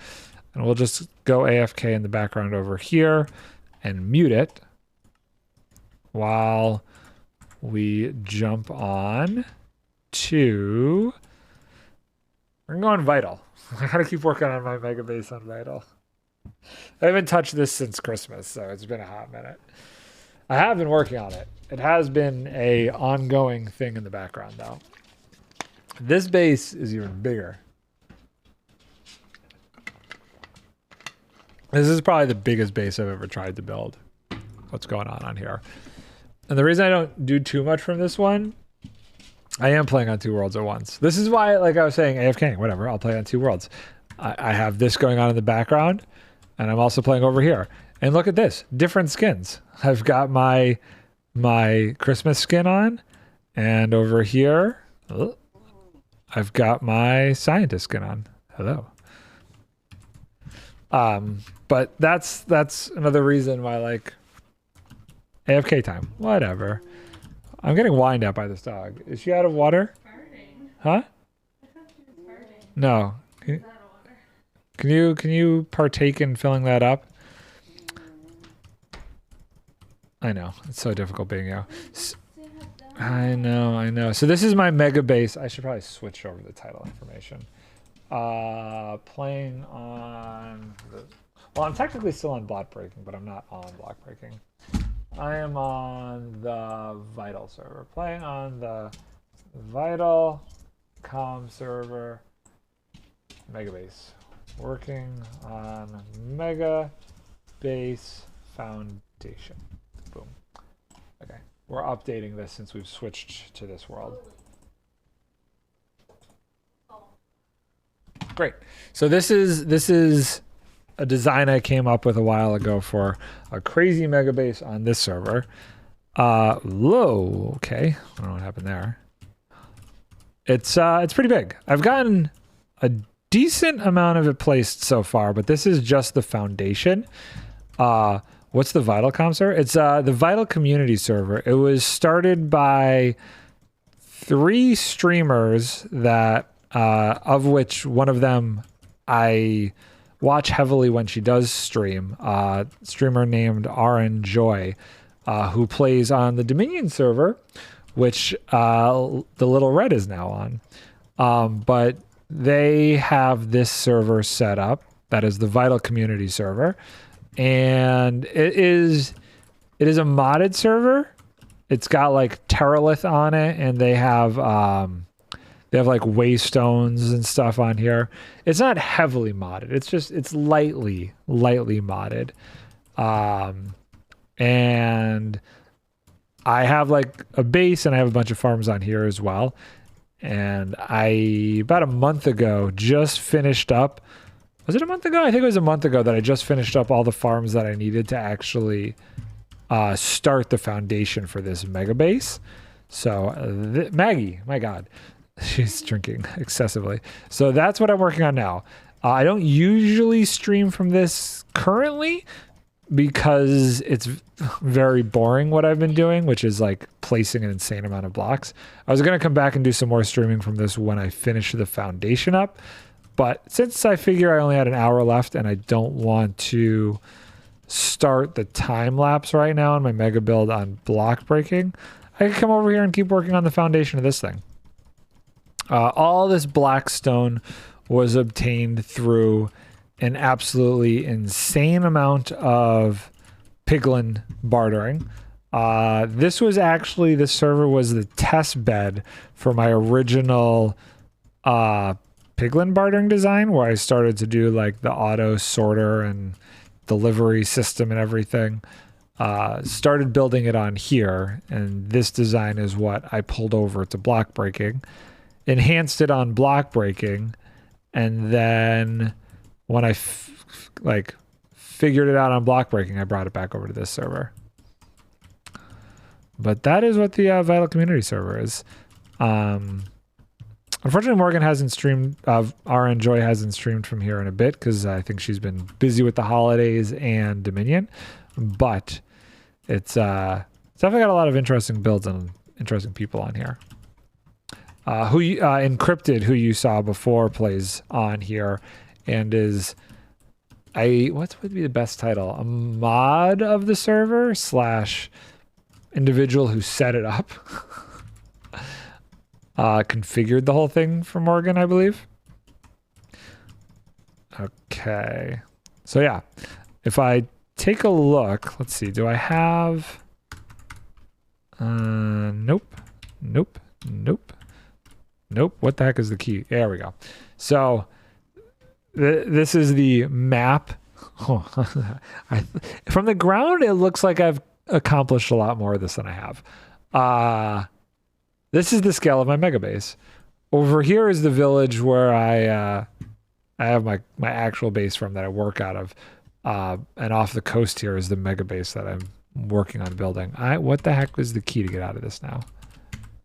And we'll just go AFK in the background over here and mute it while we jump on to, we're gonna go on vital. I gotta keep working on my mega base on Vital. I haven't touched this since Christmas, so it's been a hot minute. I have been working on it. It has been a ongoing thing in the background, though. This base is even bigger. This is probably the biggest base I've ever tried to build. What's going on here? And the reason I don't do too much from this one, I am playing on 2 worlds at once. This is why, like I was saying, AFK, whatever, I'll play on 2 worlds. I have this going on in the background, and I'm also playing over here. And look at this, different skins. I've got my Christmas skin on, and over here, I've got my scientist skin on. Hello. But that's another reason why, like, AFK time, whatever. I'm getting whined at by this dog. Is she out of water? Farting. Huh? I thought she was farting. No. She's out of water. Can you partake in filling that up? I know, it's so difficult being you. I know. So this is my mega base. I should probably switch over the title information. Playing on well, I'm technically still on blockbreaking, but I'm not on blockbreaking. I am on the Vital server. Playing on the Vital com server. Mega base. Working on mega base foundation. Boom. Okay. We're updating this since we've switched to this world. Great. So this is a design I came up with a while ago for a crazy mega base on this server. Low. Okay. I don't know what happened there. It's pretty big. I've gotten a decent amount of it placed so far, but this is just the foundation. What's the Vitalcom server? It's the Vital community server. It was started by 3 streamers that of which one of them I watch heavily when she does stream. Streamer named RNJoy, who plays on the Dominion server, which the Little Red is now on. But they have this server set up. That is the Vital community server. And it is a modded server. It's got like Terralith on it, and they have like waystones and stuff on here. It's not heavily modded. It's lightly modded. And I have like a base, and I have a bunch of farms on here as well. And I about a month ago just finished up. Was it a month ago? I think it was a month ago that I just finished up all the farms that I needed to actually start the foundation for this mega base. So Maggie, my God, she's drinking excessively. So that's what I'm working on now. I don't usually stream from this currently because it's very boring what I've been doing, which is like placing an insane amount of blocks. I was going to come back and do some more streaming from this when I finish the foundation up. But since I figure I only had an hour left and I don't want to start the time lapse right now on my mega build on block breaking, I can come over here and keep working on the foundation of this thing. All this black stone was obtained through an absolutely insane amount of piglin bartering. This server was the test bed for my original piglin bartering design, where I started to do like the auto sorter and delivery system and everything. Started building it on here, and this design is what I pulled over to block breaking, enhanced it on block breaking, and then when I figured it out on block breaking, I brought it back over to this server. But that is what the Vital community server is. Unfortunately, Morgan hasn't streamed. RNJoy hasn't streamed from here in a bit because I think she's been busy with the holidays and Dominion. But it's definitely got a lot of interesting builds and interesting people on here. Encrypted, who you saw before, plays on here and is what would be the best title? A mod of the server / individual who set it up. Configured the whole thing for Morgan, I believe. Okay. So yeah, if I take a look, let's see, do I have... Nope. Nope. Nope. Nope. What the heck is the key? There we go. So this is the map. Oh, from the ground, it looks like I've accomplished a lot more of this than I have. This is the scale of my mega base. Over here is the village where I have my actual base from that I work out of. And off the coast here is the mega base that I'm working on building. What the heck is the key to get out of this now?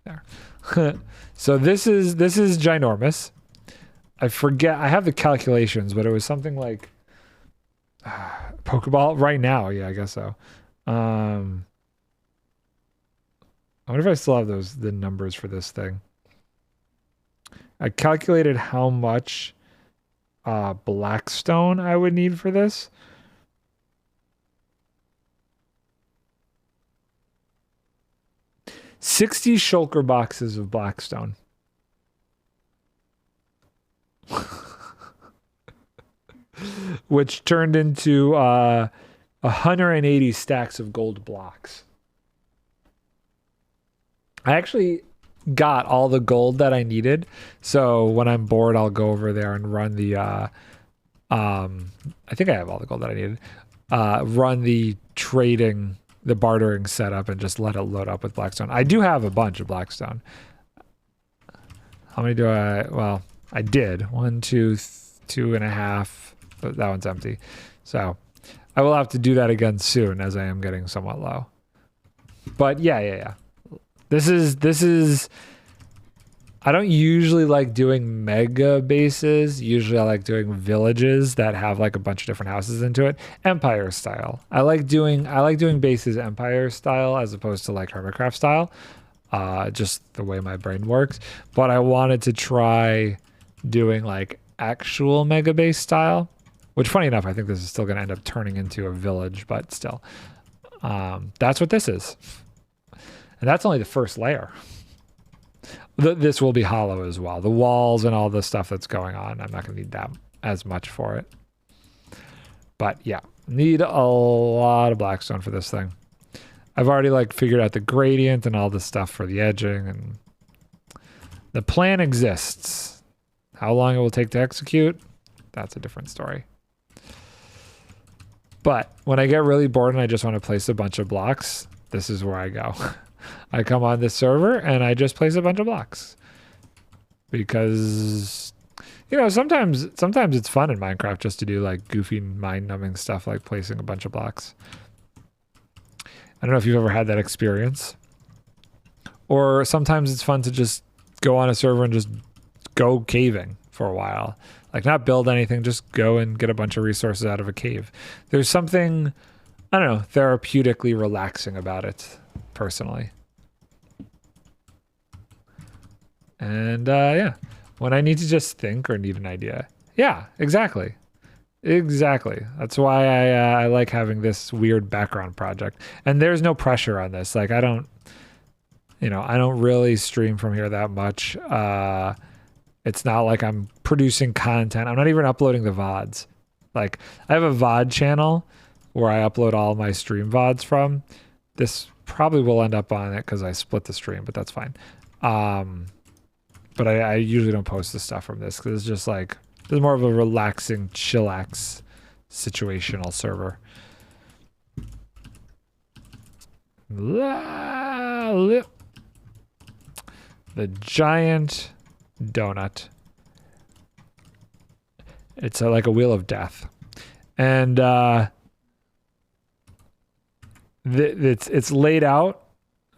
There. So this is ginormous. I forget. I have the calculations, but it was something like Pokeball right now. Yeah, I guess so. I wonder if I still have the numbers for this thing. I calculated how much blackstone I would need for this. $60 shulker boxes of blackstone. Which turned into 180 stacks of gold blocks. I actually got all the gold that I needed, so when I'm bored, I'll go over there and run the I think I have all the gold that I needed. Run the bartering setup and just let it load up with blackstone. I do have a bunch of blackstone. How many do I? Well, I did 1, 2, 2.5, but that one's empty. So I will have to do that again soon, as I am getting somewhat low. But yeah. This is. I don't usually like doing mega bases. Usually I like doing villages that have like a bunch of different houses into it. Empire style. I like doing bases Empire style as opposed to like Hermitcraft style. Just the way my brain works. But I wanted to try doing like actual mega base style, which funny enough, I think this is still going to end up turning into a village, but still. That's what this is. And that's only the first layer. This will be hollow as well. The walls and all the stuff that's going on, I'm not going to need that as much for it. But yeah, need a lot of blackstone for this thing. I've already like figured out the gradient and all the stuff for the edging, and the plan exists. How long it will take to execute, that's a different story. But when I get really bored and I just want to place a bunch of blocks, this is where I go. I come on this server and I just place a bunch of blocks. Because, you know, sometimes it's fun in Minecraft just to do like goofy mind-numbing stuff like placing a bunch of blocks. I don't know if you've ever had that experience. Or sometimes it's fun to just go on a server and just go caving for a while. Like not build anything, just go and get a bunch of resources out of a cave. There's something, I don't know, therapeutically relaxing about it, personally. And yeah, when I need to just think or need an idea. Yeah, exactly. Exactly. That's why I like having this weird background project. And there's no pressure on this. Like I don't really stream from here that much. It's not like I'm producing content. I'm not even uploading the VODs. Like I have a VOD channel where I upload all my stream VODs from. This probably will end up on it because I split the stream, but that's fine. But I usually don't post the stuff from this because it's just like, it's more of a relaxing, chillax, situational server. The giant donut. It's like a wheel of death. And it's laid out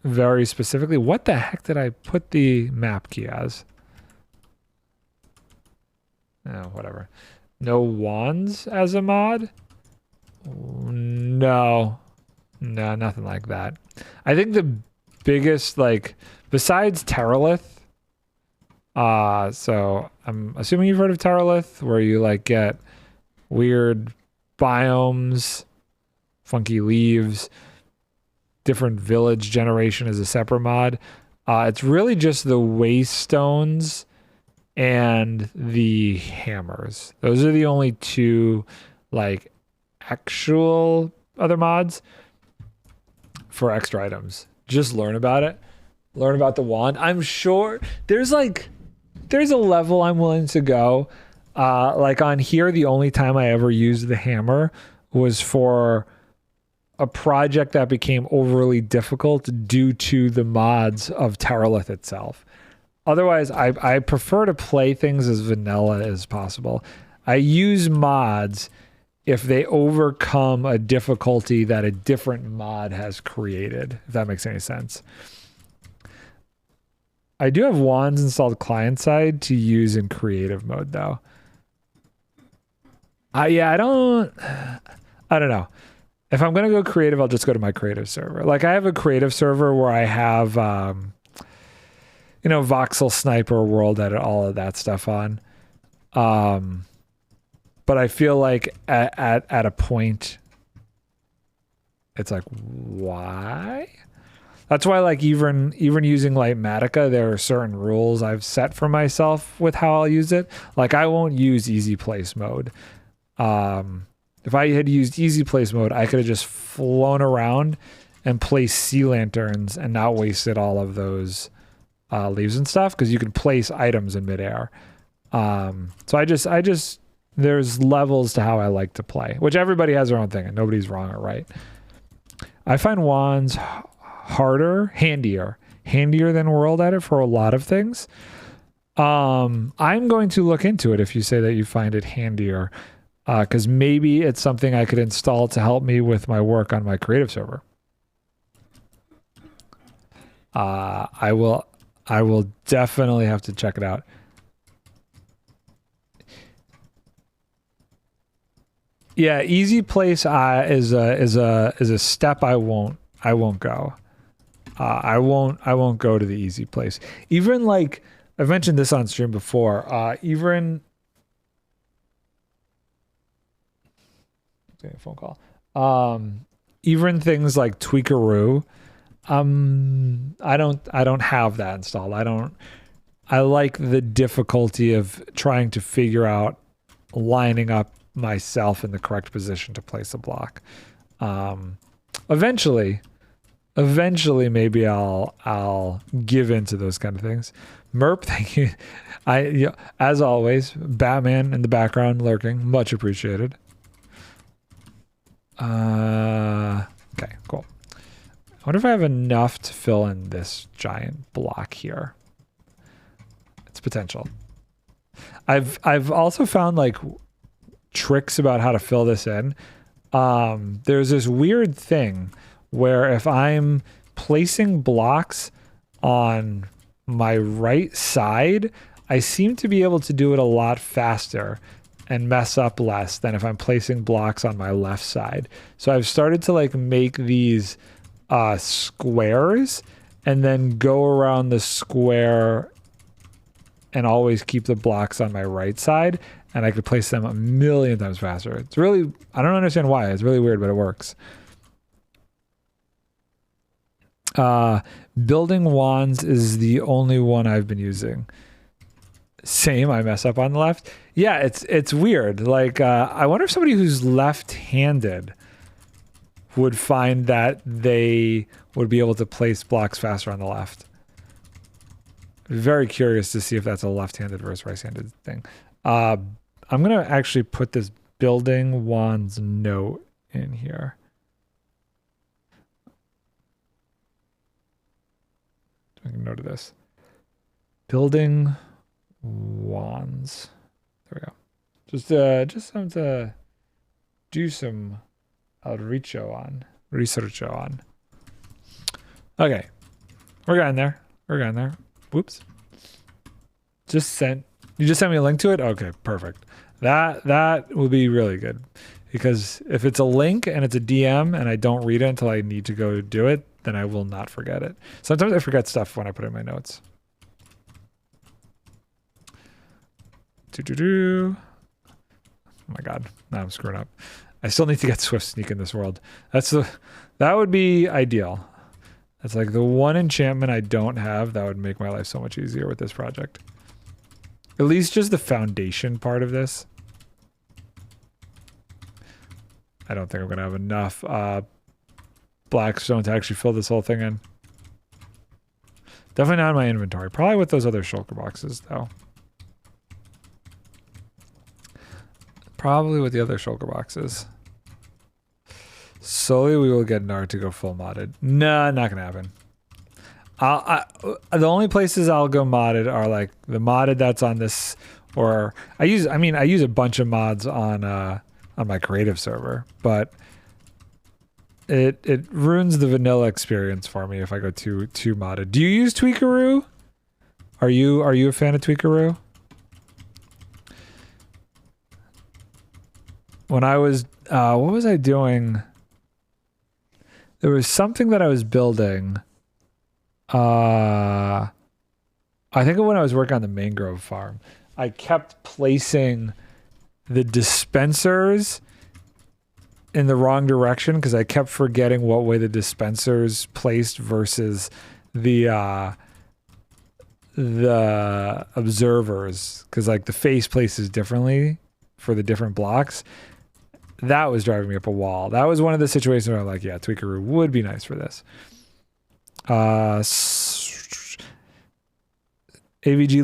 very specifically. What the heck did I put the map key as? Oh, whatever. No wands as a mod? No, nothing like that. I think the biggest, like, besides Terralith, so I'm assuming you've heard of Terralith, where you like get weird biomes, funky leaves, different village generation as a separate mod. It's really just the waste stones and the hammers. Those are the only two like actual other mods for extra items. Just learn about it. Learn about the wand. I'm sure there's a level I'm willing to go. Like on here, the only time I ever used the hammer was for a project that became overly difficult due to the mods of Terralith itself. Otherwise, I prefer to play things as vanilla as possible. I use mods if they overcome a difficulty that a different mod has created, if that makes any sense. I do have wands installed client side to use in creative mode though. Yeah, I don't know. If I'm going to go creative, I'll just go to my creative server. Like I have a creative server where I have, voxel sniper, world edit, all of that stuff on. But I feel like at a point, it's like, why? That's why, like, even using Lightmatica, there are certain rules I've set for myself with how I'll use it. Like, I won't use easy place mode. If I had used easy place mode, I could have just flown around and placed sea lanterns and not wasted all of those leaves and stuff, because you can place items in midair. So I just there's levels to how I like to play, which everybody has their own thing and nobody's wrong or right. I find wands handier than world edit for a lot of things. I'm going to look into it if you say that you find it handier, because maybe it's something I could install to help me with my work on my creative server. I will definitely have to check it out. Yeah, easy place is a step I won't go. I won't go to the easy place. Even like I've mentioned this on stream before. Even phone call. Even things like Tweakaroo. I don't have that installed. I like the difficulty of trying to figure out lining up myself in the correct position to place a block. Eventually maybe I'll give into those kind of things. Merp, thank you. As always, Batman in the background lurking, much appreciated. Okay, cool. I wonder if I have enough to fill in this giant block here. It's potential. I've also found like tricks about how to fill this in. There's this weird thing where if I'm placing blocks on my right side, I seem to be able to do it a lot faster and mess up less than if I'm placing blocks on my left side. So I've started to like make these squares and then go around the square and always keep the blocks on my right side, and I could place them a million times faster. It's really, I don't understand why. It's really weird, but it works. Building wands is the only one I've been using. Same, I mess up on the left. Yeah, it's weird. Like, I wonder if somebody who's left-handed would find that they would be able to place blocks faster on the left. Very curious to see if that's a left-handed versus right-handed thing. I'm going to actually put this building wands note in here. Make a note of this. Building wands. There we go. Just something to do some research on. Okay. We're getting there. Whoops. You just sent me a link to it? Okay, perfect. That will be really good, because if it's a link and it's a DM and I don't read it until I need to go do it, then I will not forget it. Sometimes I forget stuff when I put it in my notes. Oh my god, now I'm screwing up. I still need to get Swift Sneak in this world. That would be ideal. That's like the one enchantment I don't have that would make my life so much easier with this project. At least just the foundation part of this. I don't think I'm gonna have enough blackstone to actually fill this whole thing in. Definitely not in my inventory. Probably with those other shulker boxes though. Probably with the other shulker boxes. Slowly we will get Nard to go full modded. Nah, not gonna happen. The only places I'll go modded are like the modded that's on this, or I use a bunch of mods on my creative server, but it ruins the vanilla experience for me if I go too modded. Do you use Tweakaroo? Are you a fan of Tweakaroo? When I was what was I doing? There was something that I was building. I think when I was working on the mangrove farm, I kept placing the dispensers in the wrong direction because I kept forgetting what way the dispensers placed versus the observers, because like the face places differently for the different blocks. That was driving me up a wall. That was one of the situations where I'm like, yeah, Tweakaroo would be nice for this. AVG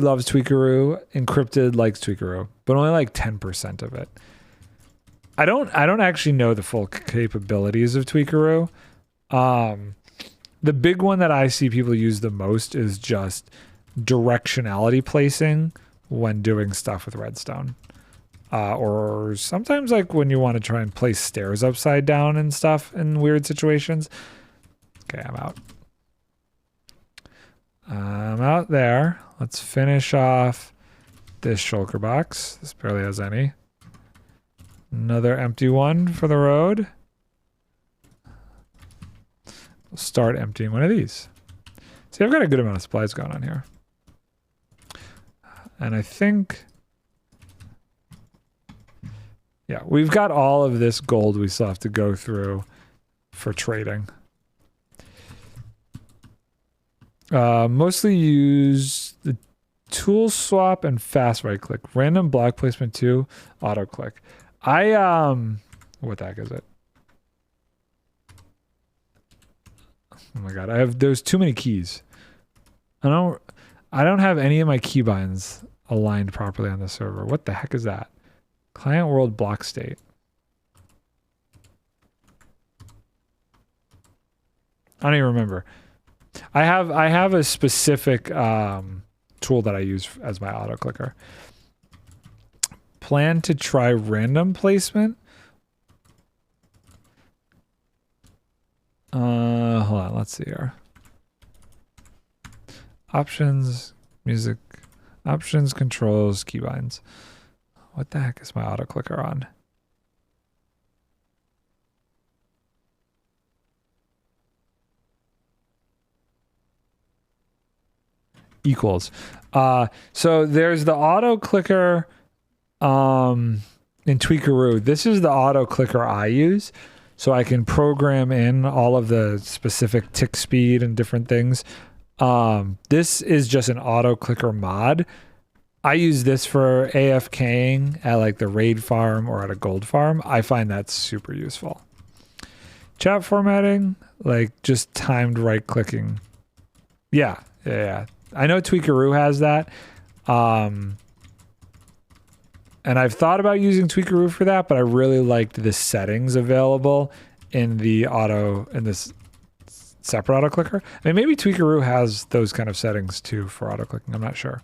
loves Tweakaroo. Encrypted likes Tweakaroo, but only like 10% of it. I don't actually know the full capabilities of Tweakaroo. The big one that I see people use the most is just directionality placing when doing stuff with redstone. Or sometimes like when you want to try and place stairs upside down and stuff in weird situations. Okay, I'm out. I'm out there. Let's finish off this shulker box. This barely has any. Another empty one for the road. We'll start emptying one of these. See, I've got a good amount of supplies going on here. And I think... yeah, we've got all of this gold we still have to go through for trading. Mostly use the tool swap and fast right click. Random block placement 2, auto click. What the heck is it? Oh my god, there's too many keys. I don't have any of my keybinds aligned properly on the server. What the heck is that? Client world block state. I don't even remember. I have a specific tool that I use as my auto clicker. Plan to try random placement. Hold on, let's see here. Options, music, options, controls, keybinds. What the heck is my auto clicker on? Equals. So there's the auto clicker in Tweakaroo. This is the auto clicker I use. So I can program in all of the specific tick speed and different things. This is just an auto clicker mod. I use this for AFKing at like the raid farm or at a gold farm. I find that super useful. Chat formatting, like just timed right clicking. Yeah. I know Tweakaroo has that. And I've thought about using Tweakaroo for that, but I really liked the settings available in this separate auto clicker. I mean, maybe Tweakaroo has those kind of settings too for auto clicking. I'm not sure.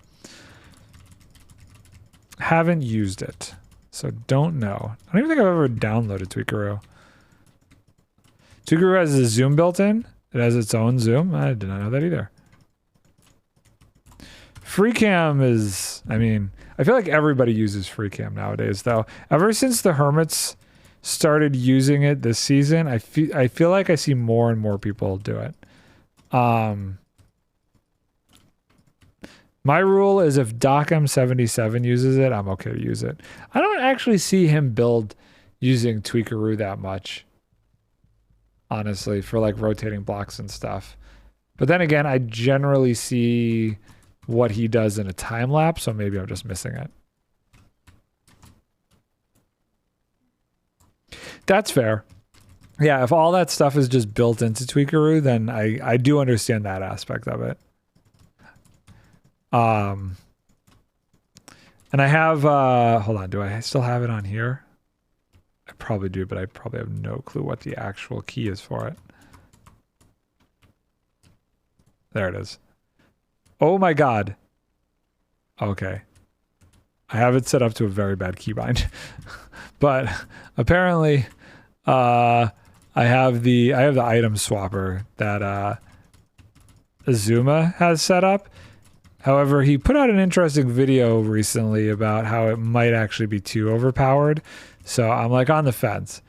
Haven't used it, so don't know. I don't even think I've ever downloaded Tweakaroo. Tweakaroo has a zoom built in. It has its own zoom. I did not know that either. FreeCam is, I mean, I feel like everybody uses FreeCam nowadays, though. Ever since the Hermits started using it this season, I feel like I see more and more people do it. My rule is if DocM77 uses it, I'm okay to use it. I don't actually see him build using Tweakaroo that much, honestly, for like rotating blocks and stuff. But then again, I generally see what he does in a time lapse, so maybe I'm just missing it. That's fair. Yeah, if all that stuff is just built into Tweakaroo, then I do understand that aspect of it. And I have hold on, do I still have it on here? I probably do, but I probably have no clue what the actual key is for it. There it is. Oh my god. Okay. I have it set up to a very bad keybind. But apparently I have the item swapper that Azuma has set up. However, he put out an interesting video recently about how it might actually be too overpowered. So I'm like on the fence.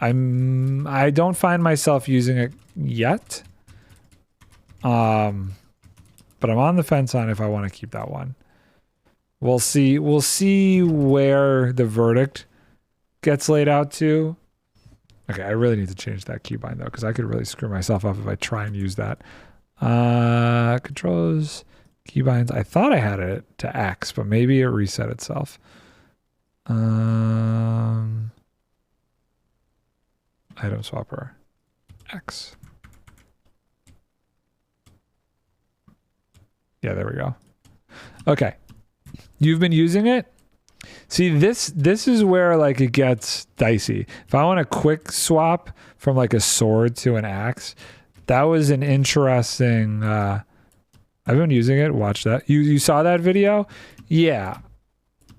I don't find myself using it yet. But I'm on the fence on if I want to keep that one. We'll see where the verdict gets laid out to. Okay, I really need to change that keybind though, because I could really screw myself up if I try and use that. Controls, keybinds. I thought I had it to X, but maybe it reset itself. Item swapper. X. Yeah, there we go. Okay. You've been using it? See, this is where like it gets dicey. If I want a quick swap from like a sword to an axe, that was an interesting I've been using it. Watch that. You saw that video? Yeah.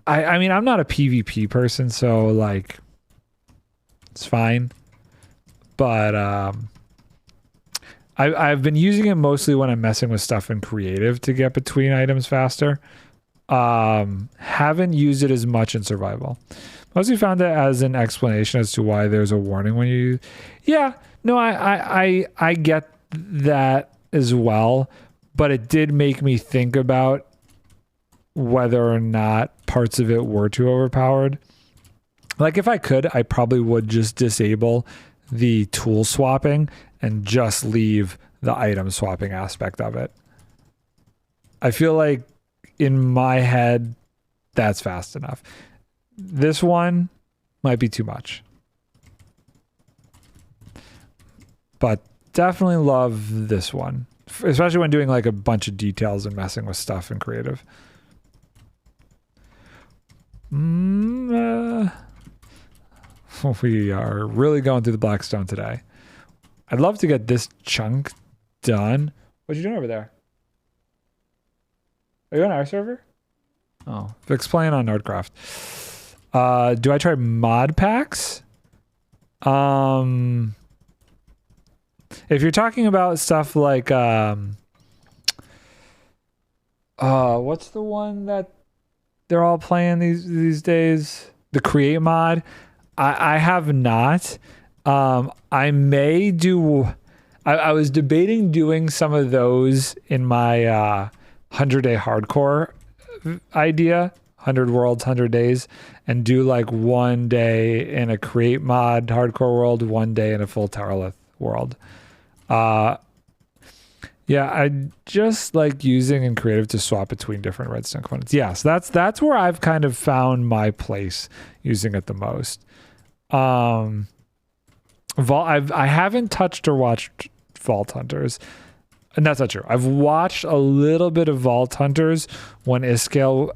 I mean, I'm not a PvP person, so like it's fine. But I've been using it mostly when I'm messing with stuff in creative to get between items faster. Haven't used it as much in survival. Mostly found it as an explanation as to why there's a warning when you. Yeah, no, I get that as well, but it did make me think about whether or not parts of it were too overpowered. Like if I could, I probably would just disable the tool swapping and just leave the item swapping aspect of it. I feel like in my head, that's fast enough. This one might be too much. But definitely love this one, especially when doing like a bunch of details and messing with stuff in creative. We are really going through the Blackstone today. I'd love to get this chunk done. What you doing over there? Are you on our server? Oh, Vic's playing on Nerdcraft. Do I try mod packs? If you're talking about stuff like what's the one that they're all playing these days? The create mod. I have not. I may do. I was debating doing some of those in my 100-day hardcore idea, 100 worlds, 100 days, and do like 1 day in a create mod hardcore world, 1 day in a full Towerlith world. Yeah, I just like using in creative to swap between different redstone components. Yes, that's where I've kind of found my place using it the most. I haven't touched or watched Vault Hunters. And that's not true. I've watched a little bit of Vault Hunters when Iskal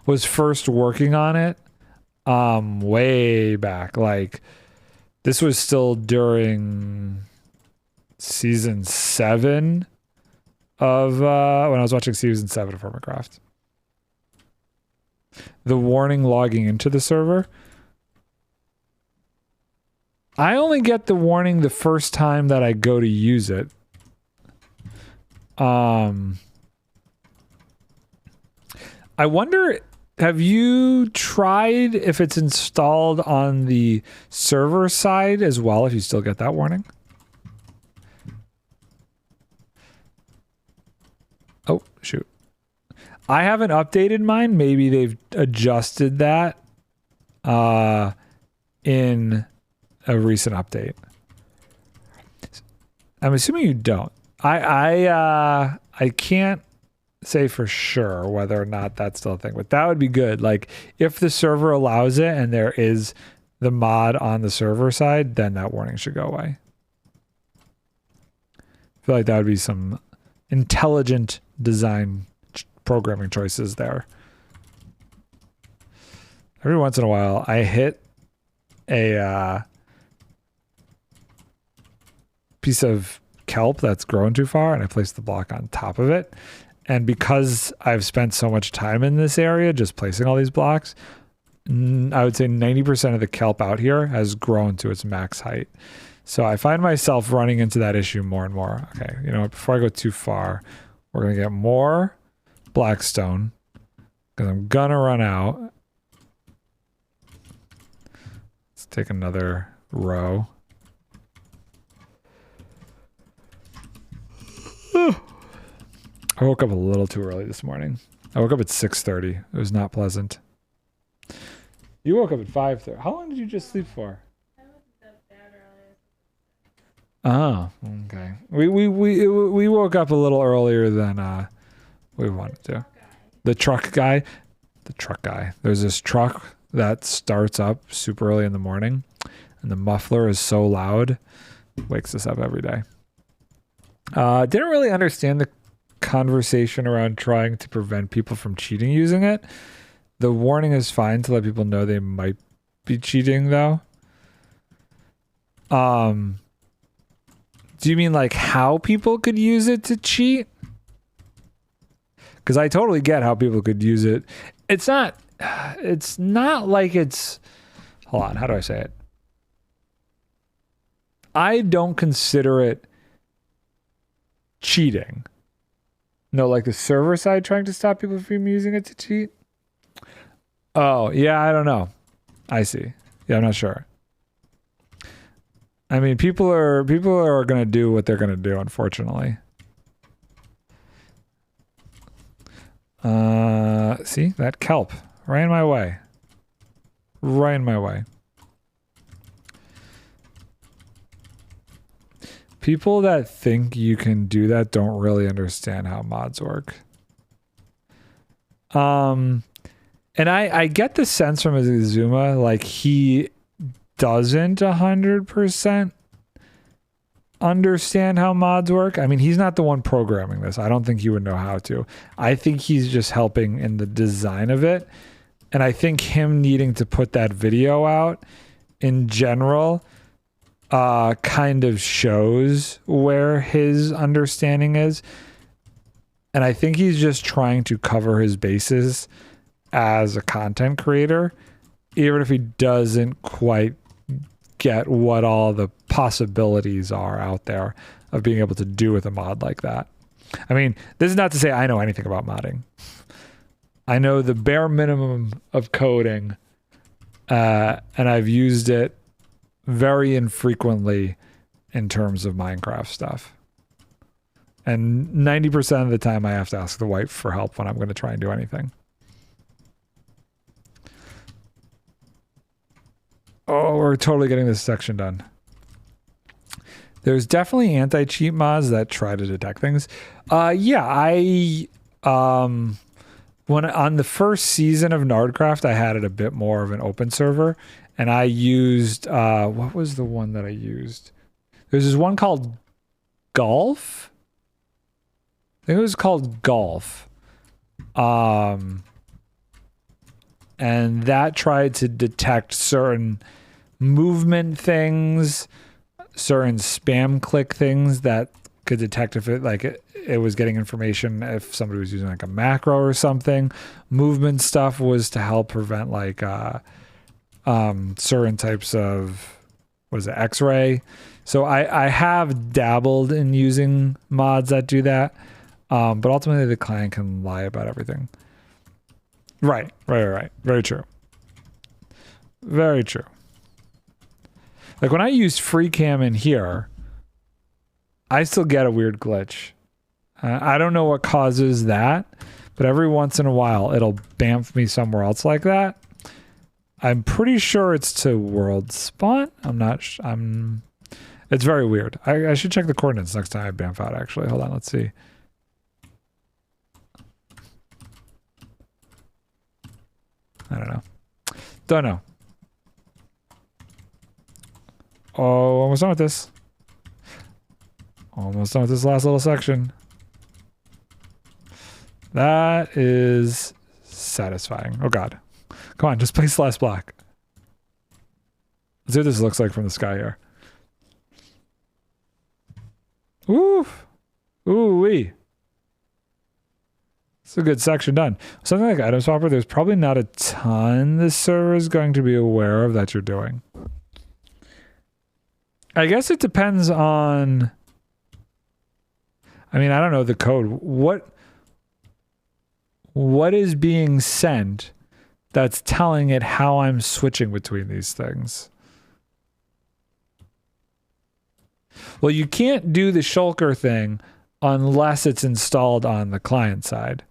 was first working on it. Way back. Like this was still during season 7 of when I was watching season 7 of Hermitcraft. The warning logging into the server. I only get the warning the first time that I go to use it. I wonder, have you tried if it's installed on the server side as well, if you still get that warning? Oh, shoot. I haven't updated mine. Maybe they've adjusted that in a recent update. I'm assuming you don't. I can't say for sure whether or not that's still a thing, but that would be good. Like if the server allows it and there is the mod on the server side, then that warning should go away. I feel like that would be some intelligent design programming choices there. Every once in a while, I hit a piece of kelp that's grown too far, and I place the block on top of it. And because I've spent so much time in this area just placing all these blocks, I would say 90% of the kelp out here has grown to its max height. So I find myself running into that issue more and more. Okay, you know what? Before I go too far, we're going to get more blackstone because I'm going to run out. Let's take another row. I woke up a little too early this morning. I woke up at 6:30. It was not pleasant. You woke up at 5:30. How long did you just sleep for? Oh, okay. We woke up a little earlier than we wanted to. The truck guy. There's this truck that starts up super early in the morning, and the muffler is so loud, wakes us up every day. Didn't really understand the conversation around trying to prevent people from cheating using it. The warning is fine to let people know they might be cheating, though. Do you mean like how people could use it to cheat? Because I totally get how people could use it. It's not like it's, hold on, how do I say it? I don't consider it cheating. No, like the server side trying to stop people from using it to cheat? Oh, yeah, I don't know. I see. Yeah, I'm not sure. I mean, people are going to do what they're going to do, unfortunately. See? That kelp. Right in my way. Right in my way. People that think you can do that don't really understand how mods work. And I get the sense from Azuma, like he doesn't 100% understand how mods work. I mean, he's not the one programming this. I don't think he would know how to. I think he's just helping in the design of it. And I think him needing to put that video out in general kind of shows where his understanding is. And I think he's just trying to cover his bases as a content creator, even if he doesn't quite get what all the possibilities are out there of being able to do with a mod like that. I mean, this is not to say I know anything about modding. I know the bare minimum of coding, and I've used it very infrequently in terms of Minecraft stuff. And 90% of the time I have to ask the wife for help when I'm going to try and do anything. Oh, we're totally getting this section done. There's definitely anti-cheat mods that try to detect things. Yeah, when on the first season of Nardcraft, I had it a bit more of an open server, and I used what was the one that I used? There's this one called Golf. I think it was called Golf. And that tried to detect certain movement things, certain spam click things that could detect if it was getting information if somebody was using like a macro or something. Movement stuff was to help prevent like certain types of X-ray. So I have dabbled in using mods that do that, but ultimately the client can lie about everything. Right. Very true. Very true. Like when I used free cam in here, I still get a weird glitch. I don't know what causes that, but every once in a while it'll bamf me somewhere else like that. I'm pretty sure it's to world spawn. I'm not. It's very weird. I should check the coordinates next time I bamf out, actually. Hold on, let's see. I don't know. Don't know. Oh, almost done with this. Almost done with this last little section. That is satisfying. Oh god. Come on, just place last block. Let's see what this looks like from the sky here. Oof. Ooh-wee. It's a good section done. Something like item swapper, there's probably not a ton the server is going to be aware of that you're doing. I guess it depends on... I mean, I don't know the code. What is being sent that's telling it how I'm switching between these things? Well, you can't do the shulker thing unless it's installed on the client side.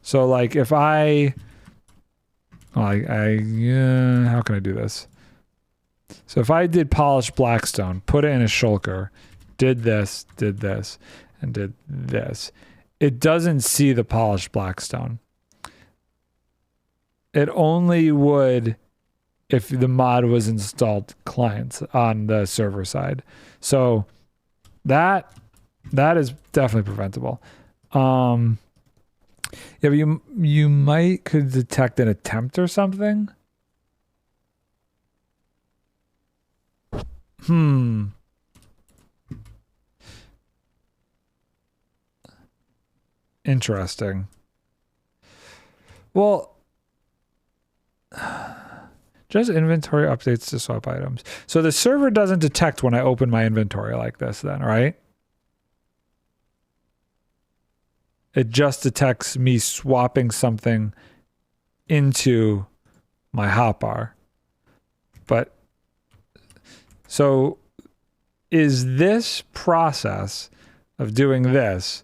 So like if how can I do this? So if I did polished blackstone, put it in a shulker, did this, and did this, it doesn't see the polished blackstone. It only would if the mod was installed clients on the server side. So that is definitely preventable. Yeah, but you might could detect an attempt or something. Interesting. Well, just inventory updates to swap items. So the server doesn't detect when I open my inventory like this then, right? It just detects me swapping something into my hotbar. But so is this process of doing this,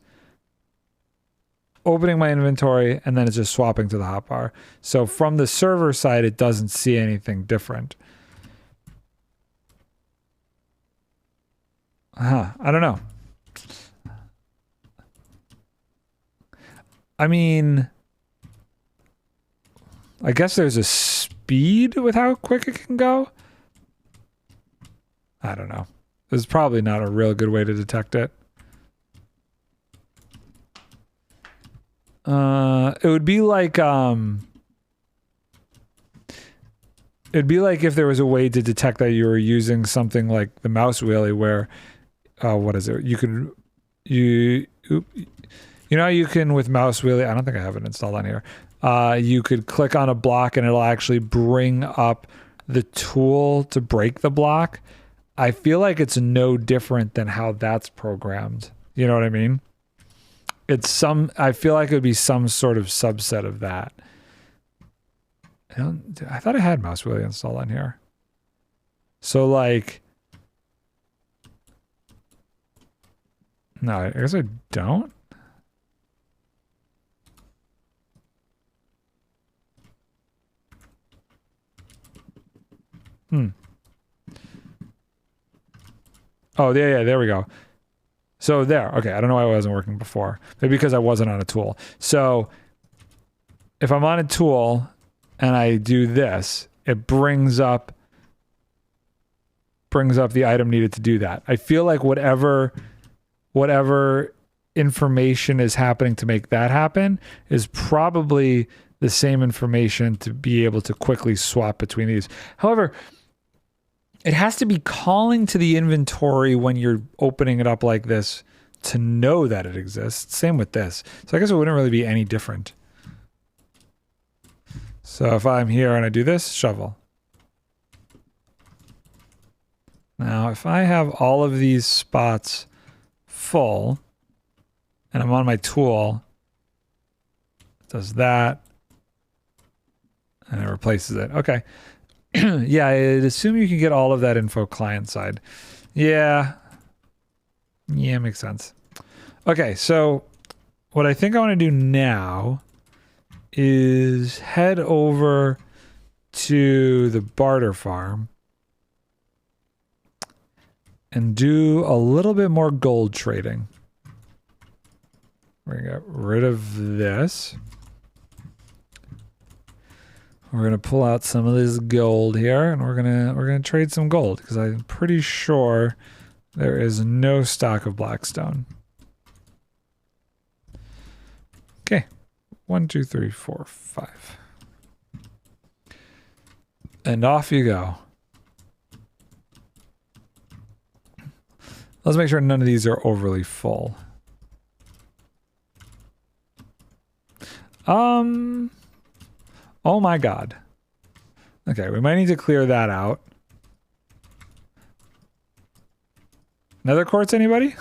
opening my inventory, and then it's just swapping to the hotbar. So from the server side, it doesn't see anything different. I don't know. I mean, I guess there's a speed with how quick it can go. I don't know. There's probably not a real good way to detect it. It would be like if there was a way to detect that you were using something like the mouse wheelie where what is it? You know you can with mouse wheelie, I don't think I have it installed on here. You could click on a block and it'll actually bring up the tool to break the block. I feel like it's no different than how that's programmed. You know what I mean? I feel like it would be some sort of subset of that. I thought I had mouse wheelie installed on here. So like, no, I guess I don't. Oh, yeah, there we go. So there, okay, I don't know why it wasn't working before. Maybe because I wasn't on a tool. So if I'm on a tool and I do this, it brings up the item needed to do that. I feel like whatever information is happening to make that happen is probably the same information to be able to quickly swap between these. However, it has to be calling to the inventory when you're opening it up like this to know that it exists. Same with this. So I guess it wouldn't really be any different. So if I'm here and I do this, shovel. Now, if I have all of these spots full and I'm on my tool, it does that and it replaces it. Okay. Yeah, I'd assume you can get all of that info client side. Yeah, makes sense. Okay, so what I think I want to do now is head over to the barter farm and do a little bit more gold trading. We're gonna get rid of this. We're gonna pull out some of this gold here, and we're gonna trade some gold because I'm pretty sure there is no stock of blackstone. Okay, 1, 2, 3, 4, 5, and off you go. Let's make sure none of these are overly full. Oh my god. Okay, we might need to clear that out. Nether quartz, anybody?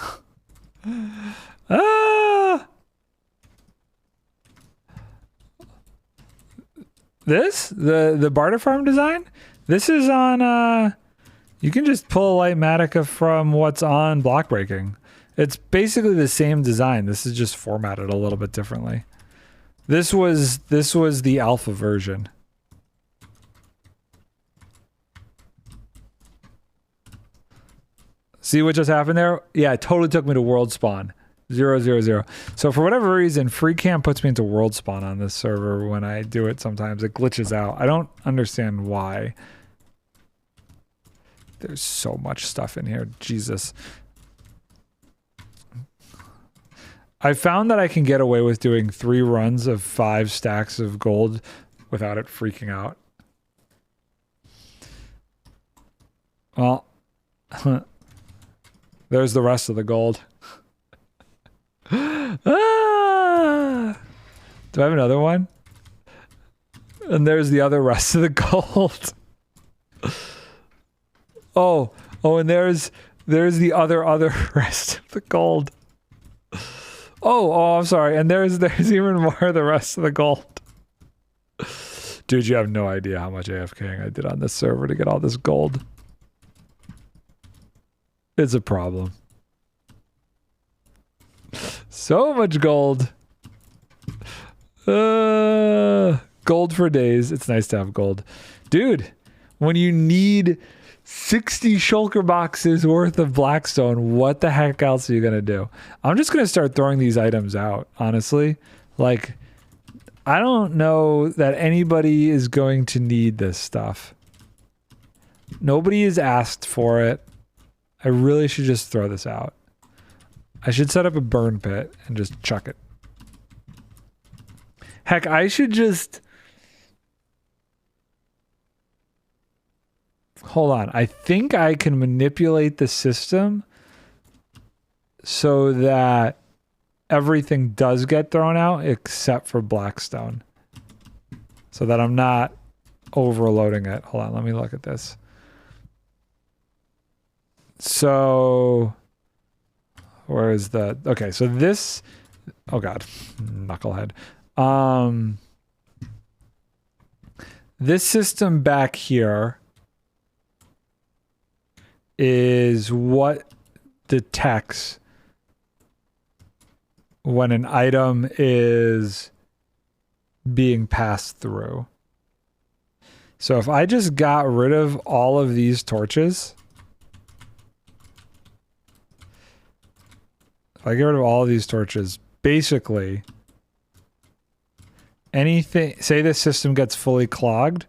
Ah! This? The barter farm design? This is on, you can just pull light matica from what's on blockbreaking. It's basically the same design. This is just formatted a little bit differently. This was the alpha version. See what just happened there? Yeah, it totally took me to world spawn. 0, 0, 0. So for whatever reason, FreeCam puts me into world spawn on this server when I do it sometimes. It glitches out. I don't understand why. There's so much stuff in here. Jesus. I found that I can get away with doing 3 runs of 5 stacks of gold without it freaking out. Well, there's the rest of the gold. Ah! Do I have another one? And there's the other rest of the gold. Oh, and there's the other rest of the gold. Oh, I'm sorry. And there's even more of the rest of the gold. Dude, you have no idea how much AFKing I did on this server to get all this gold. It's a problem. So much gold. Gold for days. It's nice to have gold. Dude, when you need 60 shulker boxes worth of blackstone, what the heck else are you gonna do? I'm just gonna start throwing these items out, honestly. Like, I don't know that anybody is going to need this stuff. Nobody has asked for it. I really should just throw this out. I should set up a burn pit and just chuck it. Heck, I should just... Hold on. I think I can manipulate the system so that everything does get thrown out except for blackstone. So that I'm not overloading it. Hold on, let me look at this. So where is the... Okay, so this... Oh god, knucklehead. This system back here is what detects when an item is being passed through. So if I just got rid of all of these torches, if I get rid of all of these torches, basically anything, say this system gets fully clogged,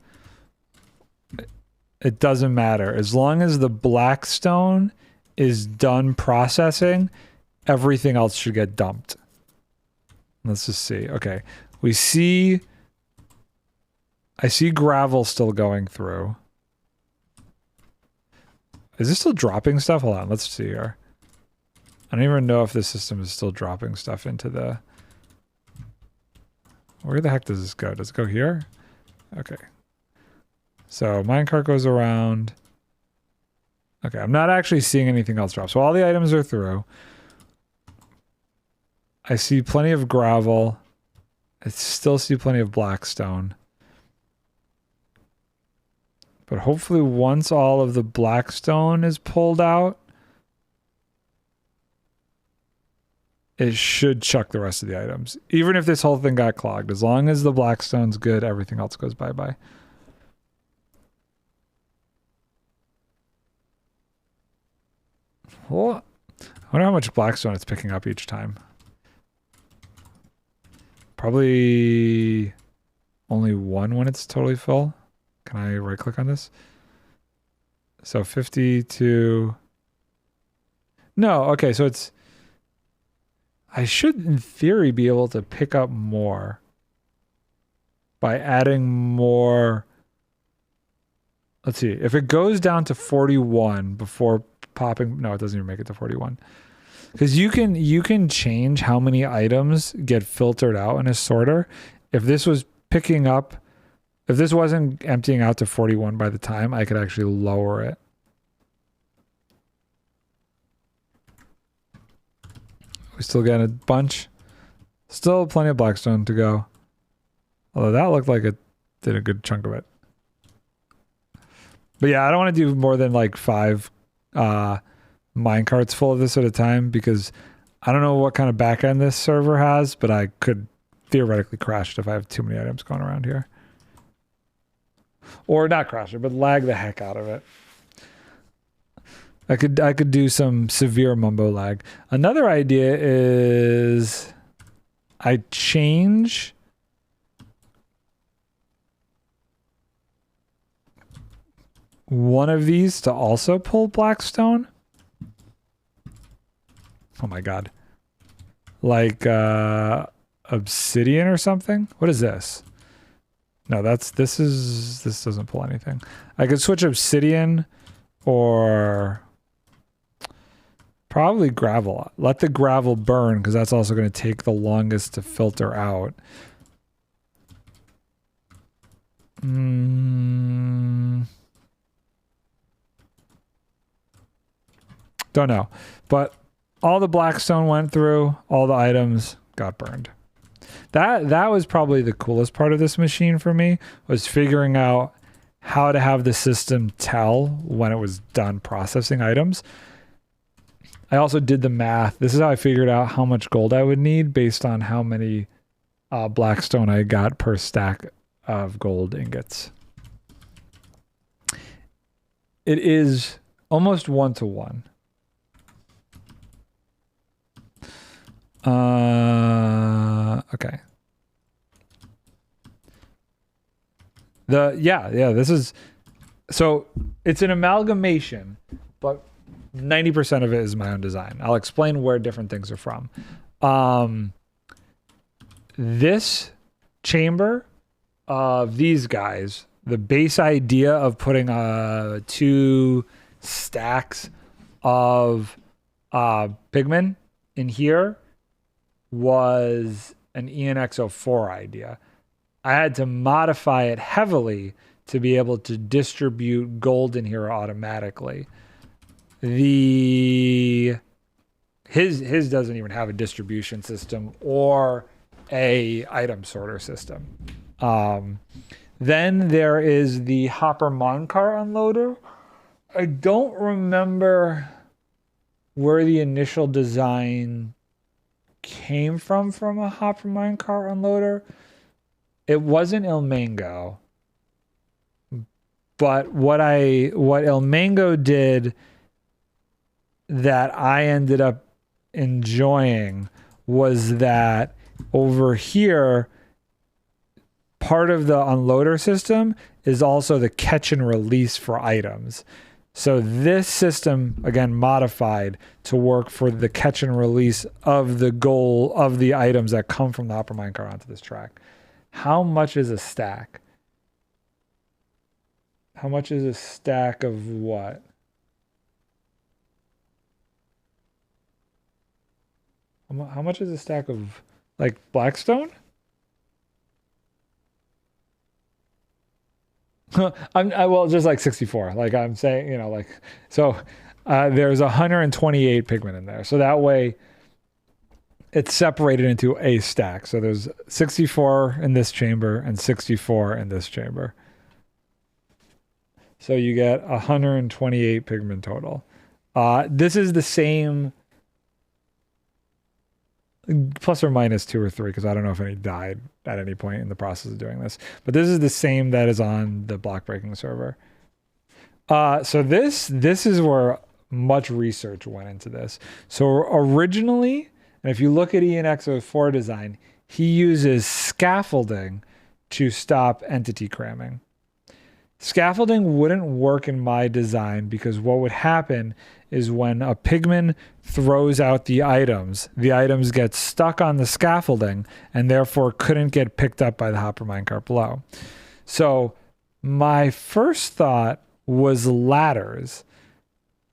it doesn't matter. As long as the blackstone is done processing, everything else should get dumped. Let's just see. Okay. We see... I see gravel still going through. Is this still dropping stuff? Hold on. Let's see here. I don't even know if this system is still dropping stuff into the... Where the heck does this go? Does it go here? Okay. So minecart goes around. Okay, I'm not actually seeing anything else drop. So all the items are through. I see plenty of gravel. I still see plenty of blackstone. But hopefully once all of the blackstone is pulled out, it should chuck the rest of the items. Even if this whole thing got clogged. As long as the blackstone's good, everything else goes bye-bye. Well, I wonder how much blackstone it's picking up each time. Probably only 1 when it's totally full. Can I right click on this? So 52. No, okay, so it's, I should in theory be able to pick up more by adding more. Let's see, if it goes down to 41 before popping, no, it doesn't even make it to 41. Because you can change how many items get filtered out in a sorter. If this was picking up, if this wasn't emptying out to 41 by the time, I could actually lower it. We still got a bunch. Still plenty of blackstone to go. Although that looked like it did a good chunk of it. But yeah, I don't want to do more than like 5 minecarts full of this at a time because I don't know what kind of backend this server has, but I could theoretically crash it if I have too many items going around here. Or not crash it, but lag the heck out of it. I could do some severe mumbo lag. Another idea is I change one of these to also pull blackstone. Oh my god. Like obsidian or something? What is this? No, this doesn't pull anything. I could switch obsidian or probably gravel. Let the gravel burn because that's also going to take the longest to filter out. Don't know. But all the blackstone went through, all the items got burned. That was probably the coolest part of this machine for me, was figuring out how to have the system tell when it was done processing items. I also did the math. This is how I figured out how much gold I would need based on how many blackstone I got per stack of gold ingots. It is almost 1-to-1. Okay. This is, so it's an amalgamation, but 90% of it is my own design. I'll explain where different things are from. This chamber of these guys, the base idea of putting 2 stacks of pigmen in here was an ENX04 idea. I had to modify it heavily to be able to distribute gold in here automatically. His doesn't even have a distribution system or a item sorter system. Then there is the hopper minecart unloader. I don't remember where the initial design came from a hopper minecart unloader. It wasn't El Mango. But what El Mango did that I ended up enjoying was that over here, part of the unloader system is also the catch and release for items. So this system, again, modified to work for the catch and release of the items that come from the hopper minecart onto this track. How much is a stack? How much is a stack of what? How much is a stack of, like, blackstone? Well, just like 64. Like I'm saying, you know, like, so there's 128 pigment in there. So that way it's separated into a stack. So there's 64 in this chamber and 64 in this chamber. So you get 128 pigment total. This is the same, plus or minus 2 or 3, because I don't know if any died at any point in the process of doing this. But this is the same that is on the blockbreaking server. So this is where much research went into this. So originally, and if you look at ENX04 design, he uses scaffolding to stop entity cramming. Scaffolding wouldn't work in my design because what would happen is when a pigman throws out the items get stuck on the scaffolding and therefore couldn't get picked up by the hopper minecart below. So my first thought was ladders.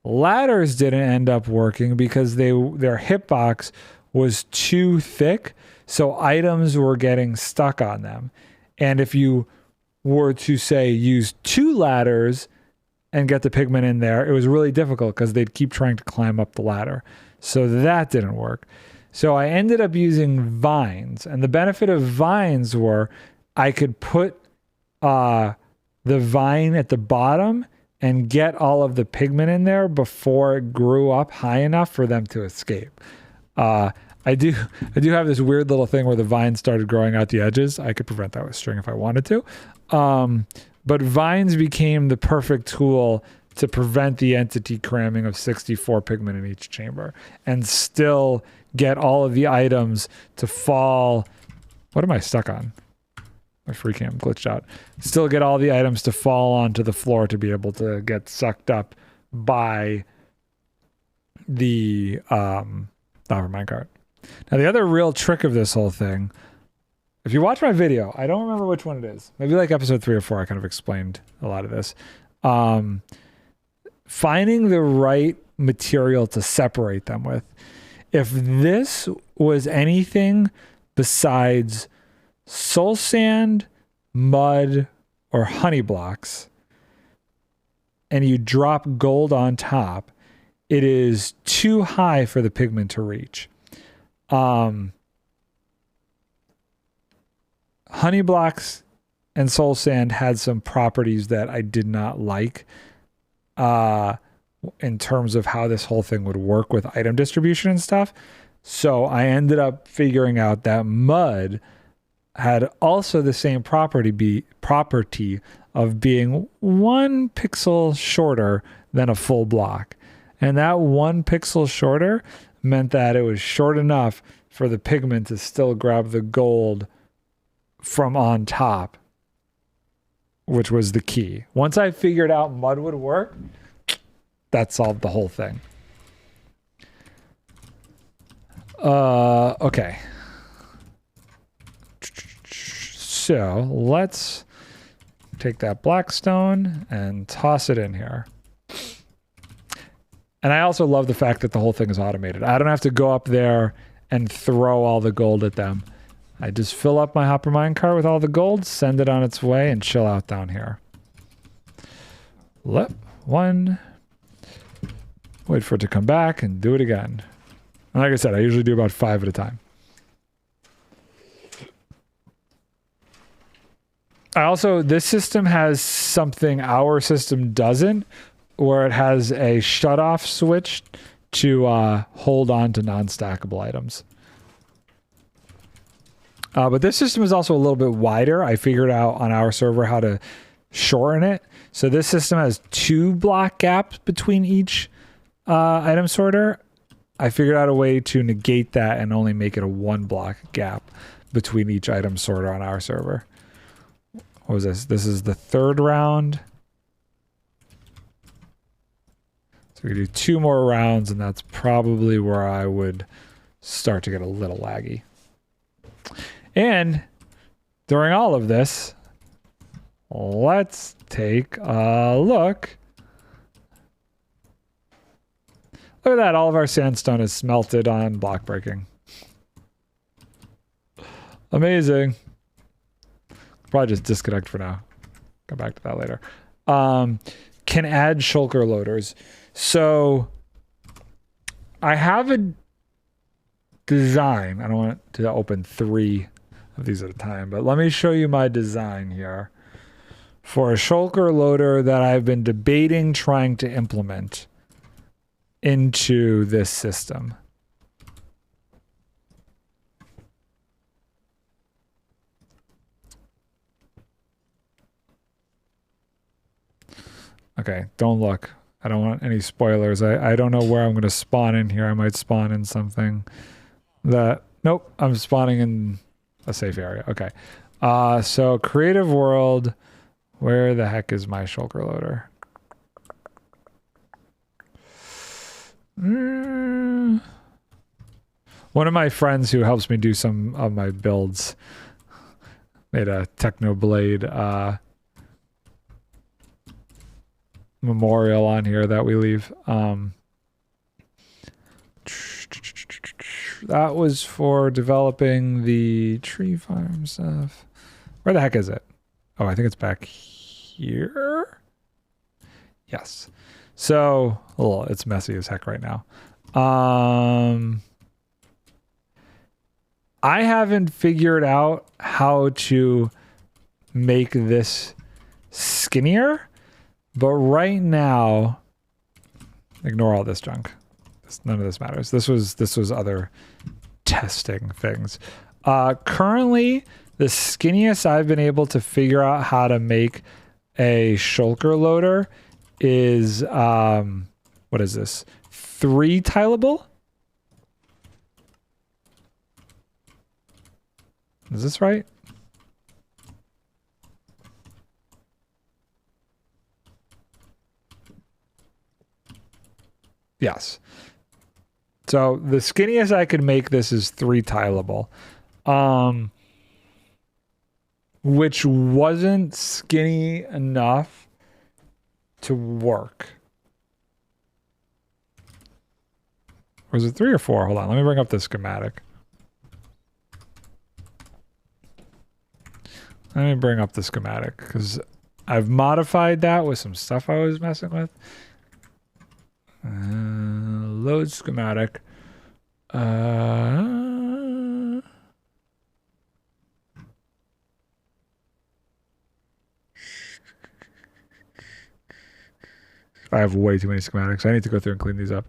Ladders didn't end up working because their hitbox was too thick, so items were getting stuck on them. And if you were to say use 2 ladders and get the pigmen in there, it was really difficult because they'd keep trying to climb up the ladder. So that didn't work. So I ended up using vines, and the benefit of vines were I could put the vine at the bottom and get all of the pigmen in there before it grew up high enough for them to escape. I do have this weird little thing where the vines started growing out the edges. I could prevent that with string if I wanted to. But vines became the perfect tool to prevent the entity cramming of 64 pigmen in each chamber and still get all of the items to fall. What am I stuck on? My free cam glitched out. Still get all the items to fall onto the floor to be able to get sucked up by the hopper minecart. Now, the other real trick of this whole thing, if you watch my video, I don't remember which one it is. Maybe like episode 3 or 4, I kind of explained a lot of this. Finding the right material to separate them with. If this was anything besides soul sand, mud, or honey blocks, and you drop gold on top, it is too high for the pigment to reach. Honey blocks and soul sand had some properties that I did not like in terms of how this whole thing would work with item distribution and stuff. So I ended up figuring out that mud had also the same property of being 1 pixel shorter than a full block. And that 1 pixel shorter meant that it was short enough for the pigment to still grab the gold from on top, which was the key. Once I figured out mud would work, that solved the whole thing. Okay. So let's take that black stone and toss it in here. And I also love the fact that the whole thing is automated. I don't have to go up there and throw all the gold at them. I just fill up my hopper minecart with all the gold, send it on its way, and chill out down here. One. Wait for it to come back and do it again. And like I said, I usually do about 5 at a time. This system has something our system doesn't, where it has a shut-off switch to hold on to non-stackable items. But this system is also a little bit wider. I figured out on our server how to shorten it. So this system has 2 block gaps between each item sorter. I figured out a way to negate that and only make it a 1 block gap between each item sorter on our server. What was this? This is the 3rd round. So we do 2 more rounds, and that's probably where I would start to get a little laggy. And during all of this, let's take a look. Look at that. All of our sandstone is smelted on block breaking. Amazing. Probably just disconnect for now. Come back to that later. Can add shulker loaders. So I have a design. I don't want to open 3 of these at a time, but let me show you my design here for a shulker loader that I've been debating trying to implement into this system. Okay, don't look. I don't want any spoilers. I don't know where I'm going to spawn in here. I might spawn in something that... Nope, I'm spawning in a safe area. Okay. So creative world. Where the heck is my shulker loader? One of my friends who helps me do some of my builds made a Technoblade memorial on here that we leave. That was for developing the tree farm stuff. Where the heck is it? Oh, I think it's back here. Yes. So, oh, it's messy as heck right now. I haven't figured out how to make this skinnier, but right now, ignore all this junk. None of this matters. This was other testing things. Currently, the skinniest I've been able to figure out how to make a shulker loader is what is this? 3 tileable? Is this right? Yes. So the skinniest I could make this is 3 tileable. Which wasn't skinny enough to work. Or is it 3 or 4? Hold on, let me bring up the schematic. Let me bring up the schematic because I've modified that with some stuff I was messing with. Load schematic. I have way too many schematics. I need to go through and clean these up.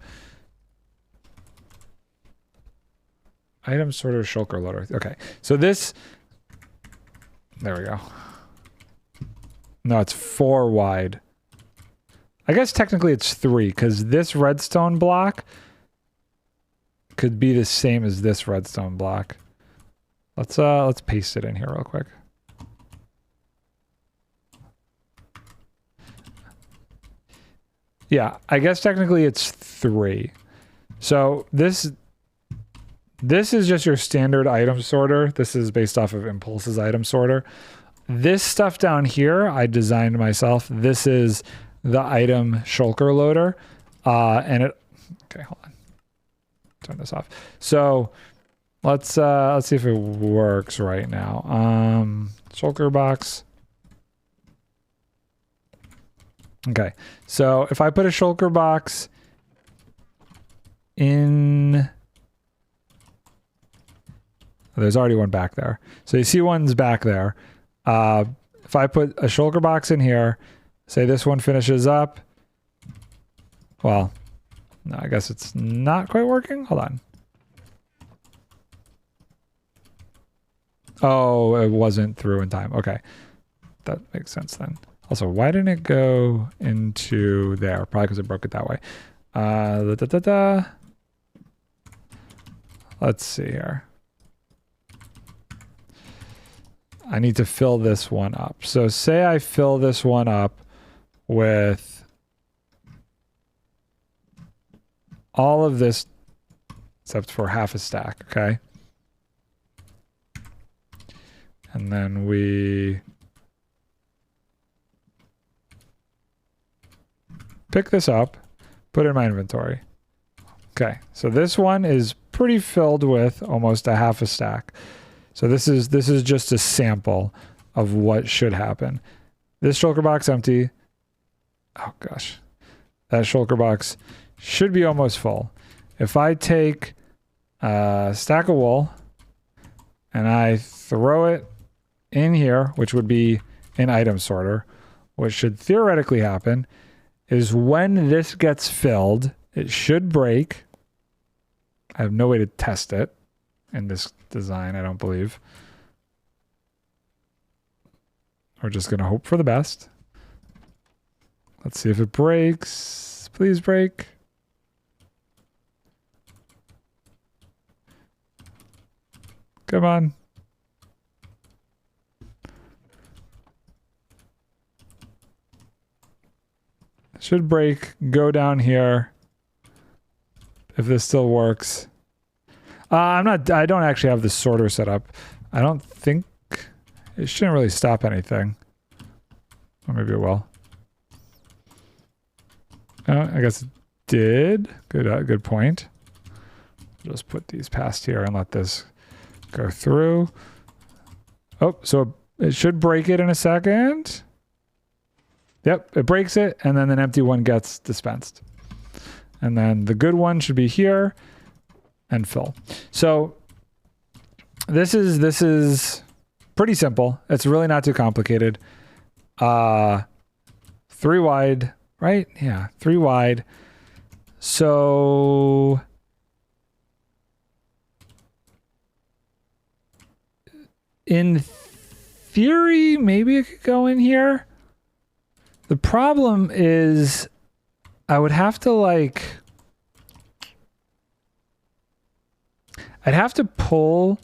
Item sorter shulker loader. Okay, so this... There we go. No, it's 4 wide. I guess technically it's 3 because this redstone block could be the same as this redstone block. Let's paste it in here real quick. Yeah, I guess technically it's 3. So this is just your standard item sorter. This is based off of Impulse's item sorter. This stuff down here I designed myself. This is the item shulker loader. And it... Okay, hold on. Turn this off. So let's see if it works right now. Shulker box. Okay, so if I put a shulker box in... There's already one back there. So you see one's back there. If I put a shulker box in here, say this one finishes up. Well, no, I guess it's not quite working. Hold on. Oh, it wasn't through in time. Okay, that makes sense then. Also, why didn't it go into there? Probably because it broke it that way. Let's see here. I need to fill this one up. So say I fill this one up with all of this except for half a stack, okay? And then we pick this up, put it in my inventory. Okay, so this one is pretty filled with almost a half a stack. So this is just a sample of what should happen. This shulker box empty. Oh gosh. That shulker box should be almost full. If I take a stack of wool and I throw it in here, which would be an item sorter, what should theoretically happen is when this gets filled, it should break. I have no way to test it in this design, I don't believe. We're just going to hope for the best. Let's see if it breaks. Please break. Come on. Should break. Go down here. If this still works. I don't actually have the sorter set up. I don't think it shouldn't really stop anything. Or maybe it will. I guess it did. Good point. Just put these past here and let this go through. Oh, so it should break it in a second. Yep, it breaks it, and then an empty one gets dispensed. And then the good one should be here and fill. So this is pretty simple. It's really not too complicated. 3 wide, right? Yeah, 3 wide. So in theory, maybe it could go in here. The problem is I would have to I'd have to pull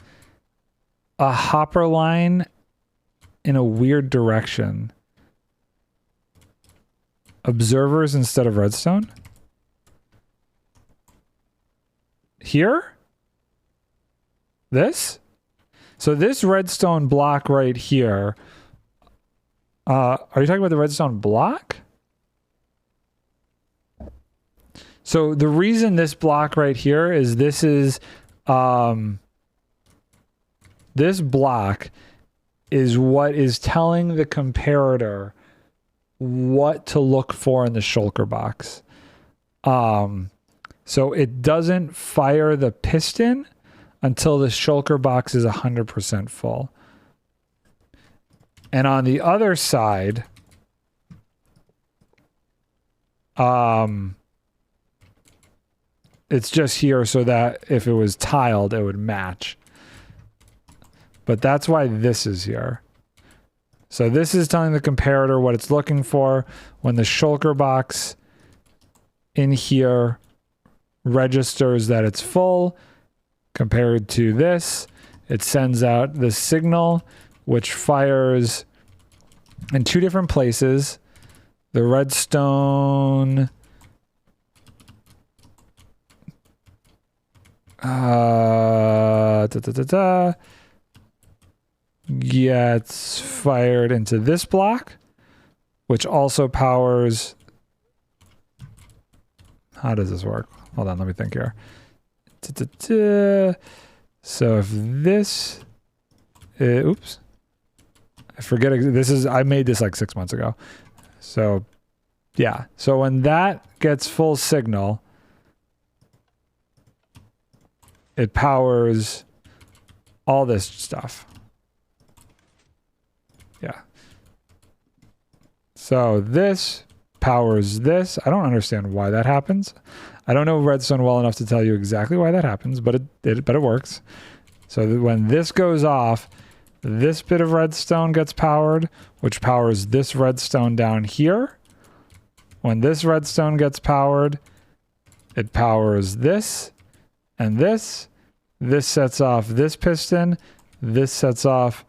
a hopper line in a weird direction. Observers instead of redstone? Here? This? So this redstone block right here, are you talking about the redstone block? So the reason this block right here is this block is what is telling the comparator what to look for in the shulker box. So it doesn't fire the piston until the shulker box is 100% full. And on the other side, it's just here so that if it was tiled, it would match. But that's why this is here. So this is telling the comparator what it's looking for when the shulker box in here registers that it's full. Compared to this, it sends out the signal, which fires in 2 different places. The redstone gets fired into this block, which also powers. How does this work? Hold on, let me think here. So if this, oops, I forget. I made this like 6 months ago. So yeah. So when that gets full signal, it powers all this stuff. Yeah. So this powers this. I don't understand why that happens. I don't know redstone well enough to tell you exactly why that happens, but it works. So when this goes off, this bit of redstone gets powered, which powers this redstone down here. When this redstone gets powered, it powers this and this. This sets off this piston. This sets off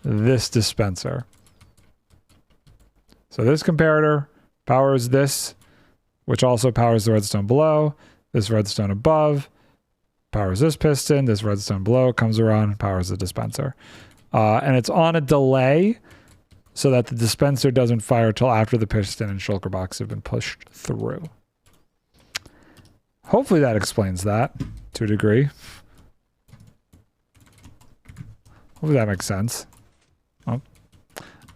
this dispenser. So this comparator powers this, which also powers the redstone below. This redstone above powers this piston. This redstone below comes around and powers the dispenser. And it's on a delay so that the dispenser doesn't fire till after the piston and shulker box have been pushed through. Hopefully that explains that to a degree. Hopefully that makes sense. Oh.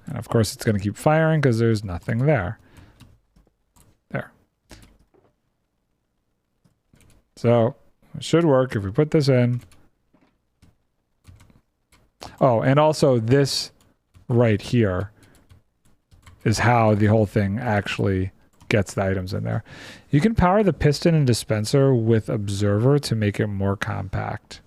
And of course it's going to keep firing because there's nothing there. There. So it should work if we put this in. Oh, and also this right here is how the whole thing actually gets the items in there. You can power the piston and dispenser with observer to make it more compact.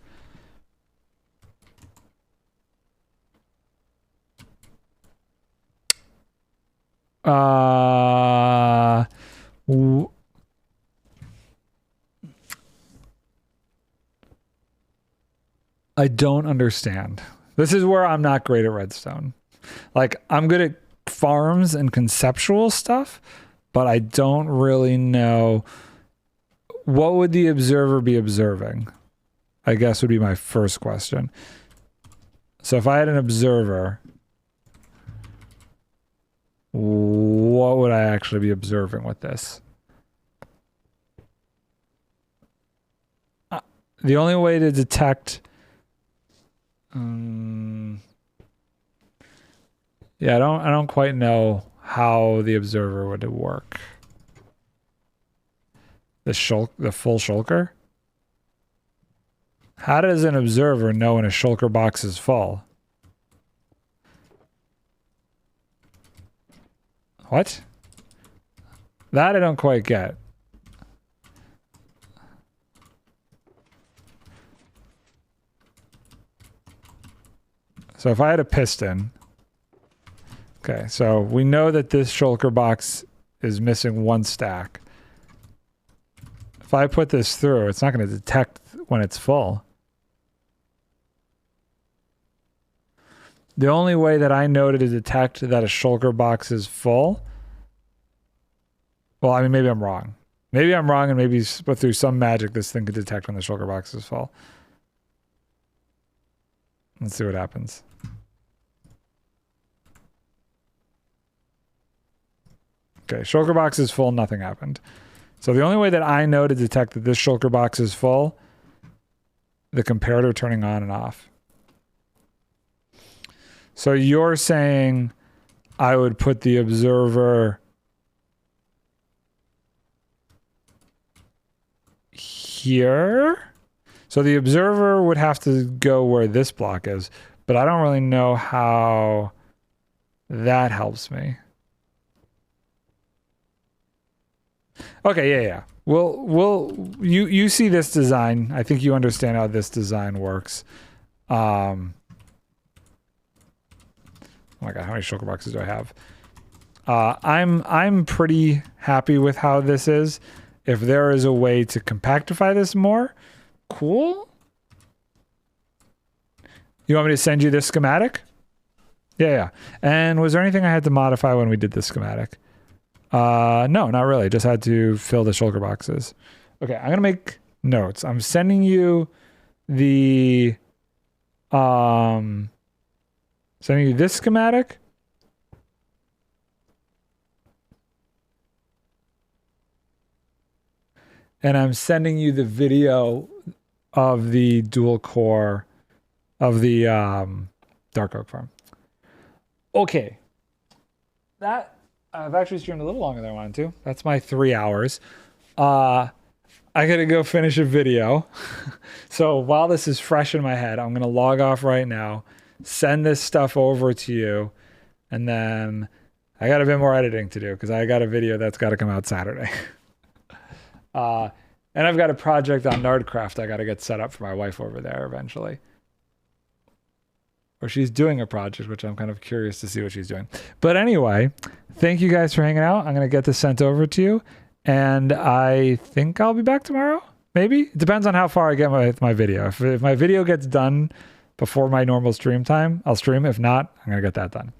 I don't understand. This is where I'm not great at redstone. Like, I'm good at farms and conceptual stuff, but I don't really know what would the observer be observing, I guess would be my first question. So if I had an observer, what would I actually be observing with this? The only way to detect... yeah, I don't quite know how the observer would work. The full shulker? How does an observer know when a shulker box is full? What? That I don't quite get. So if I had a piston... Okay, so we know that this shulker box is missing one stack. If I put this through, it's not going to detect when it's full. The only way that I know to detect that a shulker box is full... Well, I mean, maybe I'm wrong. Maybe I'm wrong, and maybe through some magic this thing could detect when the shulker box is full. Let's see what happens. Okay, shulker box is full, nothing happened. So the only way that I know to detect that this shulker box is full, the comparator turning on and off. So you're saying I would put the observer here? So the observer would have to go where this block is, but I don't really know how that helps me. Okay, yeah. You see this design. I think you understand how this design works. Oh my god, how many shulker boxes do I have? I'm pretty happy with how this is. If there is a way to compactify this more, cool. You want me to send you this schematic? Yeah. And was there anything I had to modify when we did this schematic? No, not really. Just had to fill the shulker boxes. Okay, I'm gonna make notes. I'm sending you the sending you this schematic. And I'm sending you the video of the dual core of the dark oak farm. Okay. That I've actually streamed a little longer than I wanted to. That's my 3 hours. I gotta go finish a video. So while this is fresh in my head, I'm gonna log off right now, send this stuff over to you, and then I got a bit more editing to do because I got a video that's got to come out Saturday. And I've got a project on NardCraft I got to get set up for my wife over there eventually. Or she's doing a project, which I'm kind of curious to see what she's doing. But anyway, thank you guys for hanging out. I'm going to get this sent over to you. And I think I'll be back tomorrow. Maybe. It depends on how far I get with my video. If my video gets done before my normal stream time, I'll stream. If not, I'm going to get that done.